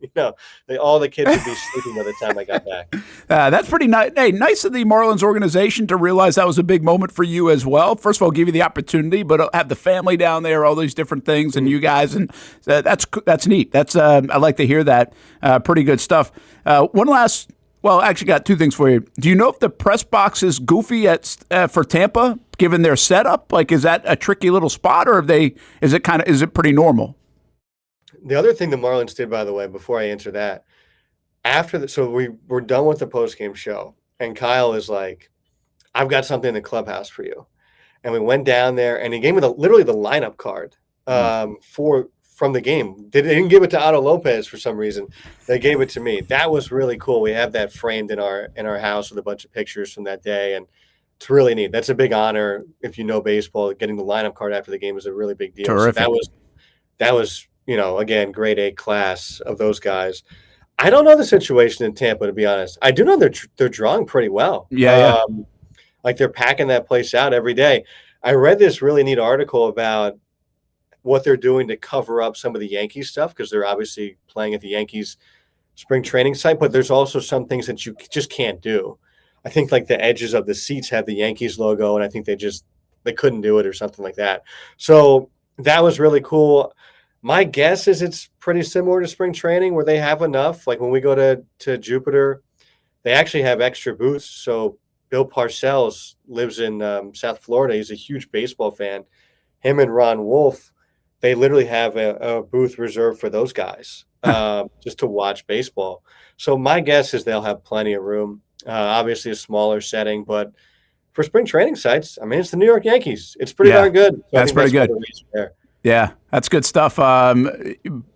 all the kids would be sleeping by the time I got back. That's pretty nice. Hey, nice of the Marlins organization to realize that was a big moment for you as well. First of all, give you the opportunity, but have the family down there, all these different things, and you guys, and that's neat. That's I like to hear that. Pretty good stuff. One last. Well, I actually got two things for you. Do you know if the press box is goofy for Tampa, given their setup? Like, is that a tricky little spot, or is it pretty normal? The other thing the Marlins did, by the way, before I answer that, so we were done with the postgame show, and Kyle is like, "I've got something in the clubhouse for you," and we went down there, and he gave me literally the lineup card from the game. They didn't give it to Otto Lopez for some reason. They gave it to me. That was really cool. We have that framed in our house with a bunch of pictures from that day, and it's really neat. That's a big honor if you know baseball. Getting the lineup card after the game is a really big deal. Terrific. So that was again, grade A class of those guys. I don't know the situation in Tampa, to be honest. I do know they're drawing pretty well. Yeah. Like they're packing that place out every day. I read this really neat article about what they're doing to cover up some of the Yankees stuff, because they're obviously playing at the Yankees spring training site, but there's also some things that you just can't do. I think like the edges of the seats have the Yankees logo, and I think they couldn't do it or something like that. So that was really cool. My guess is it's pretty similar to spring training, where they have enough. Like when we go to Jupiter, they actually have extra booths. So Bill Parcells lives in South Florida. He's a huge baseball fan. Him and Ron Wolf, they literally have a booth reserved for those guys just to watch baseball. So my guess is they'll have plenty of room. Obviously a smaller setting, but for spring training sites, I mean, it's the New York Yankees. It's pretty darn good. So that's pretty good. Yeah, that's good stuff.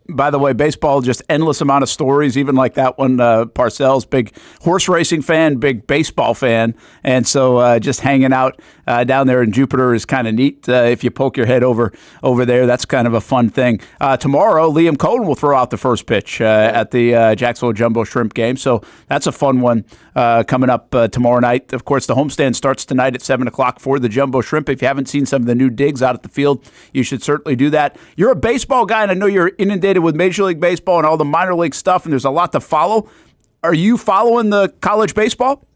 By the way, baseball, just endless amount of stories, even like that one, Parcells, big horse racing fan, big baseball fan. And so just hanging out down there in Jupiter is kind of neat. If you poke your head over there, that's kind of a fun thing. Tomorrow, Liam Coen will throw out the first pitch at the Jacksonville Jumbo Shrimp game. So that's a fun one coming up tomorrow night. Of course, the homestand starts tonight at 7 o'clock for the Jumbo Shrimp. If you haven't seen some of the new digs out at the field, you should certainly do that. You're a baseball guy, and I know you're inundated with Major League Baseball and all the minor league stuff, and there's a lot to follow. Are you following the college baseball?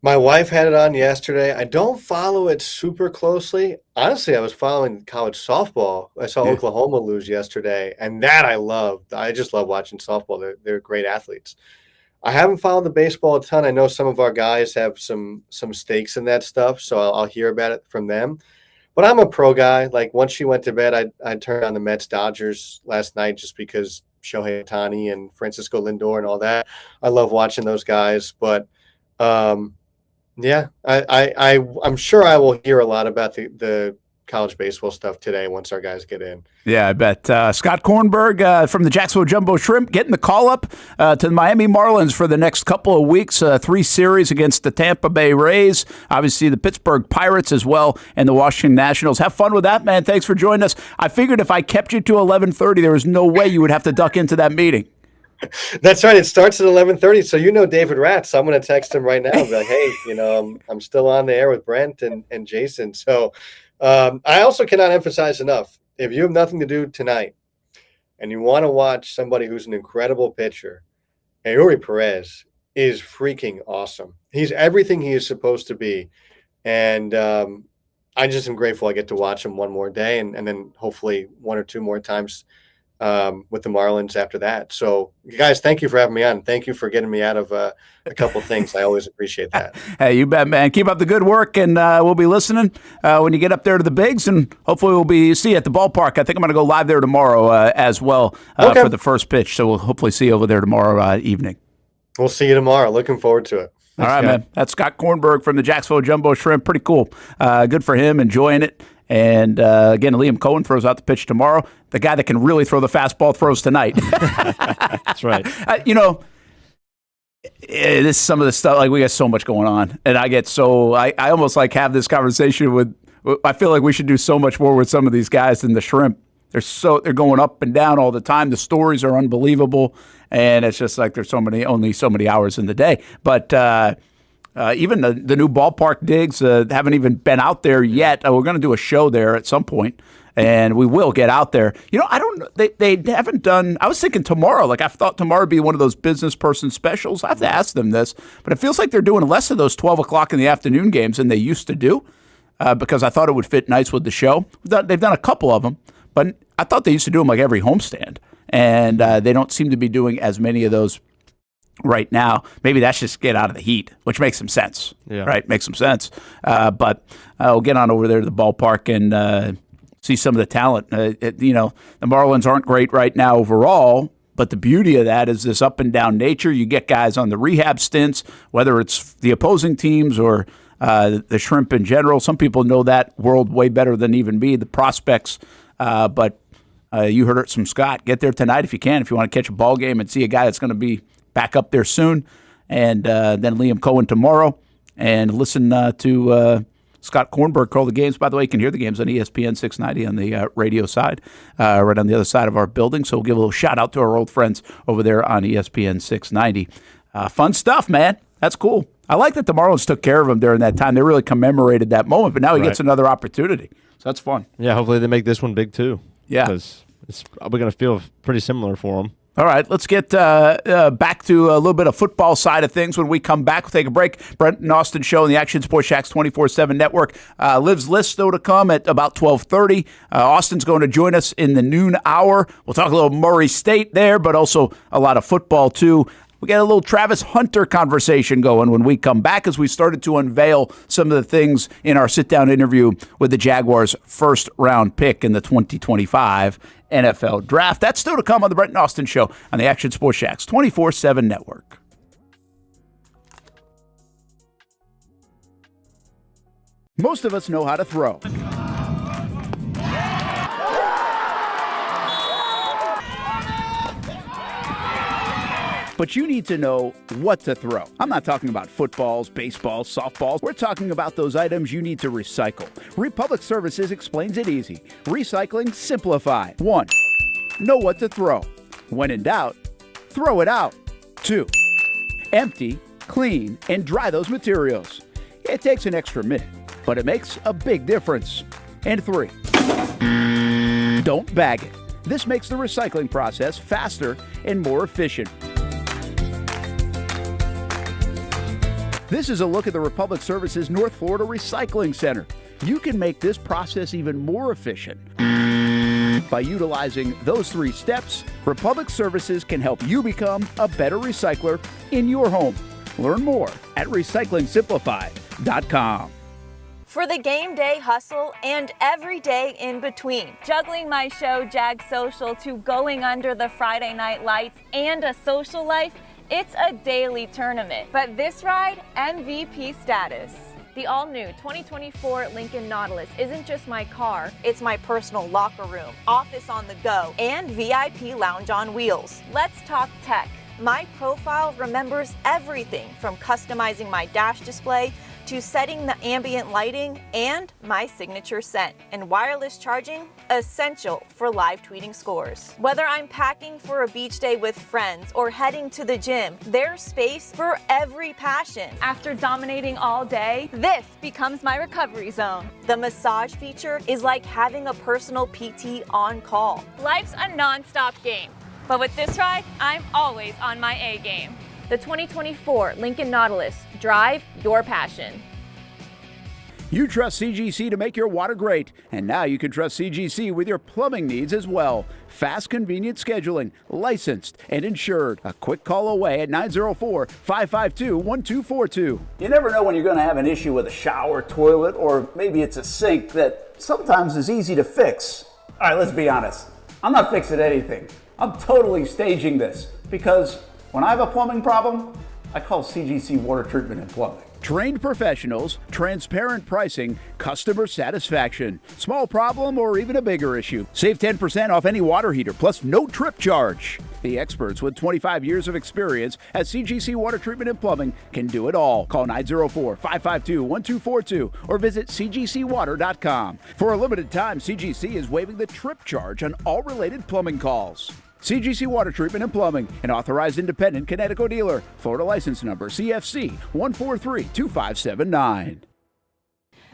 My wife had it on yesterday. I don't follow it super closely. Honestly, I was following college softball. I saw Oklahoma lose yesterday, and that I loved. I just love watching softball. They're great athletes. I haven't followed the baseball a ton. I know some of our guys have some stakes in that stuff, so I'll hear about it from them. But I'm a pro guy. Like once she went to bed, I turned on the Mets Dodgers last night just because Shohei Ohtani and Francisco Lindor and all that. I love watching those guys, but yeah, I'm sure I will hear a lot about the college baseball stuff today once our guys get in. Yeah, I bet. Scott Kornberg from the Jacksonville Jumbo Shrimp getting the call up to the Miami Marlins for the next couple of weeks. 3 series against the Tampa Bay Rays, obviously the Pittsburgh Pirates as well, and the Washington Nationals. Have fun with that, man. Thanks for joining us. I figured if I kept you to 11:30, there was no way you would have to duck into that meeting. That's right. It starts at 11:30. So David Ratz. I'm going to text him right now and be like, hey, I'm still on the air with Brent and Jason. So I also cannot emphasize enough, if you have nothing to do tonight and you want to watch somebody who's an incredible pitcher, Eury Perez is freaking awesome. He's everything he is supposed to be. And I just am grateful I get to watch him one more day and then hopefully 1 or 2 more times with the Marlins after that. So, you guys, thank you for having me on. Thank you for getting me out of a couple things. I always appreciate that. Hey, you bet, man. Keep up the good work, and we'll be listening when you get up there to the bigs, and hopefully we'll see you at the ballpark. I think I'm going to go live there tomorrow as well for the first pitch, so we'll hopefully see you over there tomorrow evening. We'll see you tomorrow. Looking forward to it. All right, man. That's Scott Kornberg from the Jacksonville Jumbo Shrimp. Pretty cool. Good for him, enjoying it. And again, Liam Coen throws out the pitch tomorrow. The guy that can really throw the fastball throws tonight. That's right. This is some of the stuff, like we got so much going on. And I almost like have this conversation with, I feel like we should do so much more with some of these guys than the Shrimp. They're going up and down all the time. The stories are unbelievable. And it's just like there's only so many hours in the day. But even the new ballpark digs haven't even been out there yet. We're going to do a show there at some point, and we will get out there. I don't know. They haven't done. I was thinking tomorrow. Like I thought tomorrow would be one of those business person specials. I have to ask them this, but it feels like they're doing less of those 12 o'clock in the afternoon games than they used to do, because I thought it would fit nice with the show. They've done a couple of them, but I thought they used to do them like every homestand, and they don't seem to be doing as many of those right now. Maybe that's just get out of the heat, which makes some sense. Yeah. Right? Makes some sense. But we'll get on over there to the ballpark and see some of the talent. The Marlins aren't great right now overall, but the beauty of that is this up and down nature. You get guys on the rehab stints, whether it's the opposing teams or the Shrimp in general. Some people know that world way better than even me, the prospects. But you heard it from Scott. Get there tonight if you can, if you want to catch a ball game and see a guy that's going to be back up there soon, and then Liam Coen tomorrow, and listen to Scott Kornberg call the games. By the way, you can hear the games on ESPN 690 on the radio side, right on the other side of our building. So we'll give a little shout out to our old friends over there on ESPN 690. Fun stuff, man. That's cool. I like that the Marlins took care of him during that time. They really commemorated that moment, but now he gets another opportunity. So that's fun. Yeah, hopefully they make this one big too. Yeah. Because it's probably going to feel pretty similar for them. All right, let's get back to a little bit of football side of things. When we come back, we'll take a break. Brent and Austen show on the Action Sports Jacks 24/7 network. Liv's List still to come at about 12:30. Austin's going to join us in the noon hour. We'll talk a little Murray State there, but also a lot of football too. We got a little Travis Hunter conversation going when we come back, as we started to unveil some of the things in our sit-down interview with the Jaguars' first-round pick in the 2025 NFL Draft. That's still to come on the Brent and Austen Show on the Action Sports Jacks 24/7 network. Most of us know how to throw. But you need to know what to throw. I'm not talking about footballs, baseballs, softballs. We're talking about those items you need to recycle. Republic Services explains it easy. Recycling simplified. 1. Know what to throw. When in doubt, throw it out. 2. Empty, clean, and dry those materials. It takes an extra minute, but it makes a big difference. And 3. Don't bag it. This makes the recycling process faster and more efficient. This is a look at the Republic Services North Florida Recycling Center. You can make this process even more efficient. By utilizing those 3 steps, Republic Services can help you become a better recycler in your home. Learn more at recyclingsimplified.com. For the game day hustle and every day in between, juggling my show Jag Social to going under the Friday night lights and a social life, it's a daily tournament. But this ride, MVP status. The all-new 2024 Lincoln Nautilus isn't just my car, it's my personal locker room, office on the go, and VIP lounge on wheels. Let's talk tech. My profile remembers everything from customizing my dash display to setting the ambient lighting and my signature scent. And wireless charging, essential for live tweeting scores. Whether I'm packing for a beach day with friends or heading to the gym, there's space for every passion. After dominating all day, this becomes my recovery zone. The massage feature is like having a personal PT on call. Life's a non-stop game, but with this ride, I'm always on my A game. The 2024 Lincoln Nautilus. Drive your passion. You trust CGC to make your water great, and now you can trust CGC with your plumbing needs as well. Fast, convenient scheduling, licensed and insured. A quick call away at 904-552-1242. You never know when you're going to have an issue with a shower, toilet, or maybe it's a sink that sometimes is easy to fix. All right, let's be honest. I'm not fixing anything. I'm totally staging this because when I have a plumbing problem, I call CGC Water Treatment and Plumbing. Trained professionals, transparent pricing, customer satisfaction. Small problem or even a bigger issue. Save 10% off any water heater, plus no trip charge. The experts with 25 years of experience at CGC Water Treatment and Plumbing can do it all. Call 904-552-1242 or visit cgcwater.com. For a limited time, CGC is waiving the trip charge on all related plumbing calls. CGC Water Treatment and Plumbing, an authorized independent Connecticut dealer. Florida license number CFC 1432579.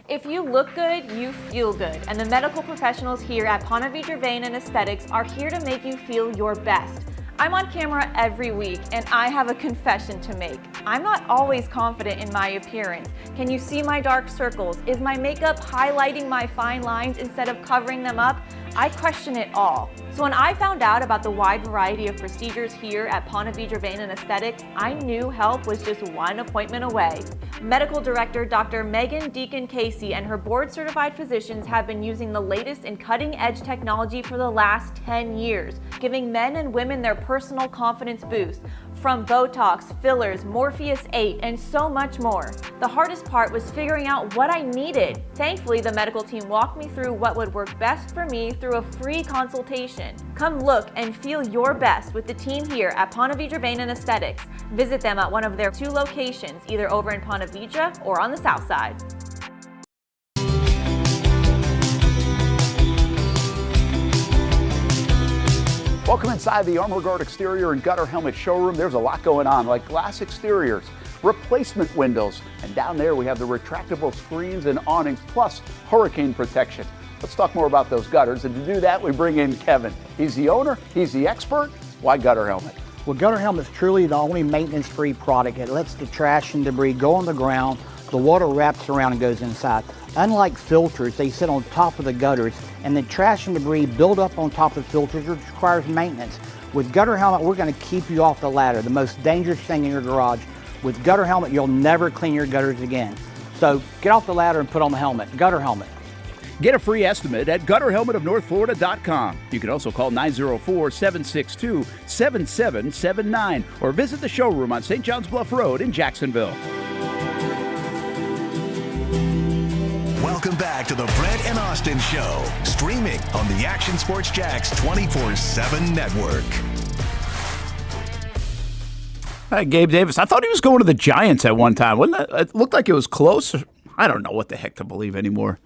If you look good, you feel good. And the medical professionals here at Ponte Vedra Vein and Aesthetics are here to make you feel your best. I'm on camera every week, and I have a confession to make. I'm not always confident in my appearance. Can you see my dark circles? Is my makeup highlighting my fine lines instead of covering them up? I question it all. So when I found out about the wide variety of procedures here at Ponte Vedra Vein and Aesthetics, I knew help was just one appointment away. Medical Director Dr. Megan Deacon Casey and her board-certified physicians have been using the latest in cutting-edge technology for the last 10 years, giving men and women their personal confidence boost. From Botox, fillers, Morpheus 8, and so much more. The hardest part was figuring out what I needed. Thankfully, the medical team walked me through what would work best for me through a free consultation. Come look and feel your best with the team here at Ponte Vedra Vein and Aesthetics. Visit them at one of their 2 locations, either over in Ponte Vedra or on the south side. Welcome inside the Armor Guard exterior and gutter helmet showroom. There's a lot going on, like glass exteriors, replacement windows, and down there we have the retractable screens and awnings, plus hurricane protection. Let's talk more about those gutters, and to do that, we bring in Kevin. He's the owner, he's the expert. Why Gutter Helmet? Well, Gutter Helmet is truly the only maintenance-free product. It lets the trash and debris go on the ground, the water wraps around and goes inside. Unlike filters, they sit on top of the gutters, and the trash and debris build up on top of filters, which requires maintenance. With Gutter Helmet, we're going to keep you off the ladder, the most dangerous thing in your garage. With Gutter Helmet, you'll never clean your gutters again. So get off the ladder and put on the helmet. Gutter Helmet. Get a free estimate at gutterhelmetofnorthflorida.com. You can also call 904-762-7779 or visit the showroom on St. John's Bluff Road in Jacksonville. Welcome back to the Brent and Austen Show, streaming on the Action Sports Jax 24/7 network. Hi, Gabe Davis. I thought he was going to the Giants at one time. Wasn't that? It looked like it was close. I don't know what the heck to believe anymore.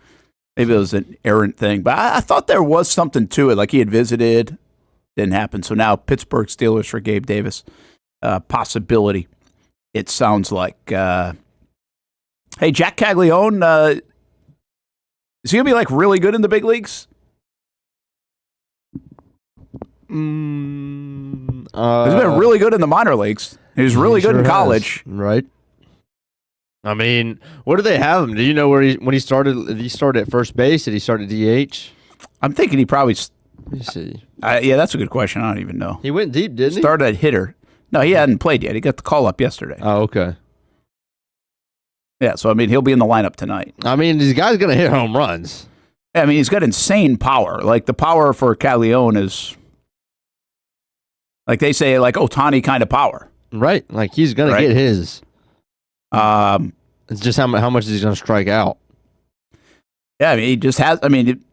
Maybe it was an errant thing, but I thought there was something to it. Like he had visited, didn't happen. So now Pittsburgh Steelers for Gabe Davis. Possibility, it sounds like. Hey, Jack Caglione, is he going to be like really good in the big leagues? He's He's been really good in the minor leagues. He was really good in college. Right. I mean, where do they have him? Do you know when he started? Did he start at first base? Did he start at DH? I'm thinking he probably. Let me see. Yeah, that's a good question. I don't even know. He went deep, didn't he? Started at hitter. No, he hadn't played yet. He got the call up yesterday. Oh, okay. Yeah, so I mean, he'll be in the lineup tonight. I mean, these guys going to hit home runs. I mean, he's got insane power. Like the power for Caglione is, like they say, like Ohtani kind of power. Right. Like he's going to get his. It's just how much is he going to strike out? Yeah, I mean, he just has. I mean,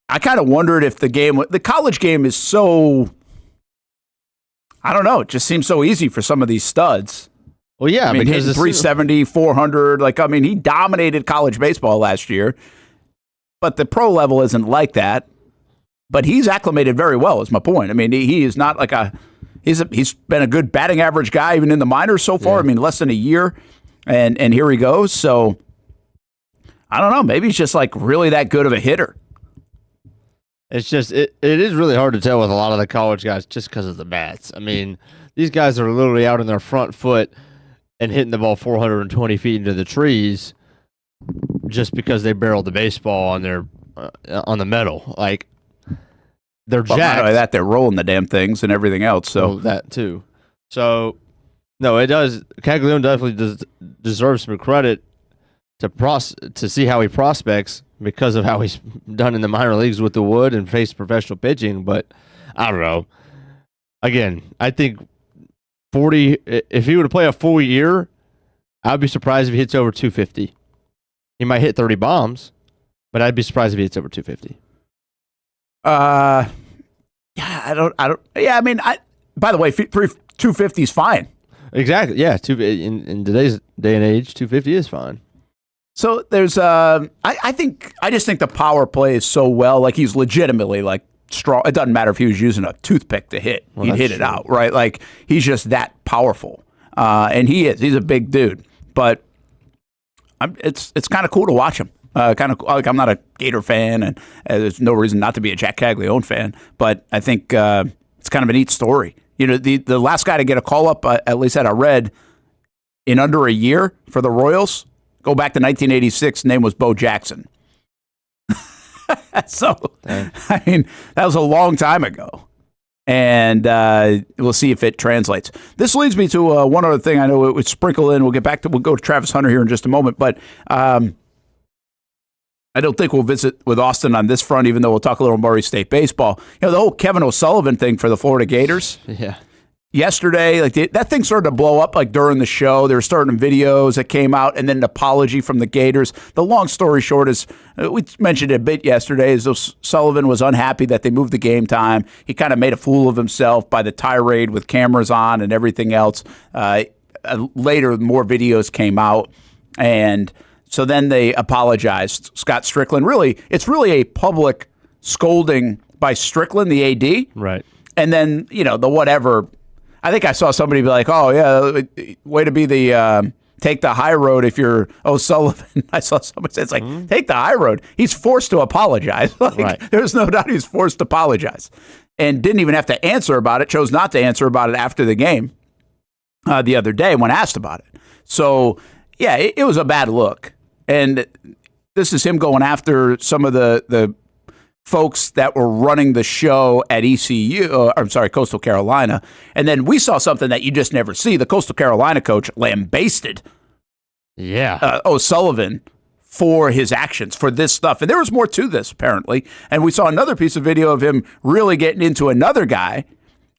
I kind of wondered if the college game is so. I don't know. It just seems so easy for some of these studs. Well, yeah, I mean, because hitting 370, 400. Like, I mean, he dominated college baseball last year, but the pro level isn't like that. But he's acclimated very well, is my point. I mean, he is not like he's been a good batting average guy even in the minors so far. Yeah. I mean, less than a year, and here he goes. So I don't know. Maybe he's just like really that good of a hitter. It's just it is really hard to tell with a lot of the college guys just because of the bats. I mean, these guys are literally out on their front foot and hitting the ball 420 feet into the trees just because they barreled the baseball on their on the metal. Like they're jacked. Not only that, they're rolling the damn things and everything else. So that too. So no, it does. Caglione definitely deserves some credit to see how he prospects because of how he's done in the minor leagues with the wood and faced professional pitching. But I don't know. Again, I think 40. If he were to play a full year, I'd be surprised if he hits over 250. He might hit 30 bombs, but I'd be surprised if he hits over 250. Yeah, I don't. Yeah, I mean, by the way, 250 is fine. Exactly. Yeah, in today's day and age, 250 is fine. So there's, I just think the power play is so well. Like he's legitimately like strong. It doesn't matter if he was using a toothpick to hit; he'd hit it out, right? Like he's just that powerful, and he's a big dude. But it's kind of cool to watch him. Kind of like I'm not a Gator fan, and there's no reason not to be a Jack Caglione fan. But I think it's kind of a neat story. You know, the last guy to get a call up, at least that I read, in under a year for the Royals. Go back to 1986. Name was Bo Jackson. So, I mean, that was a long time ago. And we'll see if it translates. This leads me to one other thing I know it would sprinkle in. We'll go to Travis Hunter here in just a moment. But I don't think we'll visit with Austin on this front, even though we'll talk a little Murray State baseball. You know, the whole Kevin O'Sullivan thing for the Florida Gators. Yeah. Yesterday, like that thing started to blow up like during the show. There were certain videos that came out and then an apology from the Gators. The long story short is, we mentioned it a bit yesterday, is O'Sullivan was unhappy that they moved the game time. He kind of made a fool of himself by the tirade with cameras on and everything else. Later, more videos came out, and so then they apologized. Scott Strickland, it's really a public scolding by Strickland, the AD. Right. And then, the whatever. I think I saw somebody be like, oh, yeah, way to be the take the high road if you're O'Sullivan. I saw somebody say, it's like, take the high road. He's forced to apologize. Right. There's no doubt he's forced to apologize. And didn't even have to answer about it, chose not to answer about it after the game the other day when asked about it. So, yeah, it was a bad look. And this is him going after some of the folks that were running the show at Coastal Carolina. And then we saw something that you just never see. The Coastal Carolina coach lambasted O'Sullivan for his actions, for this stuff. And there was more to this, apparently. And we saw another piece of video of him really getting into another guy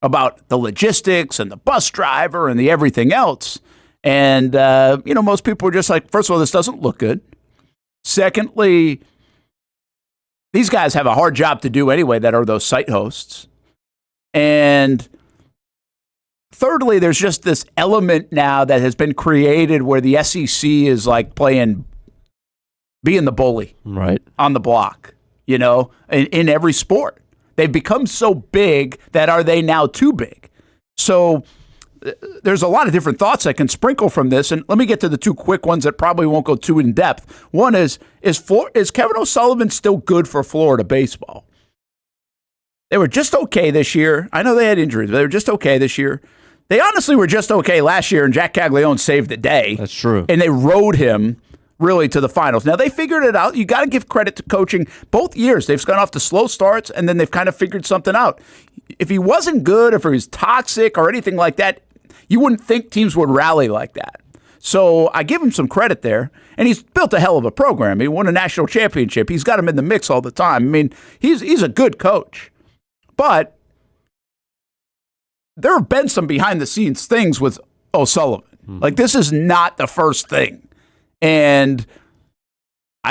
about the logistics and the bus driver and the everything else. And, most people were just like, first of all, this doesn't look good. Secondly, these guys have a hard job to do anyway that are those site hosts. And thirdly, there's just this element now that has been created where the SEC is like being the bully on the block, in every sport. They've become so big that are they now too big? So there's a lot of different thoughts I can sprinkle from this, and let me get to the two quick ones that probably won't go too in depth. One is Kevin O'Sullivan still good for Florida baseball? They were just okay this year. I know they had injuries, but they were just okay this year. They honestly were just okay last year, and Jack Caglione saved the day. That's true. And they rode him really to the finals. Now, they figured it out. You got to give credit to coaching. Both years, they've gone off to slow starts, and then they've kind of figured something out. If he wasn't good, if he was toxic or anything like that, you wouldn't think teams would rally like that. So I give him some credit there, and he's built a hell of a program. He won a national championship. He's got him in the mix all the time. I mean, he's a good coach. But there have been some behind-the-scenes things with O'Sullivan. Like, this is not the first thing. And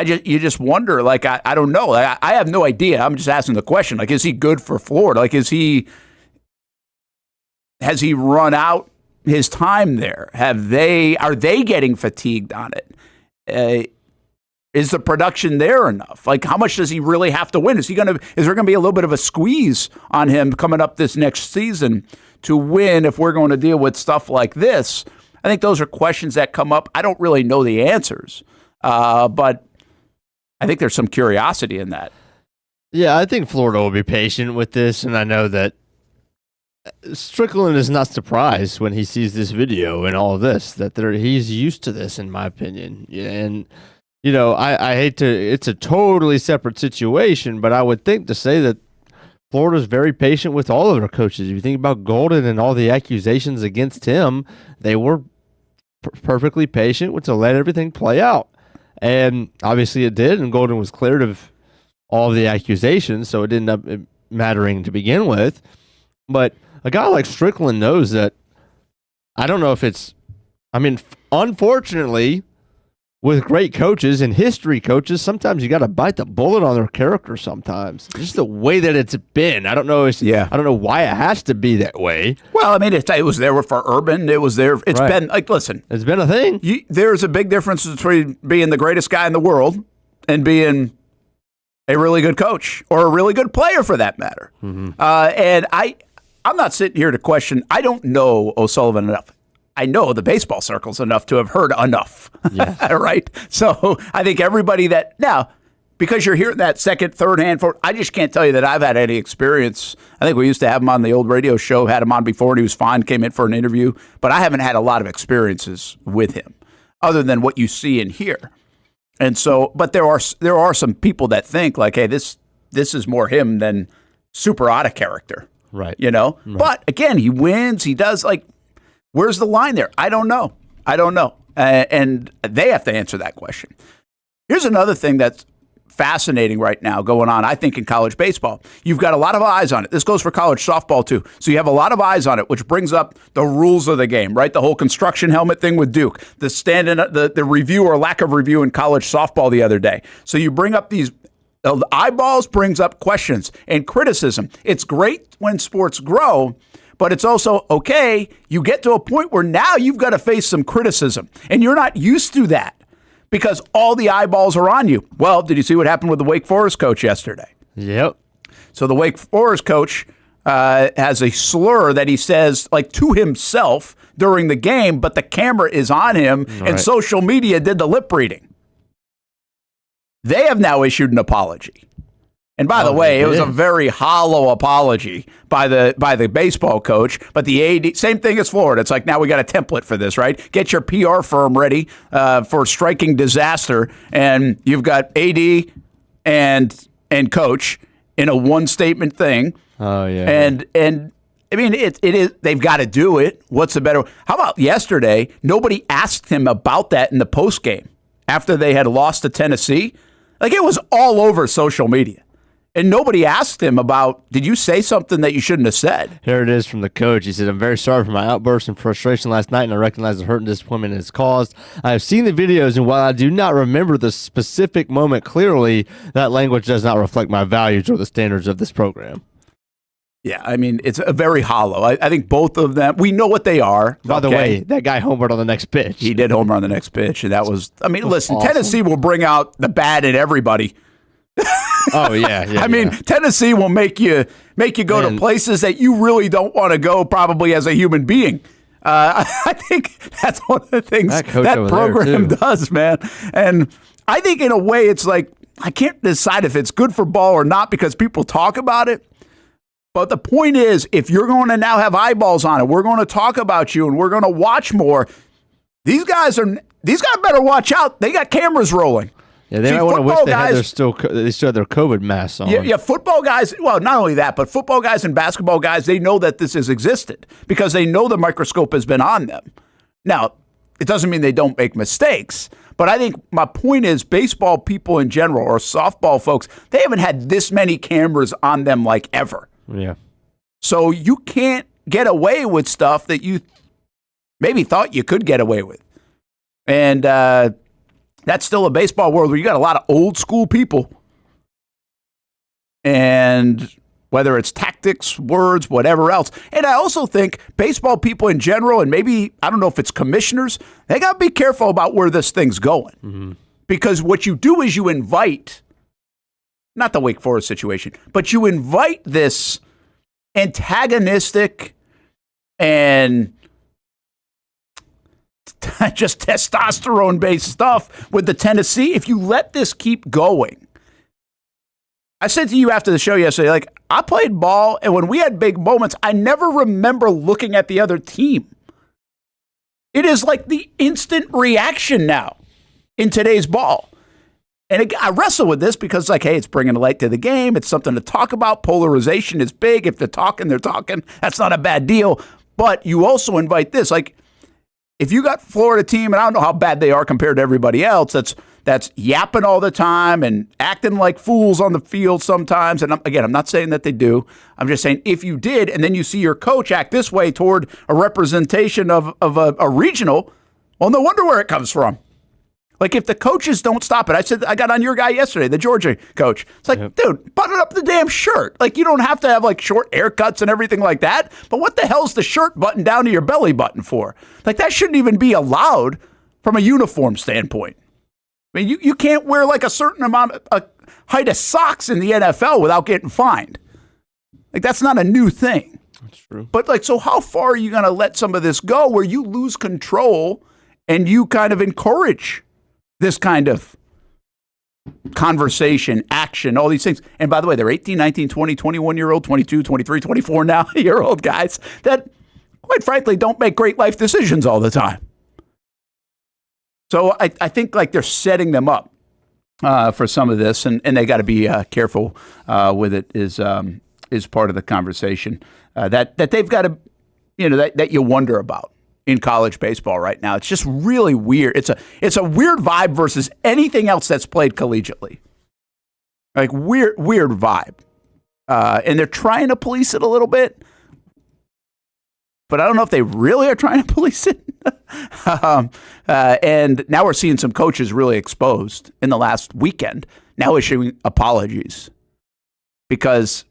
you just wonder, like, I don't know. I have no idea. I'm just asking the question. Like, is he good for Florida? Like, has he run out his time there? Are they getting fatigued on it? Is the production there enough? Like, how much does he really have to win? Is there going to be a little bit of a squeeze on him coming up this next season to win if we're going to deal with stuff like this? I think those are questions that come up. I don't really know the answers, but I think there's some curiosity in that. Yeah, I think Florida will be patient with this, and I know that Strickland is not surprised when he sees this video and all of this, that he's used to this, in my opinion. And, you know, I hate to, it's a totally separate situation, but I would think to say that Florida's very patient with all of their coaches. If you think about Golden and all the accusations against him, they were perfectly patient to let everything play out. And obviously it did, and Golden was cleared of all of the accusations, so it didn't end up mattering to begin with. But a guy like Strickland knows that, I don't know if it's, I mean, unfortunately, with great coaches and history coaches, sometimes you got to bite the bullet on their character sometimes. Just the way that it's been. I don't know. I don't know why it has to be that way. Well, I mean, it was there for Urban. It was there. It's been, like, listen. It's been a thing. There's a big difference between being the greatest guy in the world and being a really good coach or a really good player, for that matter. Mm-hmm. And I'm not sitting here to question. I don't know O'Sullivan enough. I know the baseball circles enough to have heard enough, yes. Right? So I think everybody now, because you're hearing that second, third hand, I just can't tell you that I've had any experience. I think we used to have him on the old radio show, had him on before, and he was fine, came in for an interview. But I haven't had a lot of experiences with him other than what you see and hear. And so, but there are some people that think like, hey, this is more him than super out of character. Right. You know? Right. But again, he wins, he does, like, where's the line there? I don't know. And they have to answer that question. Here's another thing that's fascinating right now going on, I think, in college baseball. You've got a lot of eyes on it. This goes for college softball, too. So you have a lot of eyes on it, which brings up the rules of the game, right? The whole construction helmet thing with Duke, the review or lack of review in college softball the other day. So you bring up these eyeballs, brings up questions and criticism. It's great when sports grow, but it's also, okay, you get to a point where now you've got to face some criticism, and you're not used to that because all the eyeballs are on you. Well, did you see what happened with the Wake Forest coach yesterday? Yep. So the Wake Forest coach has a slur that he says, like, to himself during the game, but the camera is on him, and social media did the lip reading. They have now issued an apology. And by the way, it was a very hollow apology by the baseball coach. But the AD, same thing as Florida. It's like, now we got a template for this, right? Get your PR firm ready for striking disaster. And you've got AD and coach in a one-statement thing. Oh, yeah. And I mean, it is. They've got to do it. What's the better? How about yesterday? Nobody asked him about that in the postgame after they had lost to Tennessee. Like, it was all over social media. And nobody asked him about, did you say something that you shouldn't have said? Here it is from the coach. He said, I'm very sorry for my outburst and frustration last night, and I recognize the hurt and disappointment it has caused. I have seen the videos, and while I do not remember the specific moment clearly, that language does not reflect my values or the standards of this program. Yeah, I mean, it's a very hollow. I think both of them, we know what they are. By the way, that guy homered on the next pitch. He did homer on the next pitch, and that was, I mean, listen, awesome. Tennessee will bring out the bad in everybody. Oh, yeah. I mean, Tennessee will make you go to places that you really don't want to go, probably as a human being. I think that's one of the things that program does, man. And I think in a way it's like, I can't decide if it's good for ball or not because people talk about it. But the point is, if you're going to now have eyeballs on it, we're going to talk about you and we're going to watch more. These guys better watch out. They got cameras rolling. Yeah, they might want to wish they still had their COVID masks on. Yeah, football guys, well, not only that, but football guys and basketball guys, they know that this has existed because they know the microscope has been on them. Now, it doesn't mean they don't make mistakes, but I think my point is baseball people in general or softball folks, they haven't had this many cameras on them like ever. Yeah. So you can't get away with stuff that you maybe thought you could get away with. And that's still a baseball world where you got a lot of old school people. And whether it's tactics, words, whatever else. And I also think baseball people in general, and maybe, I don't know if it's commissioners, they got to be careful about where this thing's going. Mm-hmm. Because what you do is you invite, not the Wake Forest situation, but you invite this antagonistic and just testosterone-based stuff with the Tennessee. If you let this keep going, I said to you after the show yesterday, like, I played ball, and when we had big moments, I never remember looking at the other team. It is like the instant reaction now in today's ball. And I wrestle with this because, like, hey, it's bringing light to the game. It's something to talk about. Polarization is big. If they're talking, they're talking. That's not a bad deal. But you also invite this. Like, if you got Florida team, and I don't know how bad they are compared to everybody else, that's yapping all the time and acting like fools on the field sometimes. And I'm not saying that they do. I'm just saying if you did, and then you see your coach act this way toward a representation of a regional, well, no wonder where it comes from. Like, if the coaches don't stop it, I got on your guy yesterday, the Georgia coach. It's like, dude, button up the damn shirt. Like, you don't have to have, like, short haircuts and everything like that. But what the hell's the shirt button down to your belly button for? Like, that shouldn't even be allowed from a uniform standpoint. I mean, you can't wear, like, a certain amount of height of socks in the NFL without getting fined. Like, that's not a new thing. That's true. But, like, so how far are you going to let some of this go where you lose control and you kind of encourage this kind of conversation, action, all these things? And by the way, they're 18, 19, 20, 21-year-old, 22, 23, 24 now year old guys that, quite frankly, don't make great life decisions all the time. So I think, like, they're setting them up for some of this, and they got to be careful with it is part of the conversation that they've got to, that you wonder about in college baseball right now. It's just really weird. It's a weird vibe versus anything else that's played collegiately. Like, weird vibe. And they're trying to police it a little bit, but I don't know if they really are trying to police it. And now we're seeing some coaches really exposed in the last weekend, now issuing apologies because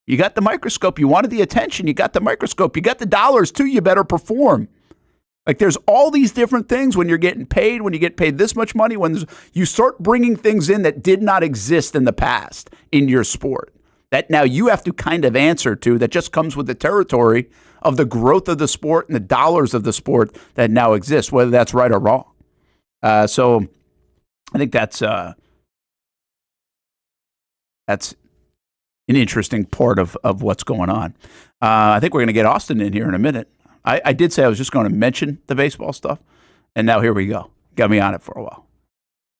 you got the microscope. You wanted the attention. You got the microscope. You got the dollars too. You better perform. Like, there's all these different things when you're getting paid, when you get paid this much money, when you start bringing things in that did not exist in the past in your sport, that now you have to kind of answer to, that just comes with the territory of the growth of the sport and the dollars of the sport that now exists, whether that's right or wrong. So I think that's an interesting part of what's going on. I think we're going to get Austen in here in a minute. I did say I was just going to mention the baseball stuff, and now here we go. Got me on it for a while.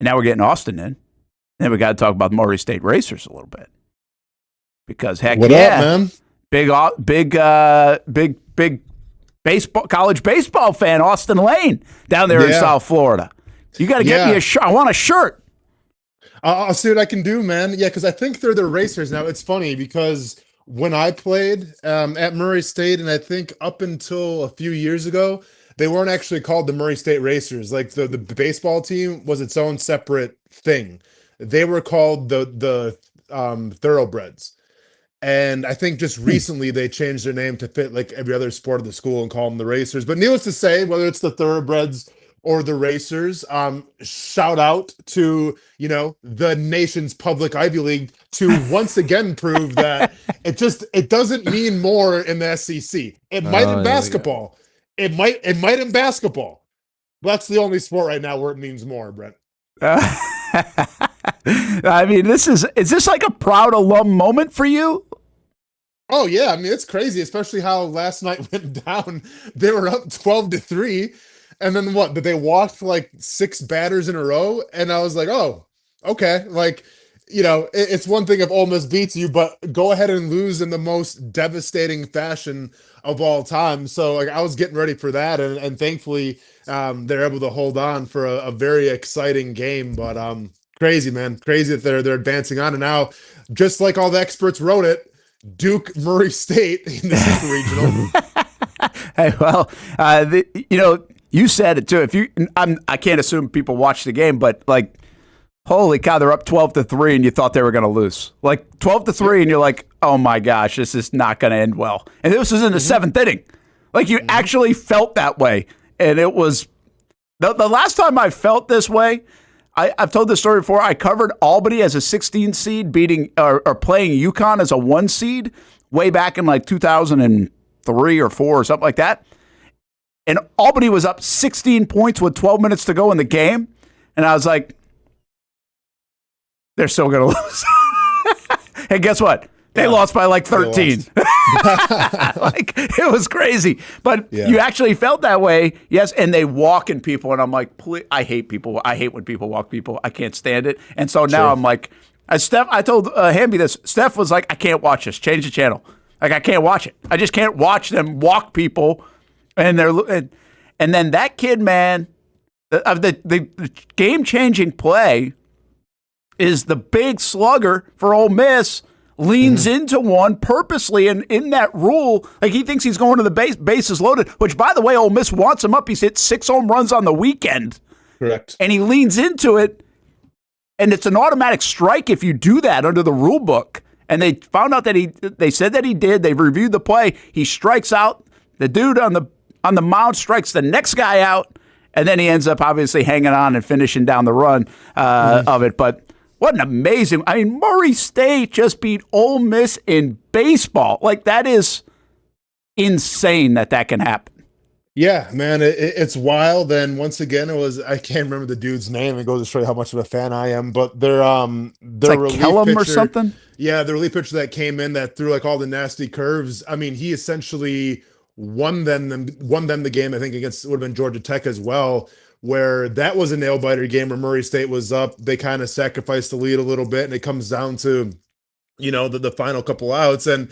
And now we're getting Austen in, and then we got to talk about the Murray State Racers a little bit. Because, heck, what up, man? Big baseball, college baseball fan, Austen Lane, down there in South Florida. You got to get me a shirt. I want a shirt. I'll see what I can do, man. Yeah, because I think they're the Racers now. It's funny because when I played at Murray State, and I think up until a few years ago, they weren't actually called the Murray State Racers. Like, the baseball team was its own separate thing. They were called the Thoroughbreds. And I think just recently they changed their name to fit like every other sport of the school and call them the Racers. But needless to say, whether it's the Thoroughbreds or the Racers, shout out to, the nation's public Ivy League to once again prove that it doesn't mean more in the SEC. It might in basketball. It might in basketball. That's the only sport right now where it means more, Brent. I mean, is this like a proud alum moment for you? Oh yeah, I mean it's crazy, especially how last night went down. They were up 12-3, and then what? Did they walk like 6 batters in a row? And I was like, oh, okay. Like, it's one thing if Ole Miss beats you, but go ahead and lose in the most devastating fashion of all time. So like I was getting ready for that, and thankfully they're able to hold on for a very exciting game. But crazy, man, crazy that they're advancing on, and now just like all the experts wrote it. Duke Murray State in the Super Regional. Hey, well, you said it too. I can't assume people watch the game, but like, holy cow, they're up 12-3, and you thought they were going to lose. Like 12-3, and you're like, oh my gosh, this is not going to end well. And this was in the 7th inning. Like you actually felt that way, and it was the last time I felt this way. I've told this story before. I covered Albany as a 16 seed beating or playing UConn as a 1 seed way back in like 2003 or 4 or something like that. And Albany was up 16 points with 12 minutes to go in the game. And I was like, they're still going to lose. And guess what? They lost by like 13. Like it was crazy. But you actually felt that way. Yes. And they walk in people. And I'm like, please, I hate people. I hate when people walk people. I can't stand it. And so now I'm like, I told Hamby this. Steph was like, I can't watch this. Change the channel. Like I can't watch it. I just can't watch them walk people. And and then that kid, man, the game-changing play is the big slugger for Ole Miss. Leans into one purposely, and in that rule, like he thinks he's going to the bases loaded, which, by the way, Ole Miss wants him up. He's hit 6 home runs on the weekend. Correct. And he leans into it, and it's an automatic strike if you do that under the rule book. And they found out that they said that he did. They've reviewed the play. He strikes out. The dude on the mound strikes the next guy out, and then he ends up obviously hanging on and finishing down the run of it. But what an amazing, Murray State just beat Ole Miss in baseball. Like, that is insane that can happen. Yeah, man, it's wild. And once again, I can't remember the dude's name. It goes to show you how much of a fan I am. But their like relief Kellum pitcher, or something? Yeah, the relief pitcher that came in that threw like all the nasty curves. I mean, he essentially won them the game, I think, against, would have been Georgia Tech as well, where that was a nail-biter game where Murray State was up. They kind of sacrificed the lead a little bit, and it comes down to, the final couple outs. And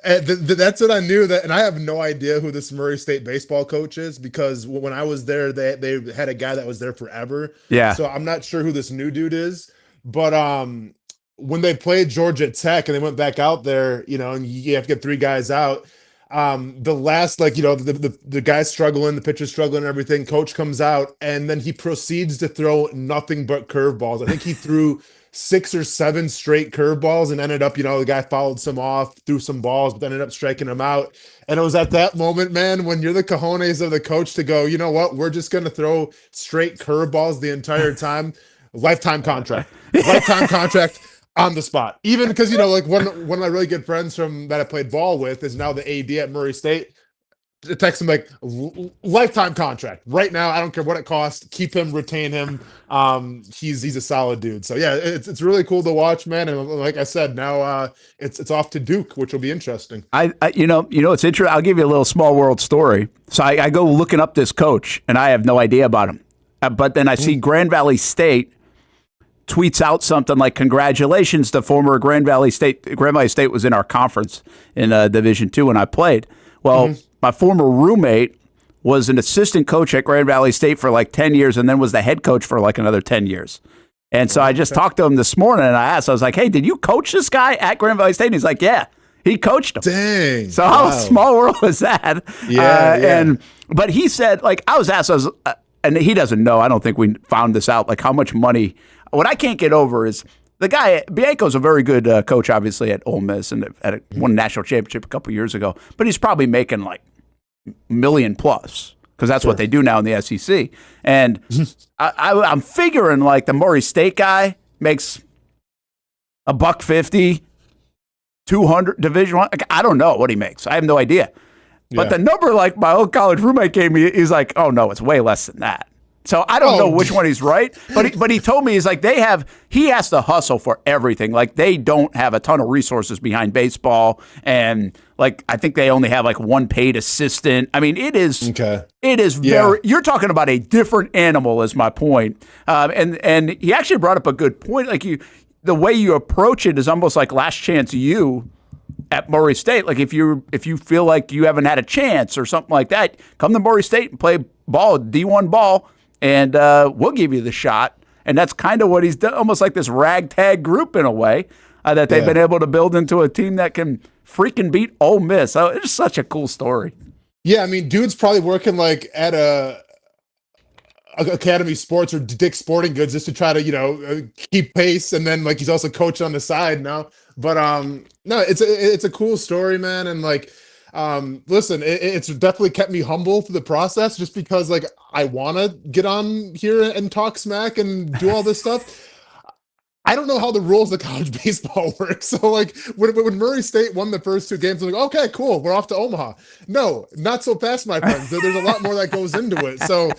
that's what I knew. And I have no idea who this Murray State baseball coach is, because when I was there, they had a guy that was there forever. Yeah. So I'm not sure who this new dude is. But when they played Georgia Tech and they went back out there, and you have to get 3 guys out, the last, the guy's struggling, the pitcher's struggling and everything, coach comes out, and then he proceeds to throw nothing but curveballs. I think he threw 6 or 7 straight curveballs and ended up, the guy fouled some off, threw some balls, but ended up striking him out. And it was at that moment, man, when you're the cojones of the coach to go, you know what, we're just going to throw straight curveballs the entire time. Lifetime contract. On the spot. Even because, one of my really good friends that I played ball with is now the AD at Murray State. I text him like, lifetime contract right now. I don't care what it costs. Keep him, retain him. He's a solid dude. So yeah, it's really cool to watch, man. And like I said, now it's off to Duke, which will be interesting. It's interesting. I'll give you a little small world story. So I go looking up this coach, and I have no idea about him. But then I see Grand Valley State tweets out something like, congratulations to former Grand Valley State. Grand Valley State was in our conference in Division II when I played. Well, my former roommate was an assistant coach at Grand Valley State for like 10 years and then was the head coach for like another 10 years. And so I just talked to him this morning, and I was like, hey, did you coach this guy at Grand Valley State? And he's like, yeah, he coached him. Dang. So how small world is that? Yeah. But he said, like, I was asked, and he doesn't know, I don't think we found this out, like how much money. What I can't get over is the guy, Bianco's a very good coach, obviously, at Ole Miss, and won a national championship a couple years ago. But he's probably making like $1 million plus, because that's what they do now in the SEC. And I'm figuring like the Murray State guy makes $150, 200 Division I. I don't know what he makes. I have no idea. But the number, like my old college roommate gave me, he's like, oh no, it's way less than that. So I don't know which one he's right, but he told me he's like he has to hustle for everything. Like they don't have a ton of resources behind baseball, and like I think they only have like one paid assistant. I mean, it is very. You're talking about a different animal, is my point. And he actually brought up a good point. Like the way you approach it is almost like Last Chance U at Murray State. Like if you feel like you haven't had a chance or something like that, come to Murray State and play ball, D1 ball. And we'll give you the shot. And that's kind of what he's done, almost like this ragtag group in a way that they've been able to build into a team that can freaking beat Ole Miss. So it's such a cool story. Yeah, I mean, dude's probably working like at a Academy Sports or Dick's Sporting Goods just to try to, keep pace. And then like he's also coaching on the side now. But no, it's a cool story, man. And like, listen, it's definitely kept me humble through the process just because like I want to get on here and talk smack and do all this stuff. I don't know how the rules of college baseball work. So like when Murray State won the first 2 games, I'm like, okay, cool. We're off to Omaha. No, not so fast, my friends. There's a lot more that goes into it. So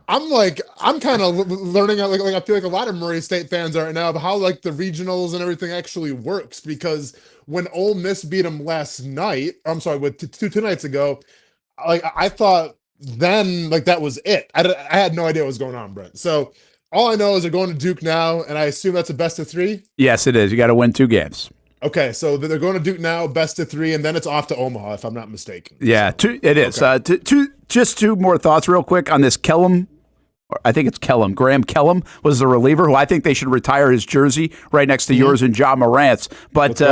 I'm kind of learning, like I feel like a lot of Murray State fans are right now, about how like the regionals and everything actually works. Because when Ole Miss beat them last night, two nights ago, like I thought then like that was it. I had no idea what was going on, Brent. So all I know is they're going to Duke now, and I assume that's a best of 3. Yes, it is. You got to win 2 games. Okay, so they're going to Duke now, best of 3, and then it's off to Omaha, if I'm not mistaken. Yeah, it is. Okay. Just 2 more thoughts real quick on this Kellum. I think it's Kellum. Graham Kellum was the reliever who I think they should retire his jersey right next to yours and Ja Morant's. But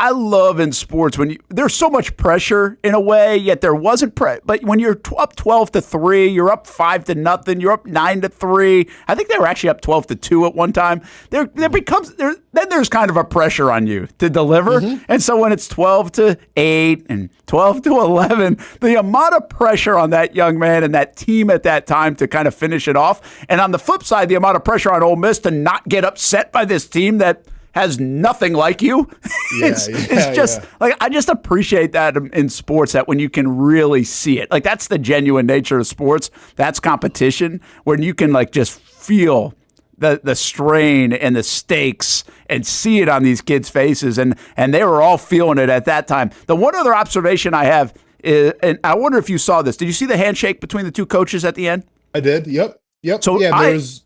I love in sports when there's so much pressure in a way, yet there wasn't but when you're up 12-3, you're up 5-0, you're up 9-3. I think they were actually up 12-2 at one time. Then there's kind of a pressure on you to deliver. And so when it's 12-8 and 12-11, the amount of pressure on that young man and that team at that time to kind of finish it off. And on the flip side, the amount of pressure on Ole Miss to not get upset by this team that has nothing like you. It's just like, I just appreciate that in sports, that when you can really see it, like that's the genuine nature of sports. That's competition, when you can like just feel the strain and the stakes and see it on these kids' faces. And they were all feeling it at that time. The one other observation I have is, and I wonder if you saw this, did you see the handshake between the 2 coaches at the end? I did. Yep. So there was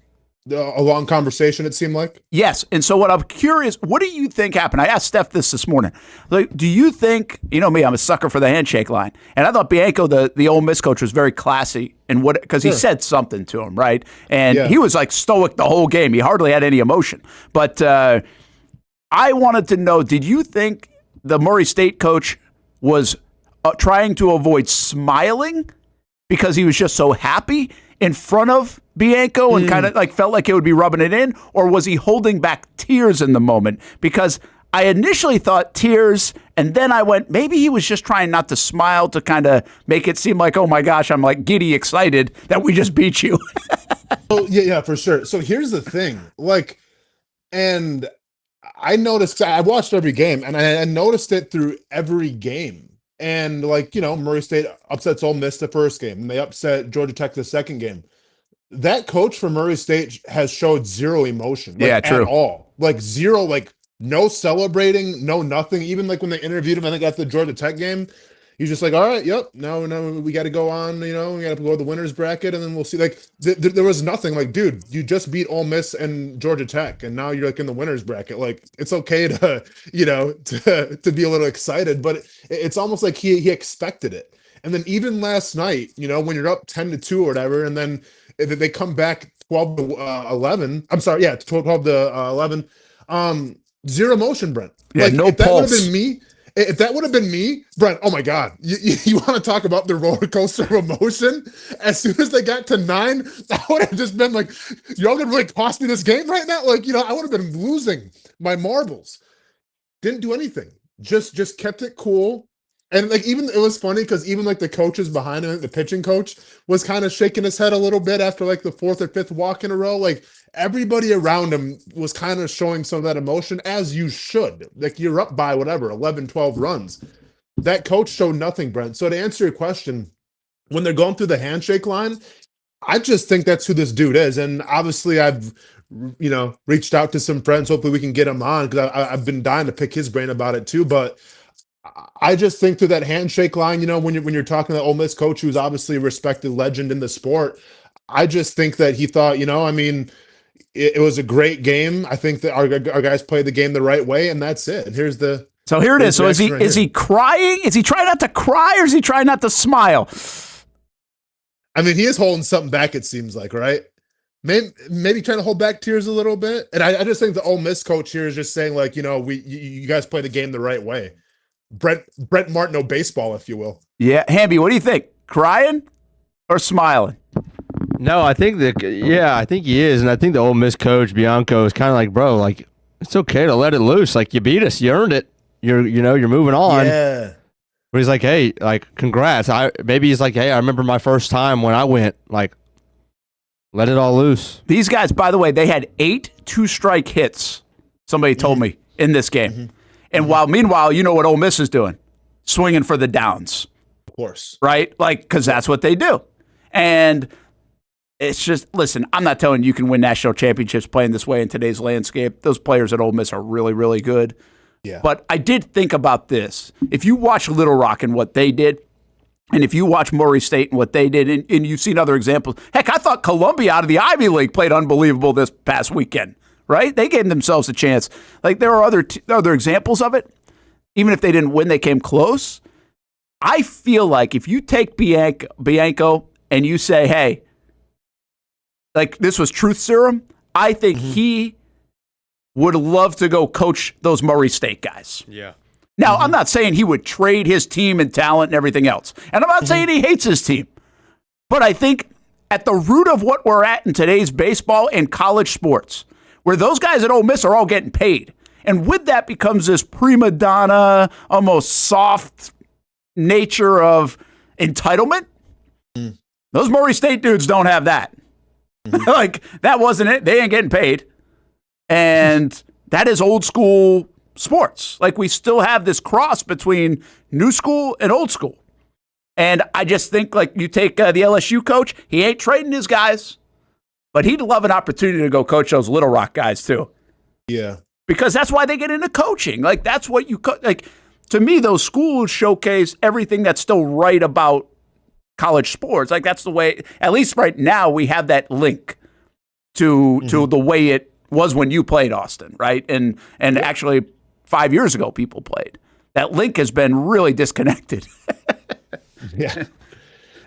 a long conversation, it seemed like. Yes. And so what I'm curious, what do you think happened? I asked Steph this morning. Like, do you think, you know me, I'm a sucker for the handshake line. And I thought Bianco, the Ole Miss coach, was very classy and because he said something to him, right? And he was like stoic the whole game. He hardly had any emotion. But I wanted to know, did you think the Murray State coach was trying to avoid smiling because he was just so happy in front of Bianco and kind of like felt like it would be rubbing it in? Or was he holding back tears in the moment? Because I initially thought tears, and then I went, maybe he was just trying not to smile to kind of make it seem like, oh my gosh, I'm like giddy excited that we just beat you. Oh yeah, for sure. So here's the thing, like, and I noticed, I watched every game, and I noticed it through every game. And like, Murray State upsets Ole Miss the first game, and they upset Georgia Tech the second game. That coach for Murray State has showed zero emotion, at all. Like zero, like no celebrating, no nothing. Even like when they interviewed him, I think after the Georgia Tech game, he's just like, all right, yep, no, we got to go on, we got to go to the winner's bracket, and then we'll see. Like there was nothing. Like, dude, you just beat Ole Miss and Georgia Tech, and now you're like in the winner's bracket. Like, it's okay to, to be a little excited, but it's almost like he expected it. And then even last night, when you're up 10-2 or whatever, and then they come back 12-11. I'm sorry, 12-11. Zero emotion, Brent. Yeah, no if that pulse. Would have been me. If that would have been me, Brent, oh my God, you want to talk about the roller coaster of emotion? As soon as they got to 9, I would have just been like, y'all gonna really cost me this game right now? Like, I would have been losing my marbles. Didn't do anything. Just kept it cool. And like, even it was funny because even like the coaches behind him, the pitching coach was kind of shaking his head a little bit after like the 4th or 5th walk in a row. Like, everybody around him was kind of showing some of that emotion, as you should. Like, you're up by whatever, 11, 12 runs. That coach showed nothing, Brent. So to answer your question, when they're going through the handshake line, I just think that's who this dude is. And obviously I've, reached out to some friends. Hopefully we can get him on because I've been dying to pick his brain about it too. But I just think through that handshake line, when you're talking to the Ole Miss coach, who's obviously a respected legend in the sport, I just think that he thought, it was a great game. I think that our guys played the game the right way, and that's it. And So here it is. So is he crying? Is he trying not to cry, or is he trying not to smile? I mean, he is holding something back, it seems like, right? Maybe trying to hold back tears a little bit. And I just think the Ole Miss coach here is just saying, like, you guys play the game the right way. Brent Martineau baseball, if you will. Yeah. Hamby, what do you think? Crying or smiling? No, I think I think he is. And I think the Ole Miss coach, Bianco, is kind of like, bro, like, it's okay to let it loose. Like, you beat us. You earned it. You're moving on. Yeah. But he's like, hey, like, congrats. Maybe he's like, hey, I remember my first time when I went, like, let it all loose. These guys, by the way, they had 8 two-strike hits, somebody told me, in this game. Mm-hmm. And meanwhile, you know what Ole Miss is doing? Swinging for the downs. Of course. Right? Like, because that's what they do. And it's just, listen, I'm not telling you can win national championships playing this way in today's landscape. Those players at Ole Miss are really, really good. Yeah. But I did think about this. If you watch Little Rock and what they did, and if you watch Murray State and what they did, and you've seen other examples, heck, I thought Columbia out of the Ivy League played unbelievable this past weekend, right? They gave themselves a chance. Like, there are other examples of it. Even if they didn't win, they came close. I feel like if you take Bianco and you say, hey, like, this was truth serum, I think he would love to go coach those Murray State guys. Yeah. Now, I'm not saying he would trade his team and talent and everything else. And I'm not saying he hates his team. But I think at the root of what we're at in today's baseball and college sports, where those guys at Ole Miss are all getting paid. And with that becomes this prima donna, almost soft nature of entitlement. Those Murray State dudes don't have that. Like, that wasn't it. They ain't getting paid. And that is old school sports. Like, we still have this cross between new school and old school. And I just think, like, you take the LSU coach, he ain't trading his guys, but he'd love an opportunity to go coach those Little Rock guys too. Yeah. Because that's why they get into coaching. Like, that's what like, to me, those schools showcase everything that's still right about college sports. Like, that's the way, at least right now, we have that link to the way it was when you played, Austen, right? And actually 5 years ago, people played. That link has been really disconnected. Yeah.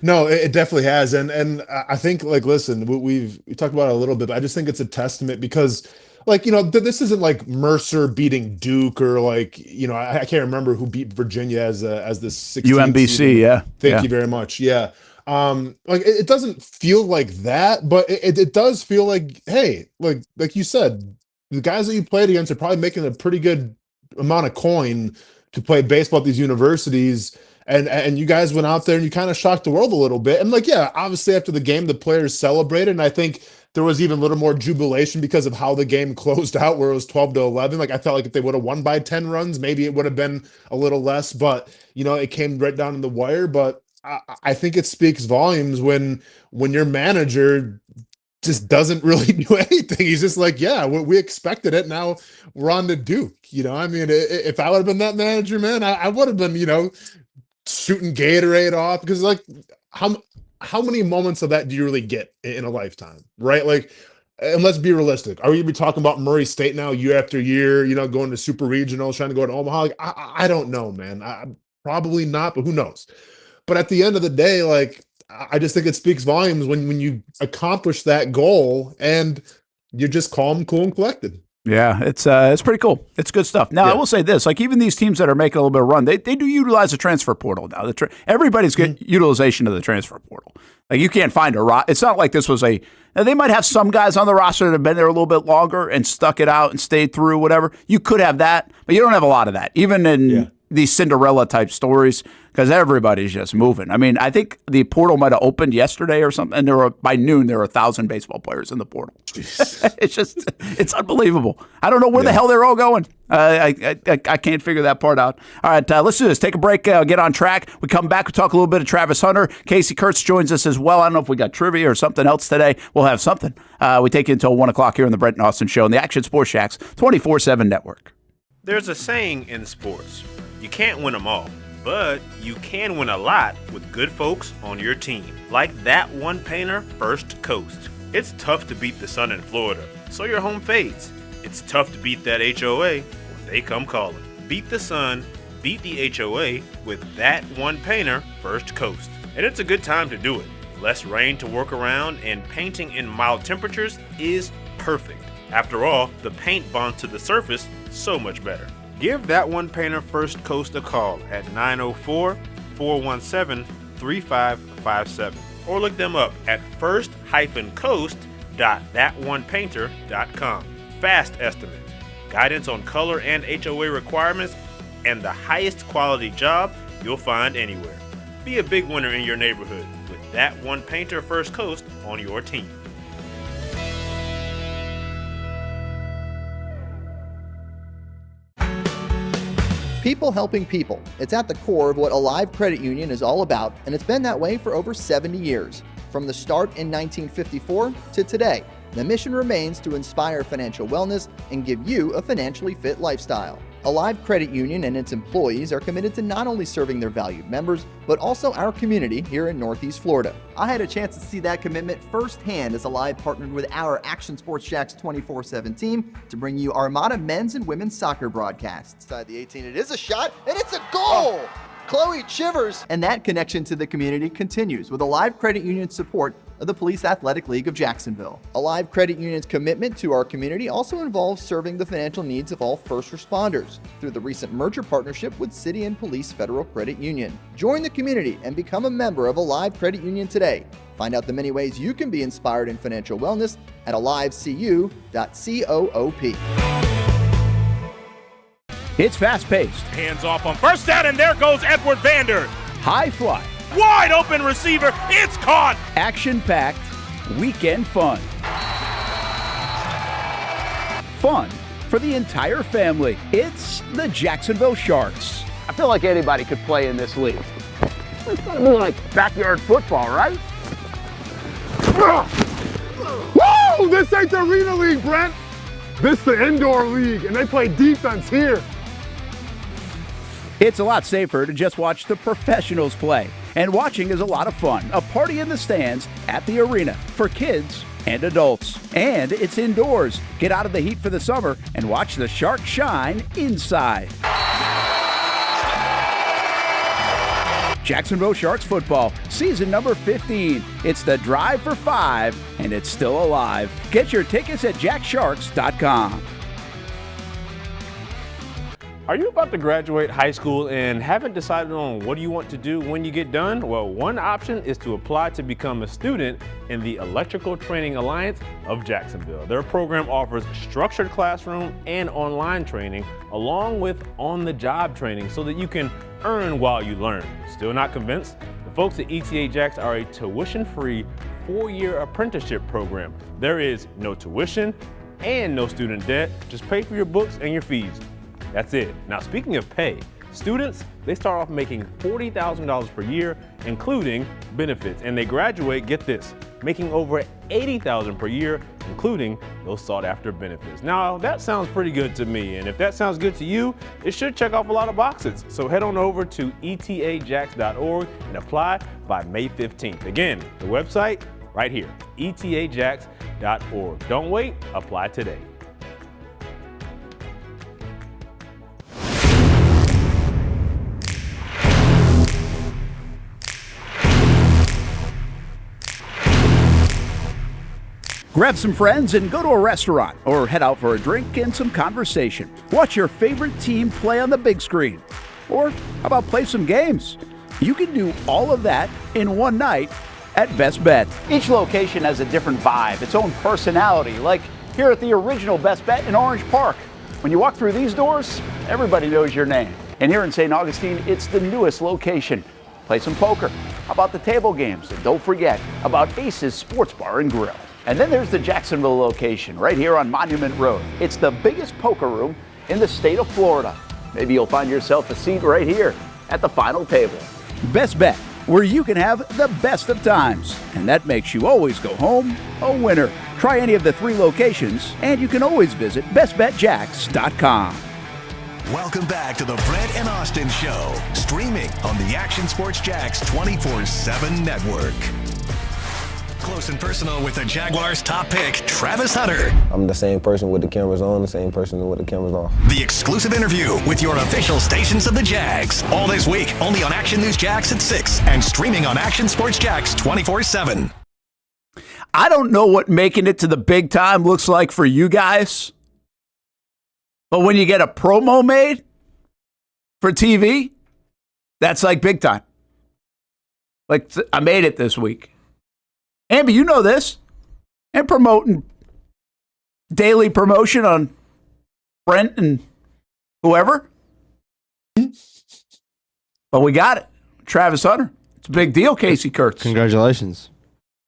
No, it definitely has. And I think, like, listen, we talked about it a little bit, but I just think it's a testament because, like, this isn't like Mercer beating Duke or, like, I can't remember who beat Virginia as the 16th UMBC, season. yeah. Thank you very much. Yeah. Like, it doesn't feel like that, but it does feel like, hey, like you said, the guys that you played against are probably making a pretty good amount of coin to play baseball at these universities. And you guys went out there and you kind of shocked the world a little bit. And, like, yeah, obviously after the game, the players celebrated. And I think there was even a little more jubilation because of how the game closed out, where it was 12-11. Like, I felt like if they would have won by 10 runs, maybe it would have been a little less. But, it came right down to the wire. But I think it speaks volumes when your manager just doesn't really do anything. He's just like, yeah, we expected it. Now we're on to Duke. I mean, if I would have been that manager, man, I would have been, shooting Gatorade off, because, like, how many moments of that do you really get in a lifetime, right? Like, and let's be realistic. Are we gonna be talking about Murray State now year after year, going to super regionals, trying to go to Omaha? Like, I don't know, man. Probably not, but who knows? But at the end of the day, like, I just think it speaks volumes when you accomplish that goal and you're just calm, cool, and collected. Yeah, it's pretty cool. It's good stuff. Now, I will say this, like, even these teams that are making a little bit of run, they do utilize the transfer portal now. Everybody's getting utilization of the transfer portal. Like, you can't find it's not like this was they might have some guys on the roster that have been there a little bit longer and stuck it out and stayed through, whatever. You could have that, but you don't have a lot of that. Even in these Cinderella type stories because everybody's just moving. I mean, I think the portal might have opened yesterday or something, and by noon there were 1,000 baseball players in the portal. it's unbelievable. I don't know where the hell they're all going. I can't figure that part out. All right, let's do this. Take a break, get on track. We come back, we talk a little bit of Travis Hunter. Casey Kurtz joins us as well. I don't know if we got trivia or something else today. We'll have something. We take you until 1 o'clock here on the Brent and Austen Show on the Action Sports Jacks 24/7 network. There's a saying in sports, you can't win them all, but you can win a lot with good folks on your team. Like that one painter, First Coast. It's tough to beat the sun in Florida, so your home fades. It's tough to beat that HOA when they come calling. Beat the sun, beat the HOA with that one painter, First Coast. And it's a good time to do it. Less rain to work around, and painting in mild temperatures is perfect. After all, the paint bonds to the surface so much better. Give that one painter First Coast a call at 904-417-3557 or look them up at first-coast.thatonepainter.com. Fast estimate, guidance on color and HOA requirements, and the highest quality job you'll find anywhere. Be a big winner in your neighborhood with that one painter First Coast on your team. People helping people. It's at the core of what Alive Credit Union is all about, and it's been that way for over 70 years. From the start in 1954 to today, the mission remains to inspire financial wellness and give you a financially fit lifestyle. Alive Credit Union and its employees are committed to not only serving their valued members, but also our community here in Northeast Florida. I had a chance to see that commitment firsthand as Alive partnered with our Action Sports Jacks 24/7 team to bring you Armada men's and women's soccer broadcasts. Inside the 18, it is a shot, and it's a goal! Chloe Chivers! And that connection to the community continues with Alive Credit Union's support of the Police Athletic League of Jacksonville. Alive Credit Union's commitment to our community also involves serving the financial needs of all first responders through the recent merger partnership with City and Police Federal Credit Union. Join the community and become a member of Alive Credit Union today. Find out the many ways you can be inspired in financial wellness at alivecu.coop. It's fast-paced. Hands off on first down, and there goes Edward Vander. High fly. Wide open receiver. It's caught. Action-packed. Weekend fun. Fun for the entire family. It's the Jacksonville Sharks. I feel like anybody could play in this league. It's gotta be like backyard football, right? Whoa! This ain't the Arena League, Brent. This is the indoor league, and they play defense here. It's a lot safer to just watch the professionals play. And watching is a lot of fun. A party in the stands at the arena for kids and adults. And it's indoors. Get out of the heat for the summer and watch the Sharks shine inside. Jacksonville Sharks football, season number 15. It's the drive for 5, and it's still alive. Get your tickets at jacksharks.com. Are you about to graduate high school and haven't decided on what you want to do when you get done? Well, one option is to apply to become a student in the Electrical Training Alliance of Jacksonville. Their program offers structured classroom and online training, along with on-the-job training so that you can earn while you learn. Still not convinced? The folks at ETA Jacks are a tuition-free 4-year apprenticeship program. There is no tuition and no student debt. Just pay for your books and your fees. That's it. Now, speaking of pay, students, they start off making $40,000 per year, including benefits, and they graduate, get this, making over $80,000 per year, including those sought-after benefits. Now, that sounds pretty good to me, and if that sounds good to you, it should check off a lot of boxes. So head on over to etajacks.org and apply by May 15th. Again, the website right here, etajacks.org. Don't wait, apply today. Grab some friends and go to a restaurant or head out for a drink and some conversation. Watch your favorite team play on the big screen. Or how about play some games? You can do all of that in one night at Best Bet. Each location has a different vibe, its own personality, like here at the original Best Bet in Orange Park. When you walk through these doors, everybody knows your name. And here in St. Augustine, it's the newest location. Play some poker. How about the table games? And don't forget about Ace's Sports Bar and Grill. And then there's the Jacksonville location right here on Monument Road. It's the biggest poker room in the state of Florida. Maybe you'll find yourself a seat right here at the final table. Best Bet, where you can have the best of times. And that makes you always go home a winner. Try any of the 3 locations, and you can always visit bestbetjacks.com. Welcome back to the Brent and Austin Show, streaming on the Action Sports Jacks 24/7 network. Close and personal with the Jaguars' top pick, Travis Hunter. I'm the same person with the cameras on, the same person with the cameras off. The exclusive interview with your official stations of the Jags. All this week, only on Action News Jacks at 6 and streaming on Action Sports Jacks 24/7. I don't know what making it to the big time looks like for you guys, but when you get a promo made for TV, that's like big time. Like, I made it this week. Amber, you know this. And promoting daily promotion on Brent and whoever. But we got it. Travis Hunter. It's a big deal, Casey Kurtz. Congratulations.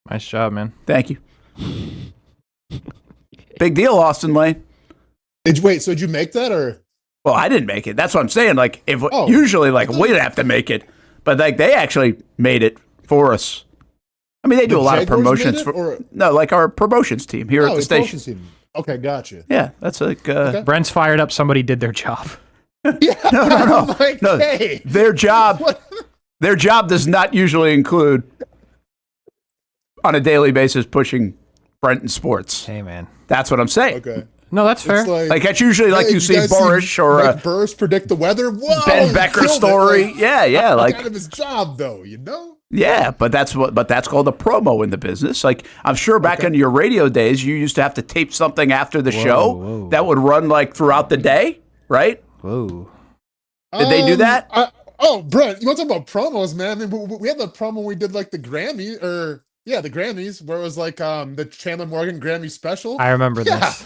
Nice job, man. Thank you. Big deal, Austen Lane. Wait, so did you make that or? Well, I didn't make it. That's what I'm saying. Like, usually, like, we'd have to make it, but like they actually made it for us. I mean, they do a lot of promotions like our promotions team here at the station. Team. Okay, gotcha. Yeah, that's like Brent's fired up. Somebody did their job. Yeah, no. Like, No, hey. their job does not usually include on a daily basis pushing Brent in sports. Hey, man, that's what I'm saying. Okay. No, that's fair. Like that's usually like you see Borish or Mike Burris predict the weather. Whoa, Ben Becker story. Like, yeah, like kind of his job though, you know. Yeah, but that's called a promo in the business. Like I'm sure back in your radio days, you used to have to tape something after the show that would run like throughout the day, right? Whoa. Did they do that? Brent, you want to talk about promos, man? I mean, we had the promo we did like the Grammy the Grammys, where it was like the Chandler Morgan Grammy special. I remember this.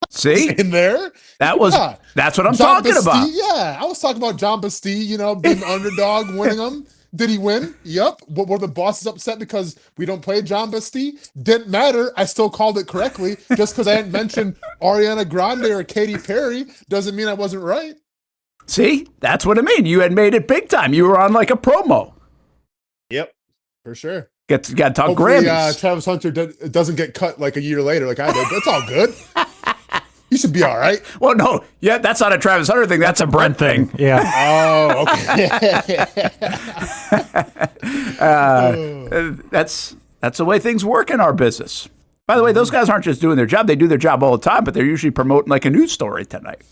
See in there. That's what I'm John talking Bastille, about. Yeah, I was talking about John Bastille, being the underdog, winning them. Did he win? Yep. But were the bosses upset because we don't play John Bastille? Didn't matter. I still called it correctly. Just because I didn't mention Ariana Grande or Katy Perry doesn't mean I wasn't right. See, that's what I mean. You had made it big time. You were on like a promo. Yep, for sure. Got to talk Hopefully, Grammys. Travis Hunter doesn't get cut like a year later like I did. That's all good. You should be all right. Well, no. Yeah, that's not a Travis Hunter thing. That's a Brent thing. Yeah. Oh, okay. That's the way things work in our business. By the way, those guys aren't just doing their job. They do their job all the time, but they're usually promoting like a news story tonight.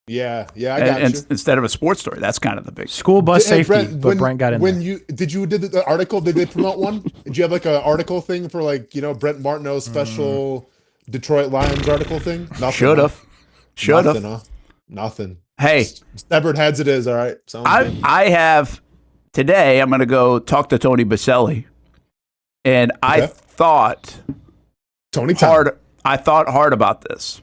Yeah, I got you. Instead of a sports story. That's kind of the big school bus safety, Brent, Brent got in when there. You did the article, did they promote one? Did you have like an article thing for like, Brent Martineau's special Detroit Lions article thing? Nothing. Should have. Nothing, huh? Nothing. Hey. Stubborn heads it is, all right. I have, today, I'm going to go talk to Tony Baselli. And I thought hard about this.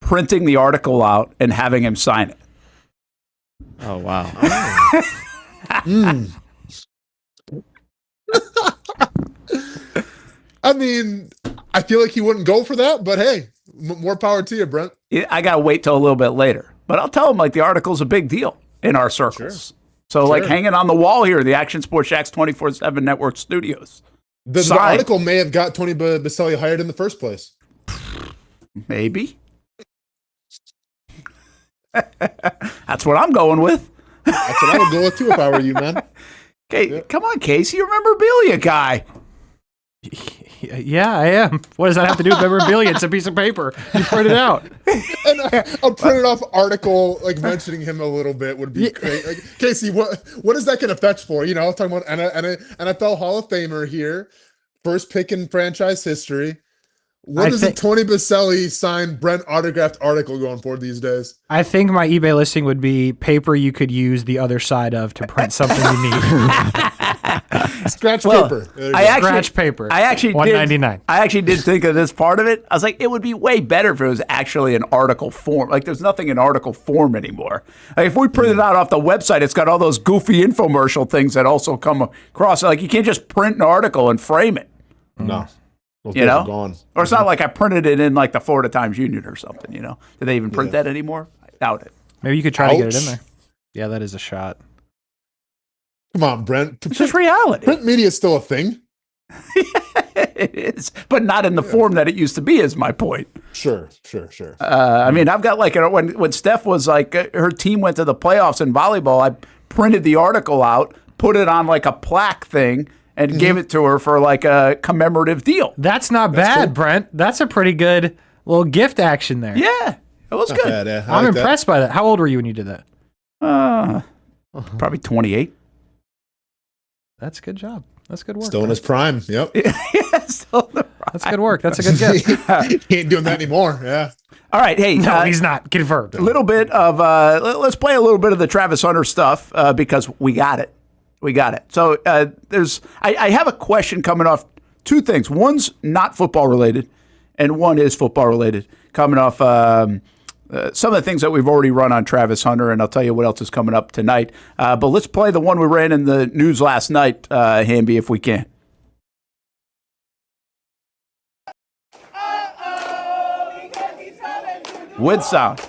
Printing the article out and having him sign it. Oh, wow. I mean, I feel like he wouldn't go for that, but hey, more power to you, Brent. I got to wait till a little bit later. But I'll tell him, like, the article's a big deal in our circles. Sure. So, like, hanging on the wall here, the Action Sports Jacks 24/7 Network Studios. The article may have got Tony Baselli hired in the first place. Maybe. That's what I'm going with. That's what I would go with, too, if I were you, man. Okay, Come on, Casey. You're a memorabilia guy. Yeah, I am. What does that have to do with memorabilia? It's a piece of paper. You print it out. And a printed off article, like mentioning him a little bit would be great. Like, Casey, what is that going to fetch for? Talking about an NFL Hall of Famer here, first pick in franchise history. What is a Tony Baselli signed Brent autographed article going for these days? I think my eBay listing would be paper you could use the other side of to print something you need. Scratch paper. Scratch paper. I actually $1.99. I actually did think of this part of it. I was like, it would be way better if it was actually in article form. Like, there's nothing in article form anymore. Like, if we print it out off the website, it's got all those goofy infomercial things that also come across. Like, you can't just print an article and frame it. No. Those You days know? are gone. Or it's not like I printed it in like the Florida Times Union or something, you know? Do they even print that anymore? I doubt it. Maybe you could try to get it in there. Yeah, that is a shot. Come on, Brent. It's just reality. Print media is still a thing. It is, but not in the form that it used to be, is my point. Sure. I mean, I've got like, when Steph was like, her team went to the playoffs in volleyball, I printed the article out, put it on like a plaque thing, and gave it to her for like a commemorative deal. That's not bad, cool. Brent. That's a pretty good little gift action there. Yeah, it was Not good. bad, yeah. I I'm like that. impressed by that. How old were you when you did that? Probably 28. That's a good job. That's good work. Still in his prime. Yep. That's good work. That's a good gift. He ain't doing that anymore. Yeah. All right, hey. No, he's not. Confirmed. A little bit of, let's play a little bit of the Travis Hunter stuff because we got it. We got it. So I have a question coming off two things. One's not football related, and one is football related. Coming off some of the things that we've already run on Travis Hunter, and I'll tell you what else is coming up tonight. But let's play the one we ran in the news last night, Hamby, if we can. With sound.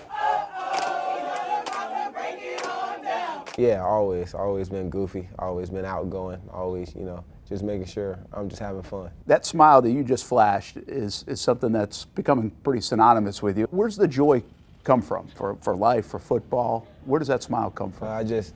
Yeah, always been goofy, always been outgoing, always, just making sure I'm just having fun. That smile that you just flashed is something that's becoming pretty synonymous with you. Where's the joy come from for life, for football? Where does that smile come from? I just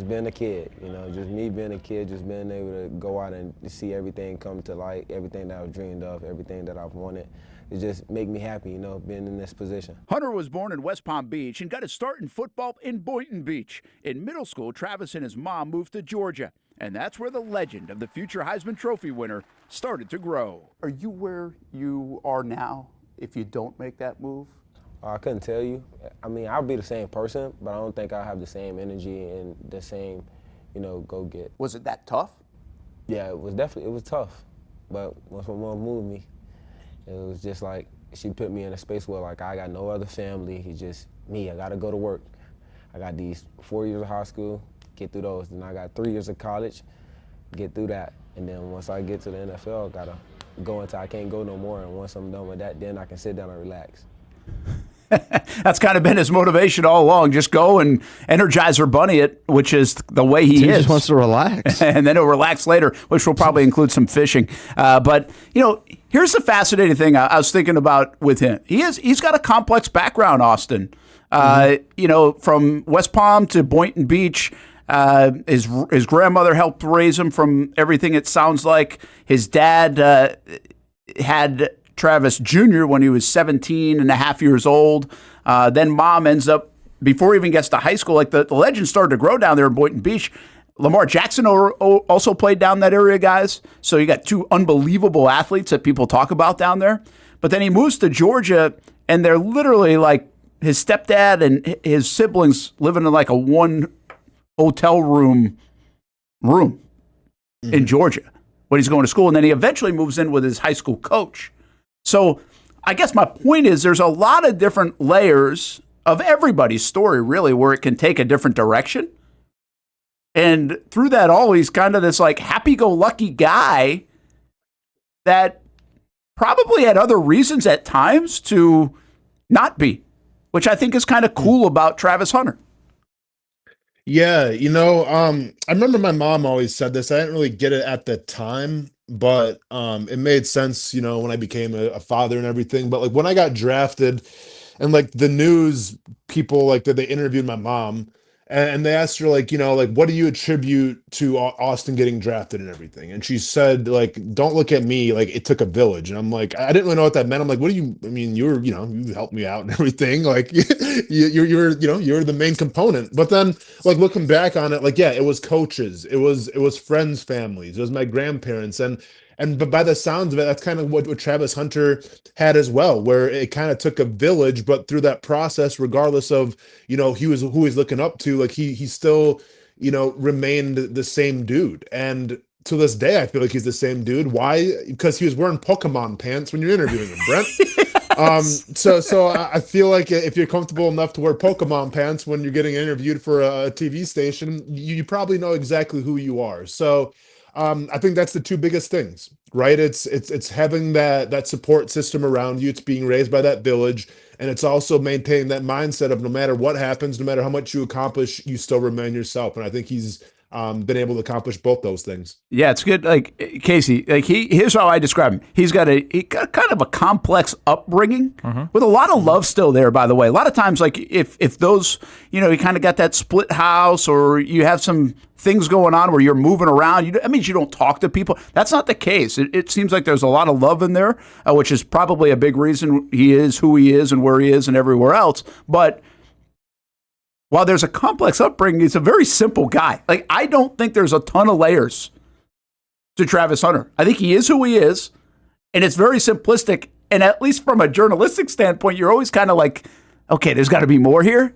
being a kid, just me being a kid, just being able to go out and see everything come to light, everything that I've dreamed of, everything that I've wanted. It just make me happy, being in this position. Hunter was born in West Palm Beach and got his start in football in Boynton Beach. In middle school, Travis and his mom moved to Georgia, and that's where the legend of the future Heisman Trophy winner started to grow. Are you where you are now if you don't make that move? I couldn't tell you. I mean, I'll be the same person, but I don't think I'll have the same energy and the same, go get. Was it that tough? Yeah, it was tough. But once my mom moved me, it was just like she put me in a space where like I got no other family. It's just me. I got to go to work. I got these 4 years of high school, get through those. Then I got 3 years of college, get through that. And then once I get to the NFL, I got to go until I can't go no more. And once I'm done with that, then I can sit down and relax. That's kind of been his motivation all along. Just go and Energizer Bunny it, which is the way he is. just wants to relax. And then he'll relax later, which will probably include some fishing. But, here's the fascinating thing I was thinking about with him. He's got a complex background, Austen. From West Palm to Boynton Beach. His grandmother helped raise him from everything it sounds like. His dad had Travis Jr. when he was 17 and a half years old. Then mom ends up, before he even gets to high school, like the legend started to grow down there in Boynton Beach. Lamar Jackson also played down that area, guys. So you got two unbelievable athletes that people talk about down there. But then he moves to Georgia, and they're literally like his stepdad and his siblings living in like a one hotel room in Georgia when he's going to school. And then he eventually moves in with his high school coach. So I guess my point is there's a lot of different layers of everybody's story, really, where it can take a different direction. And through that all, he's kind of this like happy-go-lucky guy that probably had other reasons at times to not be, which I think is kind of cool about Travis Hunter. Yeah, I remember my mom always said this. I didn't really get it at the time, but it made sense, when I became a father and everything. But like when I got drafted and like the news people, like that they interviewed my mom and they asked her like, what do you attribute to Austen getting drafted and everything? And she said like, don't look at me, like it took a village. And I'm like, I didn't really know what that meant. I'm like, you helped me out and everything. Like you're the main component. But then like looking back on it, like, yeah, it was coaches, it was friends, families, it was my grandparents. But by the sounds of it, that's kind of what Travis Hunter had as well, where it kind of took a village, but through that process, regardless of, he was who he's looking up to, like he still, remained the same dude. And to this day, I feel like he's the same dude. Why? Because he was wearing Pokemon pants when you're interviewing him, Brent. So I feel like if you're comfortable enough to wear Pokemon pants when you're getting interviewed for a TV station, you probably know exactly who you are. So I think that's the two biggest things, right? It's having that support system around you. It's being raised by that village. And it's also maintaining that mindset of no matter what happens, no matter how much you accomplish, you still remain yourself. And I think he's been able to accomplish both those things. Yeah, it's good. Like Casey, like here's how I describe him. He got kind of a complex upbringing with a lot of love still there, by the way. A lot of times, like if those, you kind of got that split house or you have some things going on where you're moving around, that means you don't talk to people. That's not the case. It seems like there's a lot of love in there, which is probably a big reason he is who he is and where he is and everywhere else. But while there's a complex upbringing, he's a very simple guy. Like, I don't think there's a ton of layers to Travis Hunter. I think he is who he is, and it's very simplistic. And at least from a journalistic standpoint, you're always kind of like, okay, there's got to be more here.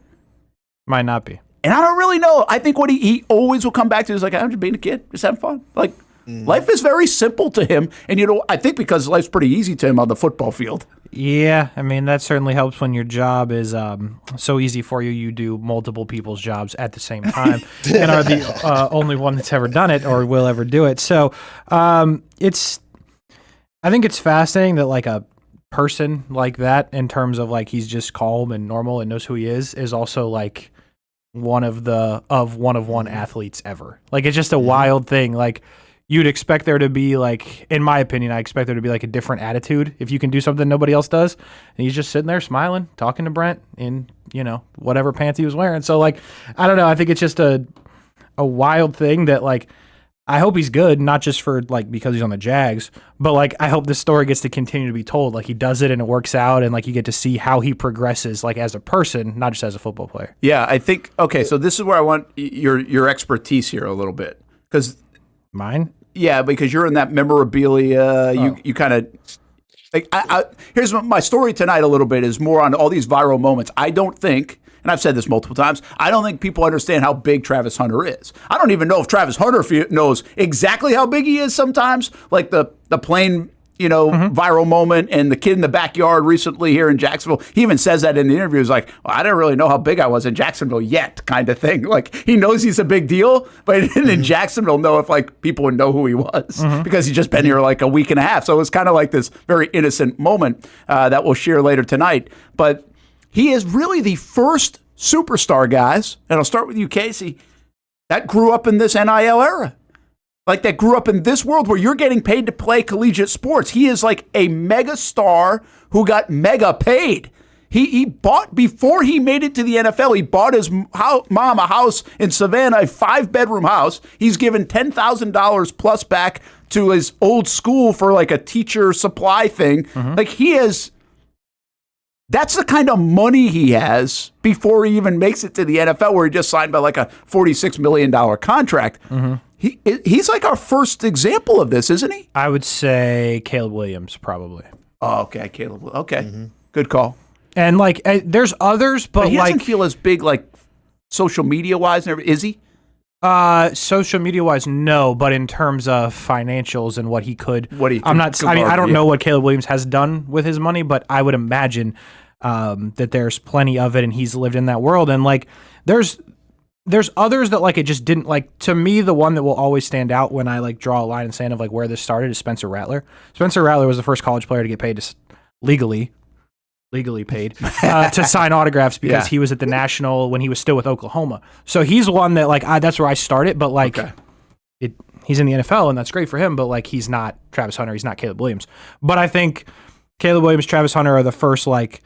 Might not be. And I don't really know. I think what he always will come back to is like, I'm just being a kid, just having fun. Like, life is very simple to him. And, I think because life's pretty easy to him on the football field. Yeah, I mean, that certainly helps when your job is so easy for you. You do multiple people's jobs at the same time and are the only one that's ever done it or will ever do it. So I think it's fascinating that like a person like that, in terms of like he's just calm and normal and knows who he is also like one of one athletes ever. Like, it's just a wild thing. Like, you'd expect there to be, like, in my opinion, I expect there to be like a different attitude if you can do something nobody else does. And he's just sitting there smiling, talking to Brent in, whatever pants he was wearing. So, like, I don't know. I think it's just a wild thing that, like, I hope he's good, not just for, like, because he's on the Jags, but, like, I hope this story gets to continue to be told. Like, he does it and it works out, and, like, you get to see how he progresses, like, as a person, not just as a football player. Yeah, I think, okay, so this is where I want your expertise here a little bit. Because mine? Yeah, because you're in that memorabilia. You kind of like. Here's my story tonight. A little bit is more on all these viral moments. I don't think, and I've said this multiple times, I don't think people understand how big Travis Hunter is. I don't even know if Travis Hunter knows exactly how big he is. Sometimes, like the plane, viral moment, and the kid in the backyard recently here in Jacksonville. He even says that in the interview. He's like, well, I didn't really know how big I was in Jacksonville yet, kind of thing. Like, he knows he's a big deal, but he didn't in Jacksonville know if, like, people would know who he was because he's just been here like a week and a half. So it was kind of like this very innocent moment that we'll share later tonight. But he is really the first superstar, guys, and I'll start with you, Casey, that grew up in this NIL era. Like, that grew up in this world where you're getting paid to play collegiate sports. He is like a mega star who got mega paid. He bought, before he made it to the NFL, he bought his mom a house in Savannah, a 5-bedroom house. He's given $10,000 plus back to his old school for like a teacher supply thing. Like, that's the kind of money he has before he even makes it to the NFL, where he just signed by like a $46 million contract. He's like our first example of this, isn't he? I would say Caleb Williams, probably. Oh, okay, Caleb. Okay, good call. And like, there's others, but he like, doesn't feel as big, like social media wise. Is he? Social media wise, no. But in terms of financials and what he could, I don't know what Caleb Williams has done with his money, but I would imagine that there's plenty of it, and he's lived in that world. And like, there's others that like it just didn't, like, to me, the one that will always stand out when I like draw a line in sand of like where this started is Spencer Rattler. Spencer Rattler was the first college player to get paid legally paid to sign autographs because he was at the National when he was still with Oklahoma. So he's one that like that's where I started, but like he's in the NFL and that's great for him, but like he's not Travis Hunter, he's not Caleb Williams. But I think Caleb Williams, Travis Hunter are the first, like,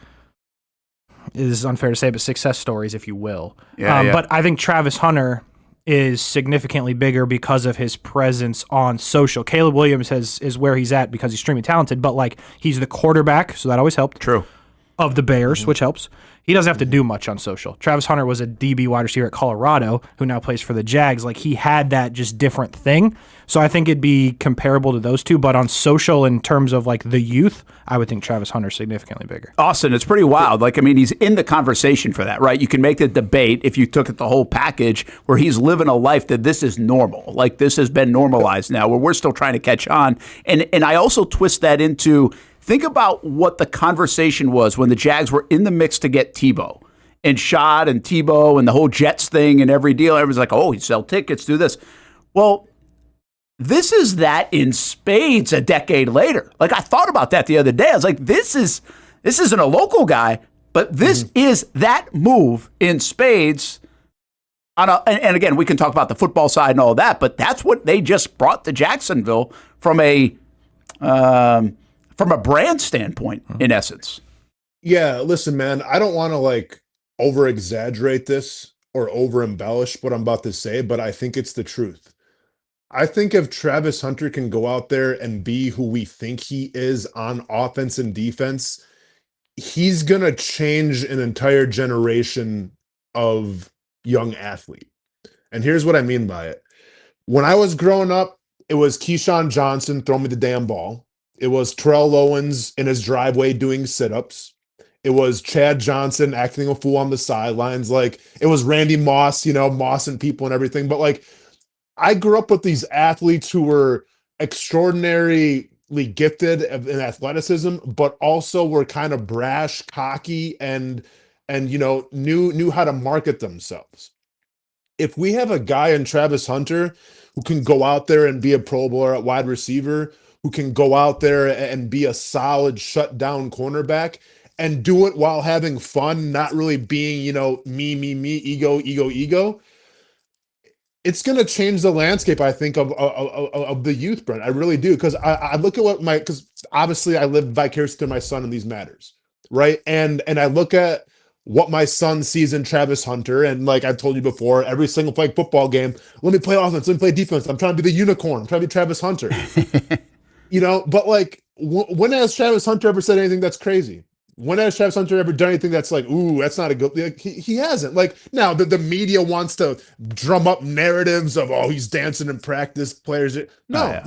this is unfair to say, but success stories, if you will. But I think Travis Hunter is significantly bigger because of his presence on social. Caleb Williams is where he's at because he's extremely talented, but like he's the quarterback, so that always helped. True. of the Bears, which helps. He doesn't have to do much on social. Travis Hunter was a DB wide receiver at Colorado who now plays for the Jags. Like, he had that just different thing. So I think it'd be comparable to those two. But on social, in terms of like the youth, I would think Travis Hunter's significantly bigger. Austin, it's pretty wild. Like, I mean, he's in the conversation for that, right? You can make the debate if you took it the whole package where he's living a life that this is normal. Like, this has been normalized now where we're still trying to catch on. And I also twist that into, think about what the conversation was when the Jags were in the mix to get Tebow and Shad and Tebow and the whole Jets thing and every deal. Everyone's like, oh, you sell tickets, do this. Well, this is that in spades a decade later. Like, I thought about that the other day. I was like, this isn't a local guy, but this is that move in spades. And again, we can talk about the football side and all that, but that's what they just brought to Jacksonville from a brand standpoint, in essence. Yeah, listen, man, I don't want to like over exaggerate this or over embellish what I'm about to say, but I think it's the truth. I think if Travis Hunter can go out there and be who we think he is on offense and defense, he's going to change an entire generation of young athlete. And here's what I mean by it. When I was growing up, it was Keyshawn Johnson, throw me the damn ball. It was Terrell Owens in his driveway doing sit-ups. It was Chad Johnson acting a fool on the sidelines. Like, it was Randy Moss, Moss and people and everything. But like, I grew up with these athletes who were extraordinarily gifted in athleticism, but also were kind of brash, cocky, and knew how to market themselves. If we have a guy in Travis Hunter who can go out there and be a Pro Bowler at wide receiver, who can go out there and be a solid shutdown cornerback and do it while having fun, not really being, me, ego, it's going to change the landscape, I think, of the youth, Brent. I really do. Because I look at because obviously I live vicariously through my son in these matters, right? And I look at what my son sees in Travis Hunter. And like I've told you before, every single football game, let me play offense, let me play defense. I'm trying to be the unicorn. I'm trying to be Travis Hunter. But like, when has Travis Hunter ever said anything that's crazy? When has Travis Hunter ever done anything that's like, ooh, that's not a good, like, he hasn't. Like, now the media wants to drum up narratives of, oh, he's dancing in practice, players. No,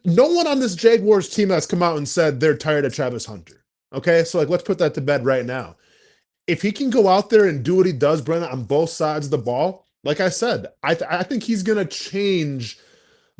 no one on this Jaguars team has come out and said they're tired of Travis Hunter. Okay, so like, let's put that to bed right now. If he can go out there and do what he does, Brennan, on both sides of the ball, like I said, I think he's going to change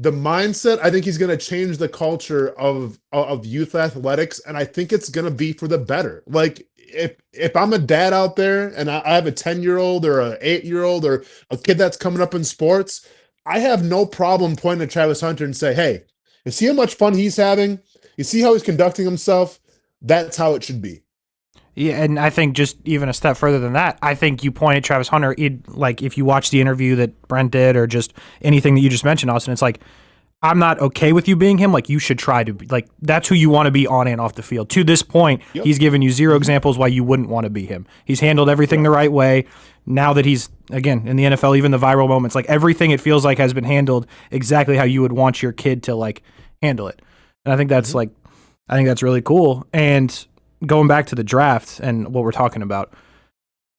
the mindset. I think he's going to change the culture of youth athletics, and I think it's going to be for the better. Like, if I'm a dad out there and I have a 10-year-old or an 8-year-old or a kid that's coming up in sports, I have no problem pointing at Travis Hunter and say, hey, you see how much fun he's having? You see how he's conducting himself? That's how it should be. Yeah, and I think just even a step further than that, I think you point at Travis Hunter, like if you watch the interview that Brent did or just anything that you just mentioned, Austin, it's like, I'm not okay with you being him. Like, you should try to be. Like, that's who you want to be on and off the field. To this point, He's given you zero examples why you wouldn't want to be him. He's handled everything the right way. Now that he's, again, in the NFL, even the viral moments, like everything it feels like has been handled exactly how you would want your kid to like handle it. And I think that's I think that's really cool. And going back to the draft and what we're talking about,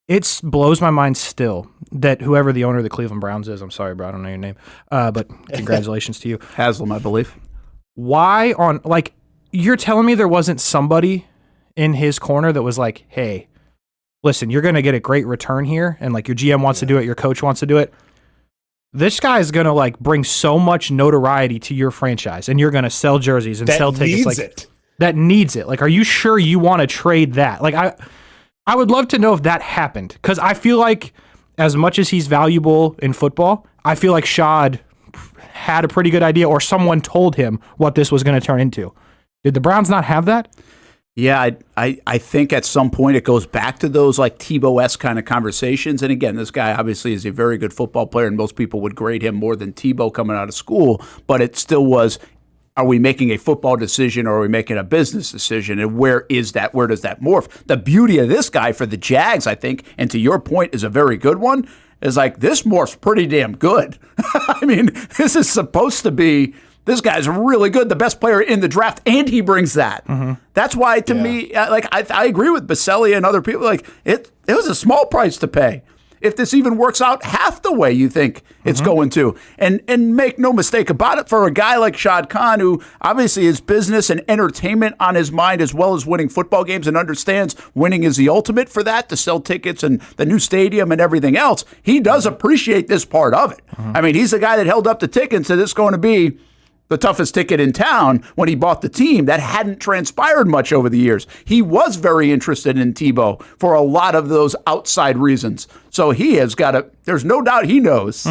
it blows my mind still that whoever the owner of the Cleveland Browns is, I'm sorry, bro, I don't know your name, but congratulations to you. Haslam, I believe. Why you're telling me there wasn't somebody in his corner that was like, hey, listen, you're going to get a great return here, and like your GM wants to do it, your coach wants to do it. This guy is going to like bring so much notoriety to your franchise, and you're going to sell jerseys and sell tickets. That needs it. Like, are you sure you want to trade that? Like, I would love to know if that happened, because I feel like as much as he's valuable in football, I feel like Shad had a pretty good idea, or someone told him what this was going to turn into. Did the Browns not have that? Yeah, I think at some point it goes back to those like Tebow-esque kind of conversations. And again, this guy obviously is a very good football player, and most people would grade him more than Tebow coming out of school. But it still was, are we making a football decision or are we making a business decision? And where is that? Where does that morph? The beauty of this guy for the Jags, I think, and to your point, is a very good one, is like this morph's pretty damn good. I mean, this is supposed to be this guy's really good, the best player in the draft, and he brings that. That's why, to me, I agree with Baselli and other people. Like it was a small price to pay. If this even works out half the way you think it's going to. And make no mistake about it, for a guy like Shad Khan, who obviously has business and entertainment on his mind as well as winning football games and understands winning is the ultimate for that, to sell tickets and the new stadium and everything else, he does appreciate this part of it. I mean, he's the guy that held up the ticket and said it's going to be the toughest ticket in town when he bought the team. That hadn't transpired much over the years. He was very interested in Tebow for a lot of those outside reasons. So he has got there's no doubt he knows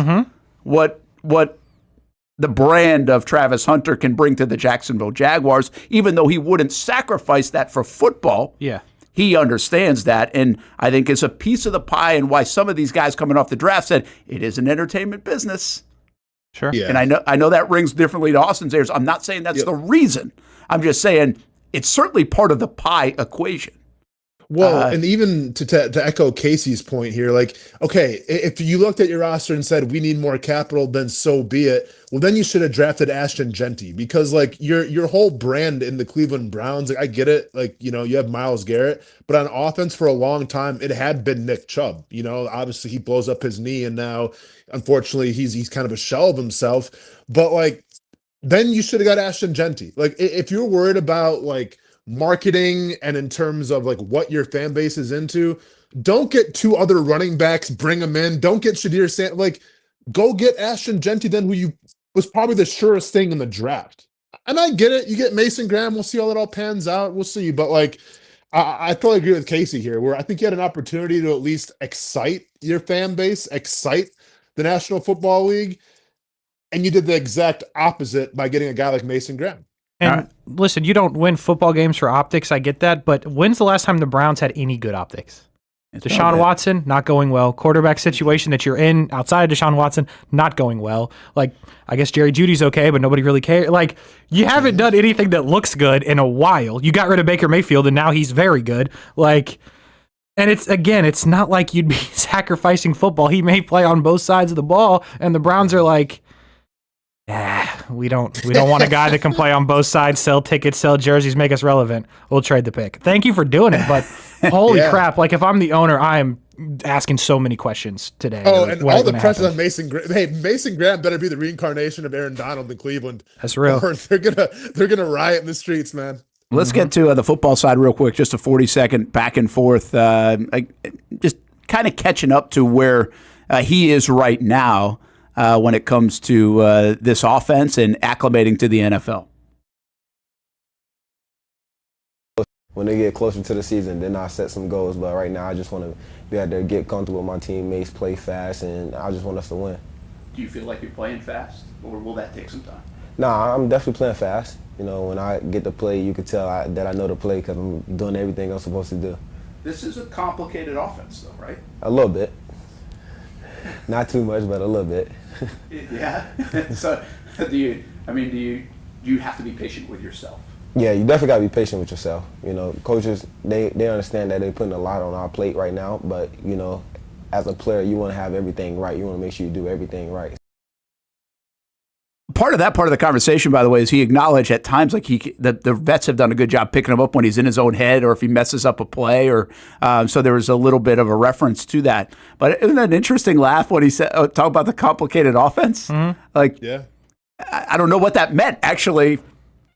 what the brand of Travis Hunter can bring to the Jacksonville Jaguars, even though he wouldn't sacrifice that for football. Yeah. He understands that, and I think it's a piece of the pie, and why some of these guys coming off the draft said it is an entertainment business. Sure. Yeah. And I know that rings differently to Austin's ears. I'm not saying that's the reason. I'm just saying it's certainly part of the pie equation. Well, and even to echo Casey's point here, like, okay, if you looked at your roster and said we need more capital, then so be it. Well, then you should have drafted Ashton Genty, because like your whole brand in the Cleveland Browns, like, I get it, like, you know, you have Myles Garrett, but on offense for a long time it had been Nick Chubb. You know, obviously he blows up his knee and now unfortunately he's kind of a shell of himself. But like, then you should have got Ashton Genty. Like, if you're worried about like marketing and in terms of like what your fan base is into, don't get two other running backs, bring them in. Don't get Shadir Sand. Like, go get Ashton Genty then, who was probably the surest thing in the draft. And I get it. You get Mason Graham. We'll see how it all pans out. We'll see. But like, I totally agree with Casey here, where I think you had an opportunity to at least excite your fan base, excite the National Football League, and you did the exact opposite by getting a guy like Mason Graham. And listen, you don't win football games for optics. I get that. But when's the last time the Browns had any good optics? Deshaun Watson, not going well. Quarterback situation that you're in outside of Deshaun Watson, not going well. Like, I guess Jerry Jeudy's okay, but nobody really cares. Like, you haven't done anything that looks good in a while. You got rid of Baker Mayfield, and now he's very good. Like, and it's not like you'd be sacrificing football. He may play on both sides of the ball, and the Browns are like, we don't want a guy that can play on both sides, sell tickets, sell jerseys, make us relevant. We'll trade the pick. Thank you for doing it, but holy crap! Like, if I'm the owner, I am asking so many questions today. Oh, and all the pressure on Mason Graham. Hey, Mason Graham better be the reincarnation of Aaron Donald in Cleveland. That's real. Or they're gonna riot in the streets, man. Let's get to the football side real quick. Just a 40-second back and forth. Just kind of catching up to where he is right now. When it comes to this offense and acclimating to the NFL. When they get closer to the season, then I'll set some goals. But right now, I just want to be out there, get comfortable with my teammates, play fast, and I just want us to win. Do you feel like you're playing fast, or will that take some time? Nah, I'm definitely playing fast. You know, when I get to play, you can tell that I know to play because I'm doing everything I'm supposed to do. This is a complicated offense, though, right? A little bit. Not too much, but a little bit. Yeah. So, do you have to be patient with yourself? Yeah, you definitely gotta be patient with yourself. You know, coaches, they understand that they're putting a lot on our plate right now, but you know, as a player, you want to have everything right. You want to make sure you do everything right. Part of the conversation, by the way, is he acknowledged at times like the vets have done a good job picking him up when he's in his own head or if he messes up a play, or so there was a little bit of a reference to that. But isn't that an interesting laugh when he said talk about the complicated offense? Mm-hmm. Like, yeah, I don't know what that meant actually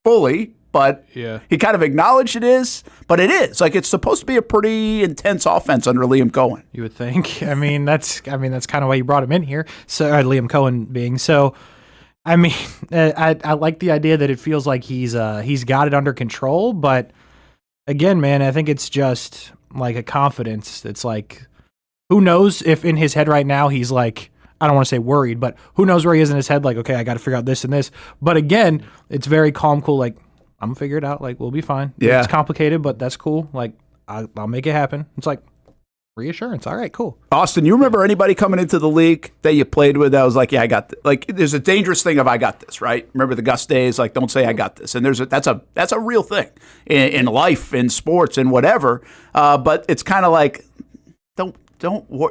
fully, but he kind of acknowledged it is. But it is like it's supposed to be a pretty intense offense under Liam Coen. You would think. That's kind of why you brought him in here. So Liam Coen being so. I mean, I like the idea that it feels like he's got it under control, but again, man, I think it's just like a confidence. It's like, who knows if in his head right now he's like, I don't want to say worried, but who knows where he is in his head, like, okay, I got to figure out this and this. But again, it's very calm, cool, like, I'm going to figure it out, like, we'll be fine. Yeah. It's complicated, but that's cool. Like, I'll make it happen. It's like, reassurance. All right, cool. Austin, you remember anybody coming into the league that you played with that was like, yeah, I got this? Like, there's a dangerous thing of I got this, right? Remember the Gus days? Like, don't say I got this. And that's a real thing in life, in sports, and whatever. But it's kind of like, don't.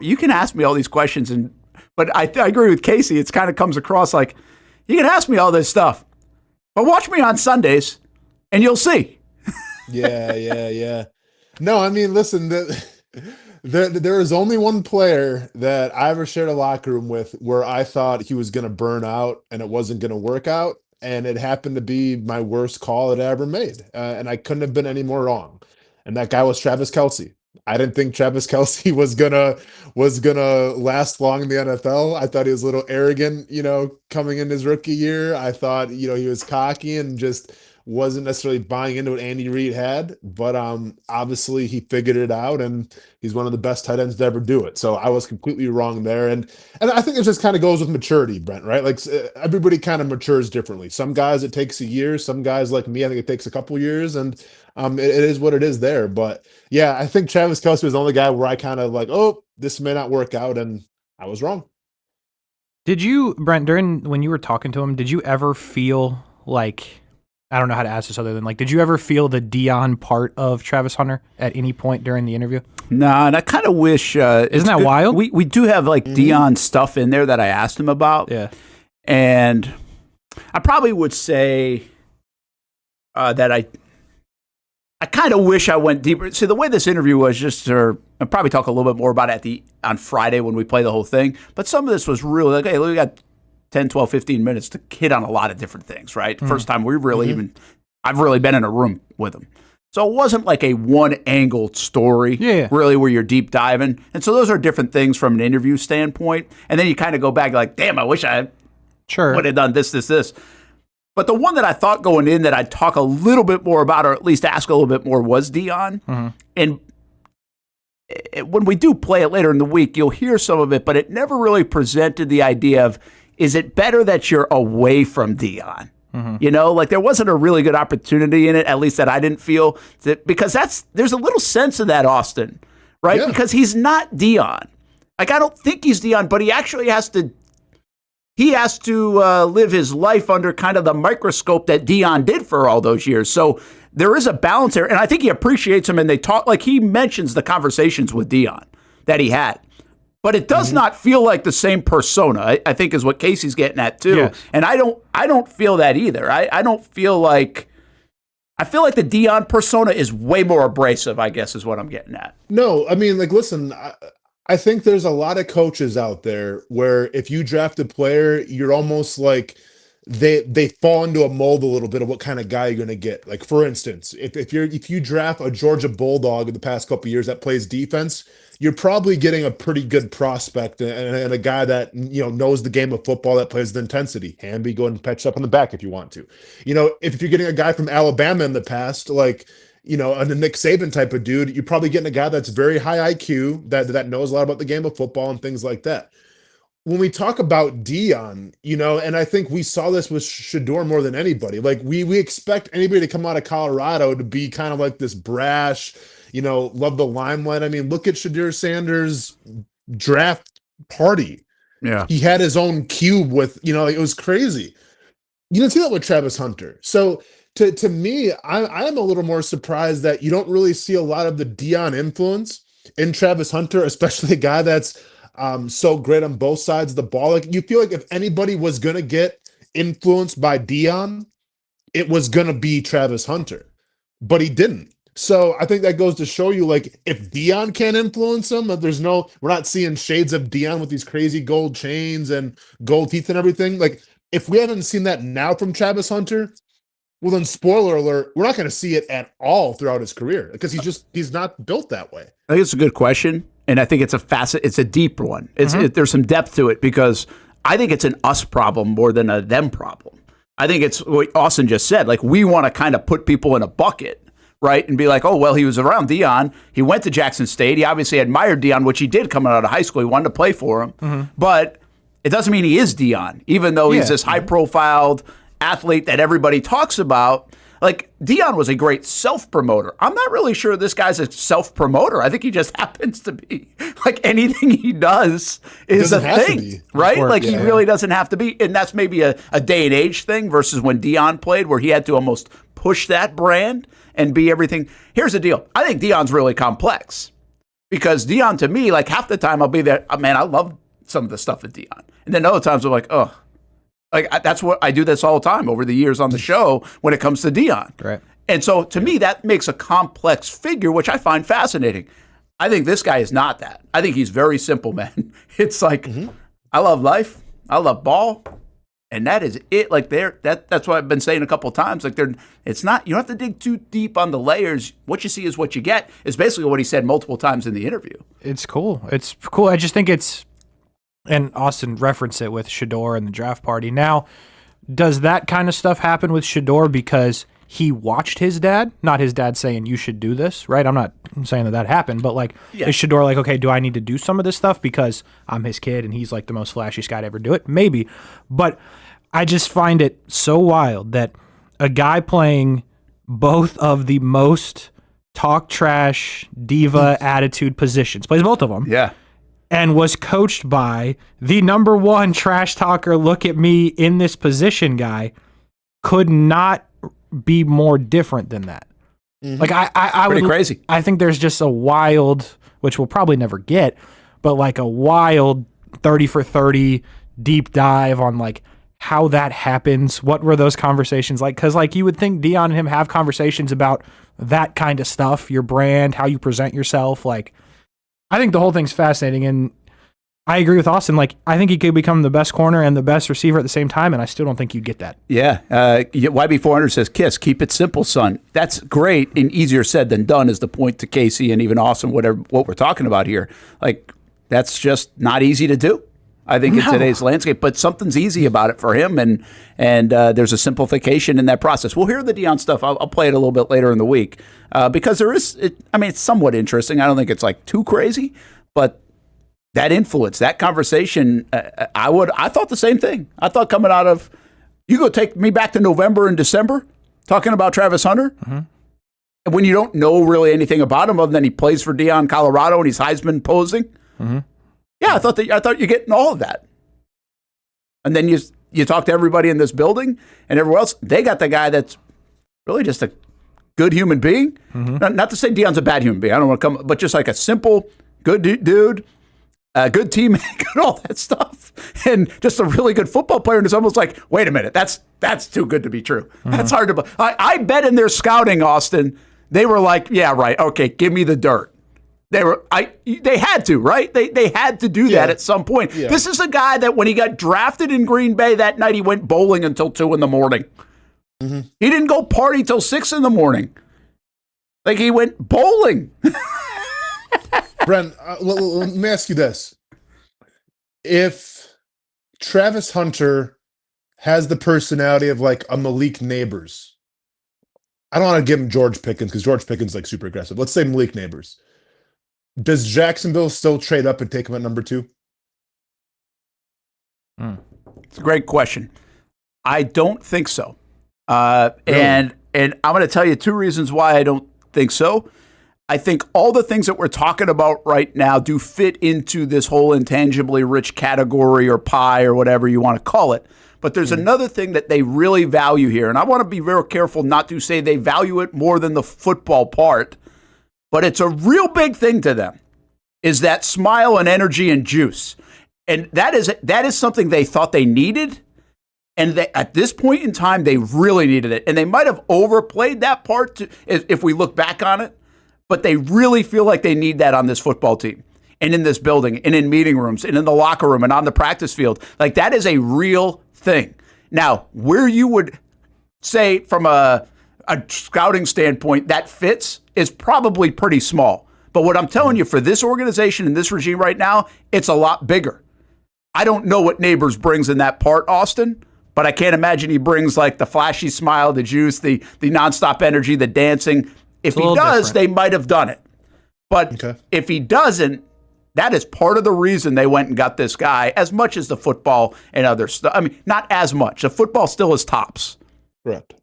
You can ask me all these questions, but I agree with Casey. It's kind of comes across like, you can ask me all this stuff. But watch me on Sundays, and you'll see. Yeah. No, I mean, listen, there is only one player that I ever shared a locker room with where I thought he was going to burn out and it wasn't going to work out. And it happened to be my worst call that I ever made. And I couldn't have been any more wrong. And that guy was Travis Kelce. I didn't think Travis Kelce was gonna last long in the NFL. I thought he was a little arrogant, coming in his rookie year. I thought, he was cocky and just wasn't necessarily buying into what Andy Reid had. But obviously he figured it out, and he's one of the best tight ends to ever do it. So I was completely wrong there. And I think it just kind of goes with maturity, Brent, right? Like everybody kind of matures differently. Some guys it takes a year. Some guys like me, I think it takes a couple years. And it is what it is there. But yeah, I think Travis Kelce was the only guy where I kind of like, oh, this may not work out. And I was wrong. Did you, Brent, when you were talking to him, did you ever feel like, I don't know how to ask this other than like, did you ever feel the Dion part of Travis Hunter at any point during the interview? Nah, and I kind of wish. Isn't that wild? We do have like Dion stuff in there that I asked him about. Yeah. And I probably would say that I kind of wish I went deeper. See, the way this interview was I'll probably talk a little bit more about it on Friday when we play the whole thing. But some of this was really like, hey, we got 10, 12, 15 minutes to hit on a lot of different things, right? First time we really I've really been in a room with him. So it wasn't like a one-angled story, really, where you're deep diving. And so those are different things from an interview standpoint. And then you kind of go back like, damn, I wish I would have done this. But the one that I thought going in that I'd talk a little bit more about, or at least ask a little bit more, was Dion. And when we do play it later in the week, you'll hear some of it, but it never really presented the idea of, is it better that you're away from Dion? Like there wasn't a really good opportunity in it, at least that I didn't feel, because there's a little sense of that, Austin, right? Yeah. Because he's not Dion. Like I don't think he's Dion, but he actually has to live his life under kind of the microscope that Dion did for all those years. So there is a balance there, and I think he appreciates him, and they talk, like he mentions the conversations with Dion that he had. But it does not feel like the same persona, I think is what Casey's getting at too. Yes. And I don't feel that either. I don't feel like, I feel like the Dion persona is way more abrasive, I guess is what I'm getting at. No, I mean, like, listen, I think there's a lot of coaches out there where if you draft a player, you're almost like they fall into a mold a little bit of what kind of guy you're going to get. Like, for instance, if you draft a Georgia Bulldog in the past couple of years that plays defense, you're probably getting a pretty good prospect and a guy that knows the game of football, that plays with intensity. Hamby, go ahead and patch up on the back if you want to. If you're getting a guy from Alabama in the past, like a Nick Saban type of dude, you're probably getting a guy that's very high IQ, that knows a lot about the game of football and things like that. When we talk about Dion, and I think we saw this with Shedeur more than anybody. Like we expect anybody to come out of Colorado to be kind of like this brash, love the limelight. I mean, look at Shedeur Sanders' draft party. Yeah. He had his own cube with, it was crazy. You didn't see that with Travis Hunter. So to me, I am a little more surprised that you don't really see a lot of the Dion influence in Travis Hunter, especially a guy that's so great on both sides of the ball. Like, you feel like if anybody was going to get influenced by Dion, it was going to be Travis Hunter, but he didn't. So I think that goes to show you, like, if Dion can't influence him, we're not seeing shades of Dion with these crazy gold chains and gold teeth and everything. Like, if we haven't seen that now from Travis Hunter, well, then spoiler alert, we're not going to see it at all throughout his career because he's not built that way. I think it's a good question, and I think it's a deep one. There's some depth to it because I think it's an us problem more than a them problem. I think it's what Austin just said. Like, we want to kind of put people in a bucket, right? And be like, oh, well, he was around Dion. He went to Jackson State. He obviously admired Dion, which he did coming out of high school. He wanted to play for him. But it doesn't mean he is Dion, even though he's this high-profiled athlete that everybody talks about. Like, Dion was a great self-promoter. I'm not really sure this guy's a self-promoter. I think he just happens to be. Like, anything he does is a thing, right? Like, he really doesn't have to be. And that's maybe a day and age thing versus when Dion played, where he had to almost push that brand and be everything. Here's the deal. I think Dion's really complex because Dion, to me, like, half the time I'll be there, man, I love some of the stuff with Dion. And then other times I'm like, oh, That's what I do this all the time over the years on the show when it comes to Deion. Right. And so to me, that makes a complex figure, which I find fascinating. I think this guy is not that. I think he's very simple, man. It's like, I love life. I love ball. And that is it. Like that's what I've been saying a couple of times. Like it's not, you don't have to dig too deep on the layers. What you see is what you get is basically what he said multiple times in the interview. It's cool. It's cool. I just think and Austen referenced it with Shador and the draft party. Now, does that kind of stuff happen with Shador because he watched his dad, not his dad saying you should do this, right? I'm not saying that happened, but is Shador like, okay, do I need to do some of this stuff because I'm his kid and he's like the most flashiest guy to ever do it? Maybe. But I just find it so wild that a guy playing both of the most talk trash, diva attitude positions, plays both of them. Yeah. And was coached by the number one trash talker, look at me in this position guy, could not be more different than that. Like I Pretty would, crazy. I think there's just a wild, which we'll probably never get, but like a wild 30 for 30 deep dive on like how that happens. What were those conversations like? Because like you would think Deion and him have conversations about that kind of stuff, your brand, how you present yourself. Like, I think the whole thing's fascinating, and I agree with Austen. Like, I think he could become the best corner and the best receiver at the same time, and I still don't think you'd get that. Yeah. YB400 says, Kiss, keep it simple, son. That's great and easier said than done is the point to Casey and even Austen, what we're talking about here. Like, that's just not easy to do, I think, in today's landscape. But something's easy about it for him, and there's a simplification in that process. We'll hear the Deion stuff. I'll play it a little bit later in the week because it's somewhat interesting. I don't think it's like too crazy, but that influence, that conversation, I thought the same thing. I thought coming out of, you go take me back to November and December, talking about Travis Hunter, when you don't know really anything about him other than he plays for Deion, Colorado, and he's Heisman posing. Yeah, I thought you're getting all of that. And then you talk to everybody in this building and everyone else, they got the guy that's really just a good human being. Not to say Deion's a bad human being. I don't want to come, but just like a simple, good dude. Good teammate, all that stuff, and just a really good football player. And it's almost like, wait a minute, that's too good to be true. That's hard to. I bet in their scouting, Austen, they were like, yeah, right, okay, give me the dirt. They had to, right? They had to do that at some point. Yeah. This is a guy that when he got drafted in Green Bay that night, he went bowling until 2 a.m. He didn't go party till 6 a.m. Like he went bowling. Brent, let me ask you this. If Travis Hunter has the personality of like a Malik Neighbors, I don't want to give him George Pickens because George Pickens is like super aggressive. Let's say Malik Neighbors. Does Jacksonville still trade up and take him at number 2? It's a great question. I don't think so. Really? And I'm going to tell you 2 reasons why I don't think so. I think all the things that we're talking about right now do fit into this whole intangibly rich category or pie or whatever you want to call it. But there's another thing that they really value here, and I want to be very careful not to say they value it more than the football part, but it's a real big thing to them, is that smile and energy and juice. And that is something they thought they needed, and at this point in time, they really needed it. And they might have overplayed that part if we look back on it. But they really feel like they need that on this football team and in this building and in meeting rooms and in the locker room and on the practice field. Like that is a real thing. Now, where you would say from a scouting standpoint that fits is probably pretty small. But what I'm telling you for this organization and this regime right now, it's a lot bigger. I don't know what Neighbors brings in that part, Austen, but I can't imagine he brings like the flashy smile, the juice, the nonstop energy, the dancing. If he does, they might have done it. But if he doesn't, that is part of the reason they went and got this guy, as much as the football and other stuff. I mean, not as much. The football still is tops. Correct.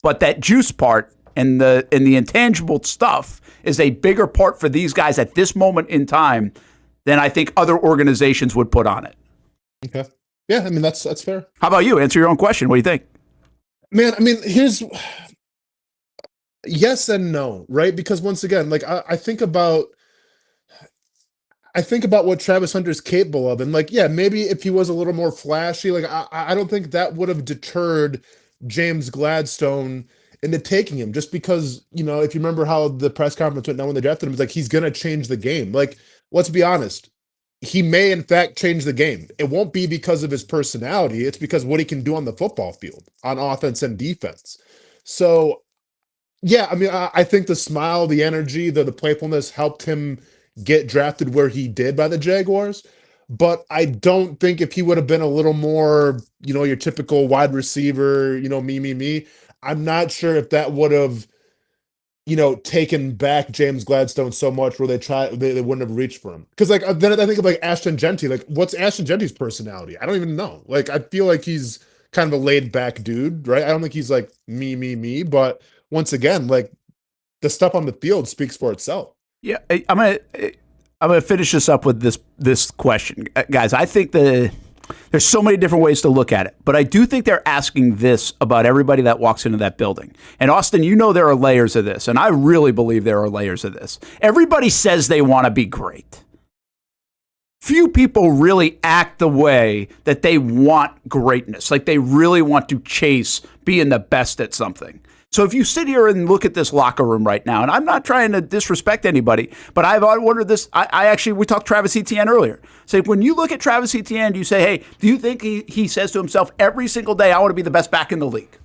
But that juice part and the intangible stuff is a bigger part for these guys at this moment in time than I think other organizations would put on it. Okay. Yeah, I mean, that's fair. How about you? Answer your own question. What do you think? Man, I mean, here's... Yes and no, right? Because once again, like I think about I think about what Travis Hunter's capable of, and like, yeah, maybe if he was a little more flashy, like I don't think that would have deterred James Gladstone into taking him, just because, you know, if you remember how the press conference went down when they drafted him, it's like he's gonna change the game. Like, let's be honest, he may in fact change the game. It won't be because of his personality, it's because what he can do on the football field, on offense and defense. So yeah, I mean, I think the smile, the energy, the playfulness helped him get drafted where he did by the Jaguars. But I don't think if he would have been a little more, you know, your typical wide receiver, you know, me, I'm not sure if that would have, you know, taken back James Gladstone so much where they wouldn't have reached for him. Because like then I think of like Ashton Genty. Like, what's Ashton Genty's personality? I don't even know. Like, I feel like he's kind of a laid back dude, right? I don't think he's like me. But once again, like, the stuff on the field speaks for itself. Yeah, I'm gonna finish this up with this question, guys. I think there's so many different ways to look at it, but I do think they're asking this about everybody that walks into that building. And Austin, you know there are layers of this, and I really believe there are layers of this. Everybody says they want to be great. Few people really act the way that they want greatness, like they really want to chase being the best at something. So if you sit here and look at this locker room right now, and I'm not trying to disrespect anybody, but I've wondered this. We talked Travis Etienne earlier. So when you look at Travis Etienne, you say, hey, do you think he says to himself every single day, I want to be the best back in the league?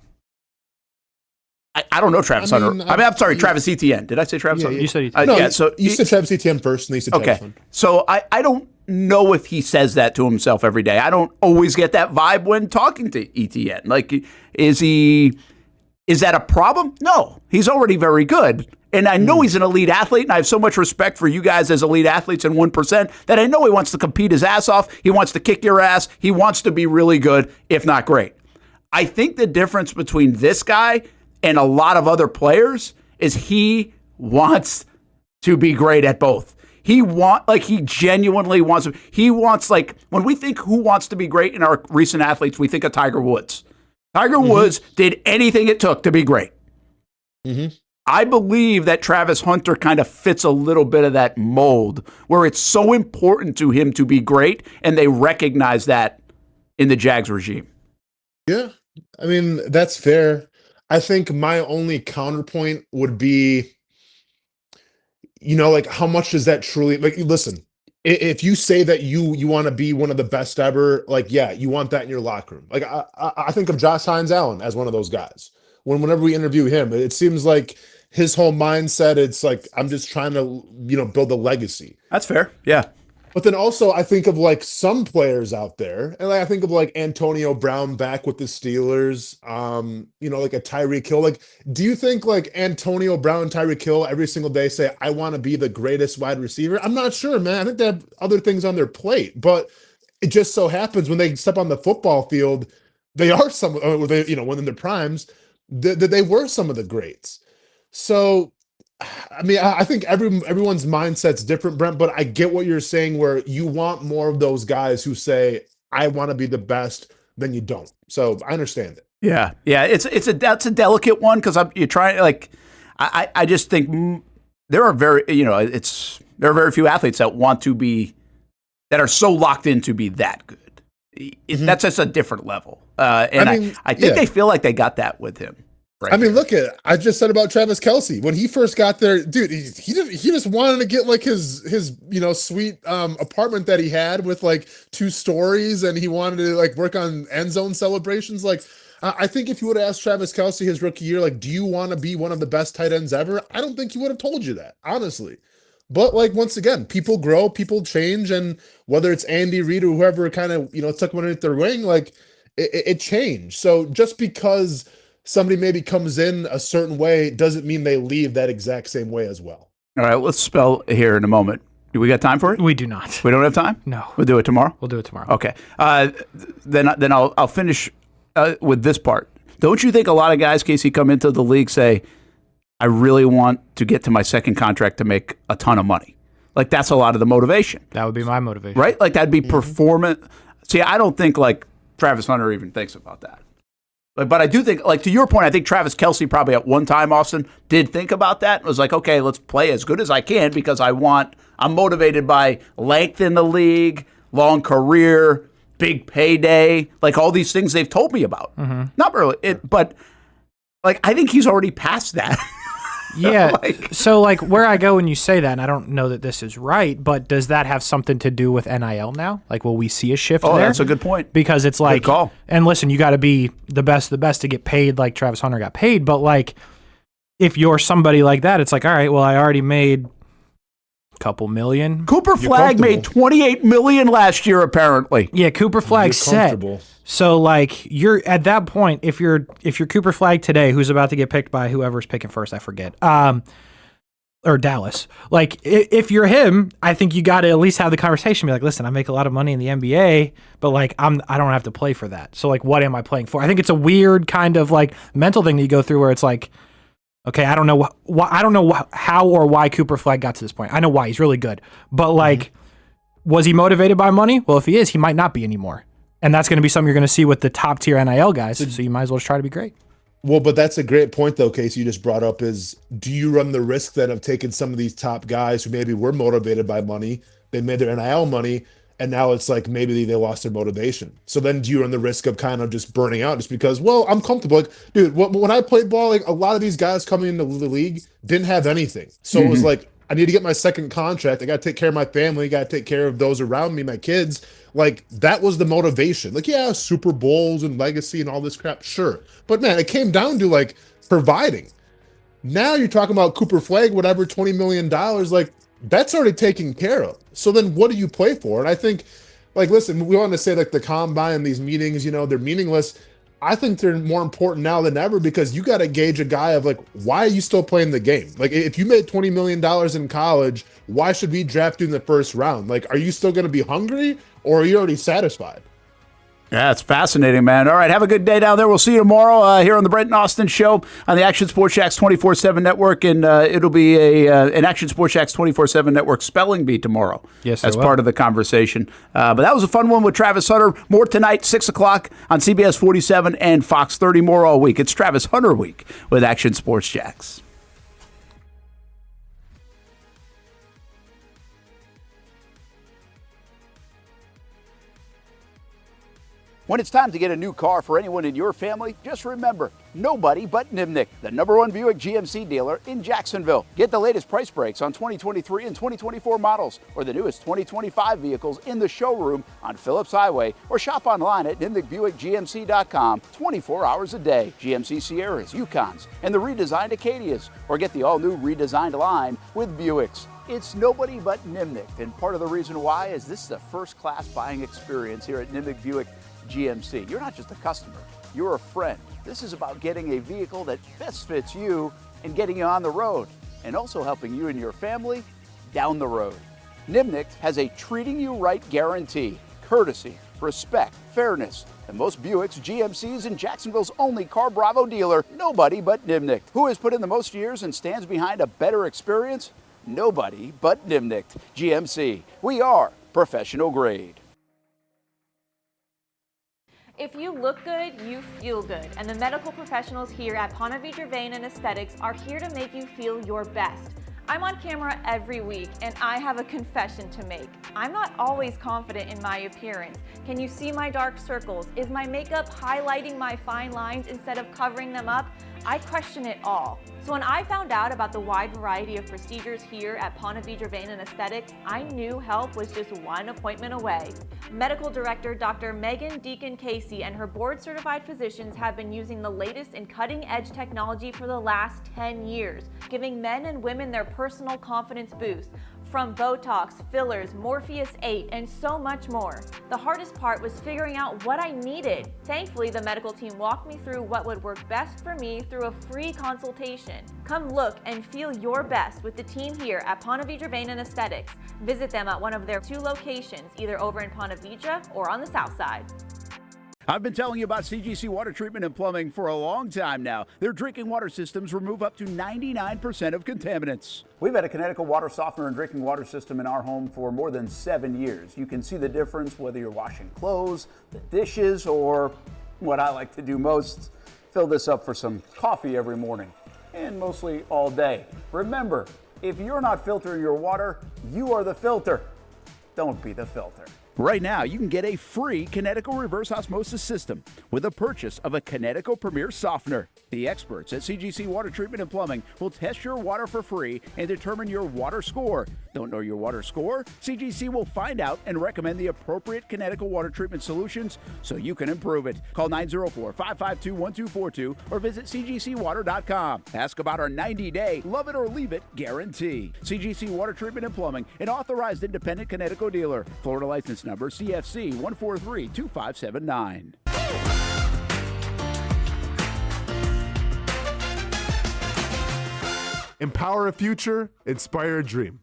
I don't know Travis Hunter. I'm sorry, Travis Etienne. Did I say Travis Hunter? You said Etienne. You said Travis Etienne first, and you said Travis Hunter. So I don't know if he says that to himself every day. I don't always get that vibe when talking to Etienne. Like, is that a problem? No, he's already very good. And I know he's an elite athlete, and I have so much respect for you guys as elite athletes and 1% that I know he wants to compete his ass off. He wants to kick your ass. He wants to be really good, if not great. I think the difference between this guy and a lot of other players is he wants to be great at both. He genuinely wants to. He wants, like, when we think who wants to be great in our recent athletes, we think of Tiger Woods. Tiger Woods did anything it took to be great. I believe that Travis Hunter kind of fits a little bit of that mold where it's so important to him to be great, and they recognize that in the Jags regime. Yeah, I mean, that's fair. I think my only counterpoint would be, you know, like, how much does that truly, like, listen, if you say that you want to be one of the best ever, like, yeah, you want that in your locker room. Like, I think of Josh Hines Allen as one of those guys. Whenever we interview him, it seems like his whole mindset, it's like, I'm just trying to, you know, build a legacy. That's fair. Yeah. But then also I think of like some players out there, and like, I think of like Antonio Brown back with the Steelers, you know, like a Tyreek Hill. Like, do you think like Antonio Brown and Tyreek Hill every single day say, I want to be the greatest wide receiver? I'm not sure, man. I think they have other things on their plate, but it just so happens when they step on the football field, they are you know, when in their primes, they were some of the greats. So, I mean, I think everyone's mindset's different, Brent, but I get what you're saying where you want more of those guys who say, I want to be the best, than you don't. So I understand it. Yeah. Yeah. That's a delicate one because you're trying, like, I just think there are very few athletes that want to be, that are so locked in to be that good. That's just a different level. And I think they feel like they got that with him. Right. I mean, look at it. I just said about Travis Kelce when he first got there, dude. He just wanted to get like his you know, sweet apartment that he had with like 2 stories, and he wanted to like work on end zone celebrations. Like, I think if you would have asked Travis Kelce his rookie year, like, do you want to be one of the best tight ends ever? I don't think he would have told you that, honestly. But like, once again, people grow, people change, and whether it's Andy Reid or whoever kind of, you know, took one underneath their wing, like it changed. So just because somebody maybe comes in a certain way doesn't mean they leave that exact same way as well. All right, let's spell here in a moment. Do we got time for it? We do not. We don't have time? No. We'll do it tomorrow? We'll do it tomorrow. Okay. Then I'll finish with this part. Don't you think a lot of guys, Casey, come into the league say, I really want to get to my second contract to make a ton of money? Like, that's a lot of the motivation. That would be my motivation. Right? Like, that'd be performance. See, I don't think like Travis Hunter even thinks about that. But I do think, like to your point, I think Travis Kelce probably at one time, Austin, did think about that. It was like, okay, let's play as good as I can because I'm motivated by length in the league, long career, big payday, like all these things they've told me about. Mm-hmm. Not really, but like I think he's already past that. Yeah. So like where I go when you say that, and I don't know that this is right, but does that have something to do with NIL now? Like, will we see a shift there? Oh, that's a good point. Because it's like, good call. And listen, you got to be the best to get paid like Travis Hunter got paid. But like, if you're somebody like that, it's like, all right, well, I already made a couple million. Cooper Flagg made $28 million last year, apparently. Yeah, Cooper Flagg set. So like you're at that point, if you're Cooper Flagg today, who's about to get picked by whoever's picking first, I forget, or Dallas. Like if you're him, I think you got to at least have the conversation. Be like, listen, I make a lot of money in the NBA, but like I don't have to play for that. So like, what am I playing for? I think it's a weird kind of like mental thing that you go through where it's like, okay, I don't know how or why Cooper Flagg got to this point. I know why, he's really good, but like, was he motivated by money? Well, if he is, he might not be anymore. And that's going to be something you're going to see with the top tier NIL guys. So you might as well just try to be great. Well, but that's a great point, though, Casey, you just brought up is, do you run the risk then of taking some of these top guys who maybe were motivated by money, they made their NIL money, and now it's like maybe they lost their motivation. So then do you run the risk of kind of just burning out just because, well, I'm comfortable. Like, dude, when I played ball, like a lot of these guys coming into the league didn't have anything. So it was like, I need to get my second contract. I got to take care of my family. Got to take care of those around me, my kids. Like, that was the motivation. Like, yeah, Super Bowls and legacy and all this crap, sure. But, man, it came down to, like, providing. Now you're talking about Cooper Flagg, whatever, $20 million. Like, that's already taken care of. So then what do you play for? And I think, like, listen, we want to say, like, the combine, these meetings, you know, they're meaningless. I think they're more important now than ever because you got to gauge a guy of, like, why are you still playing the game? Like, if you made $20 million in college, why should we draft you in the first round? Like, are you still going to be hungry or are you already satisfied? Yeah, it's fascinating, man. All right, have a good day down there. We'll see you tomorrow here on the Brent and Austin Show on the Action Sports Jacks 24/7 Network, and it'll be an Action Sports Jacks 24/7 Network spelling bee tomorrow. Yes, that's part of the conversation. But that was a fun one with Travis Hunter. More tonight, 6 o'clock on CBS 47 and Fox 30. More all week. It's Travis Hunter week with Action Sports Jacks. When it's time to get a new car for anyone in your family, just remember, nobody but Nimnick, the #1 Buick GMC dealer in Jacksonville. Get the latest price breaks on 2023 and 2024 models or the newest 2025 vehicles in the showroom on Phillips Highway or shop online at nimnickbuickgmc.com 24 hours a day. GMC Sierras, Yukons, and the redesigned Acadias, or get the all-new redesigned line with Buicks. It's nobody but Nimnick, and part of the reason why is this is a first-class buying experience here at Nimnick Buick GMC. You're not just a customer, you're a friend. This is about getting a vehicle that best fits you and getting you on the road, and also helping you and your family down the road. Nimnick has a treating you right guarantee, courtesy, respect, fairness, and most Buicks, GMCs, and Jacksonville's only Car Bravo dealer, nobody but Nimnick. Who has put in the most years and stands behind a better experience? Nobody but Nimnick. GMC. We are professional grade. If you look good, you feel good, and the medical professionals here at Ponte Vedra Vein and Aesthetics are here to make you feel your best. I'm on camera every week, and I have a confession to make. I'm not always confident in my appearance. Can you see my dark circles? Is my makeup highlighting my fine lines instead of covering them up? I question it all. So when I found out about the wide variety of procedures here at Ponte Vedra Vein and Aesthetics, I knew help was just one appointment away. Medical Director Dr. Megan Deacon Casey and her board-certified physicians have been using the latest in cutting-edge technology for the last 10 years, giving men and women their personal confidence boost. From Botox, fillers, Morpheus 8, and so much more. The hardest part was figuring out what I needed. Thankfully, the medical team walked me through what would work best for me through a free consultation. Come look and feel your best with the team here at Ponte Vedra Vein and Aesthetics. Visit them at one of their 2 locations, either over in Ponte Vedra or on the south side. I've been telling you about CGC Water Treatment and Plumbing for a long time now. Their drinking water systems remove up to 99% of contaminants. We've had a Connecticut water softener and drinking water system in our home for more than 7 years. You can see the difference whether you're washing clothes, the dishes, or what I like to do most, fill this up for some coffee every morning, and mostly all day. Remember, if you're not filtering your water, you are the filter. Don't be the filter. Right now, you can get a free Kinetico reverse osmosis system with the purchase of a Kinetico Premier softener. The experts at CGC Water Treatment and Plumbing will test your water for free and determine your water score. Don't know your water score? CGC will find out and recommend the appropriate Kinetico water treatment solutions so you can improve it. Call 904-552-1242 or visit cgcwater.com. Ask about our 90-day love it or leave it guarantee. CGC Water Treatment and Plumbing, an authorized independent Kinetico dealer. Florida license number CFC 1432579. Empower a future, inspire a dream.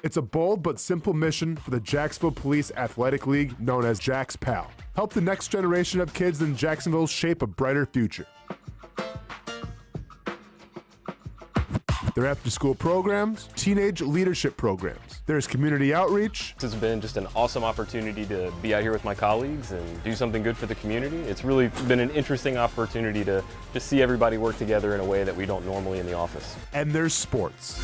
It's a bold but simple mission for the Jacksonville Police Athletic League known as Jax PAL. Help the next generation of kids in Jacksonville shape a brighter future. Their after-school programs, teenage leadership programs. There's community outreach. It's been just an awesome opportunity to be out here with my colleagues and do something good for the community. It's really been an interesting opportunity to just see everybody work together in a way that we don't normally in the office. And there's sports.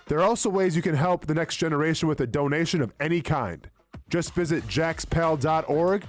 There are also ways you can help the next generation with a donation of any kind. Just visit jaxpal.org to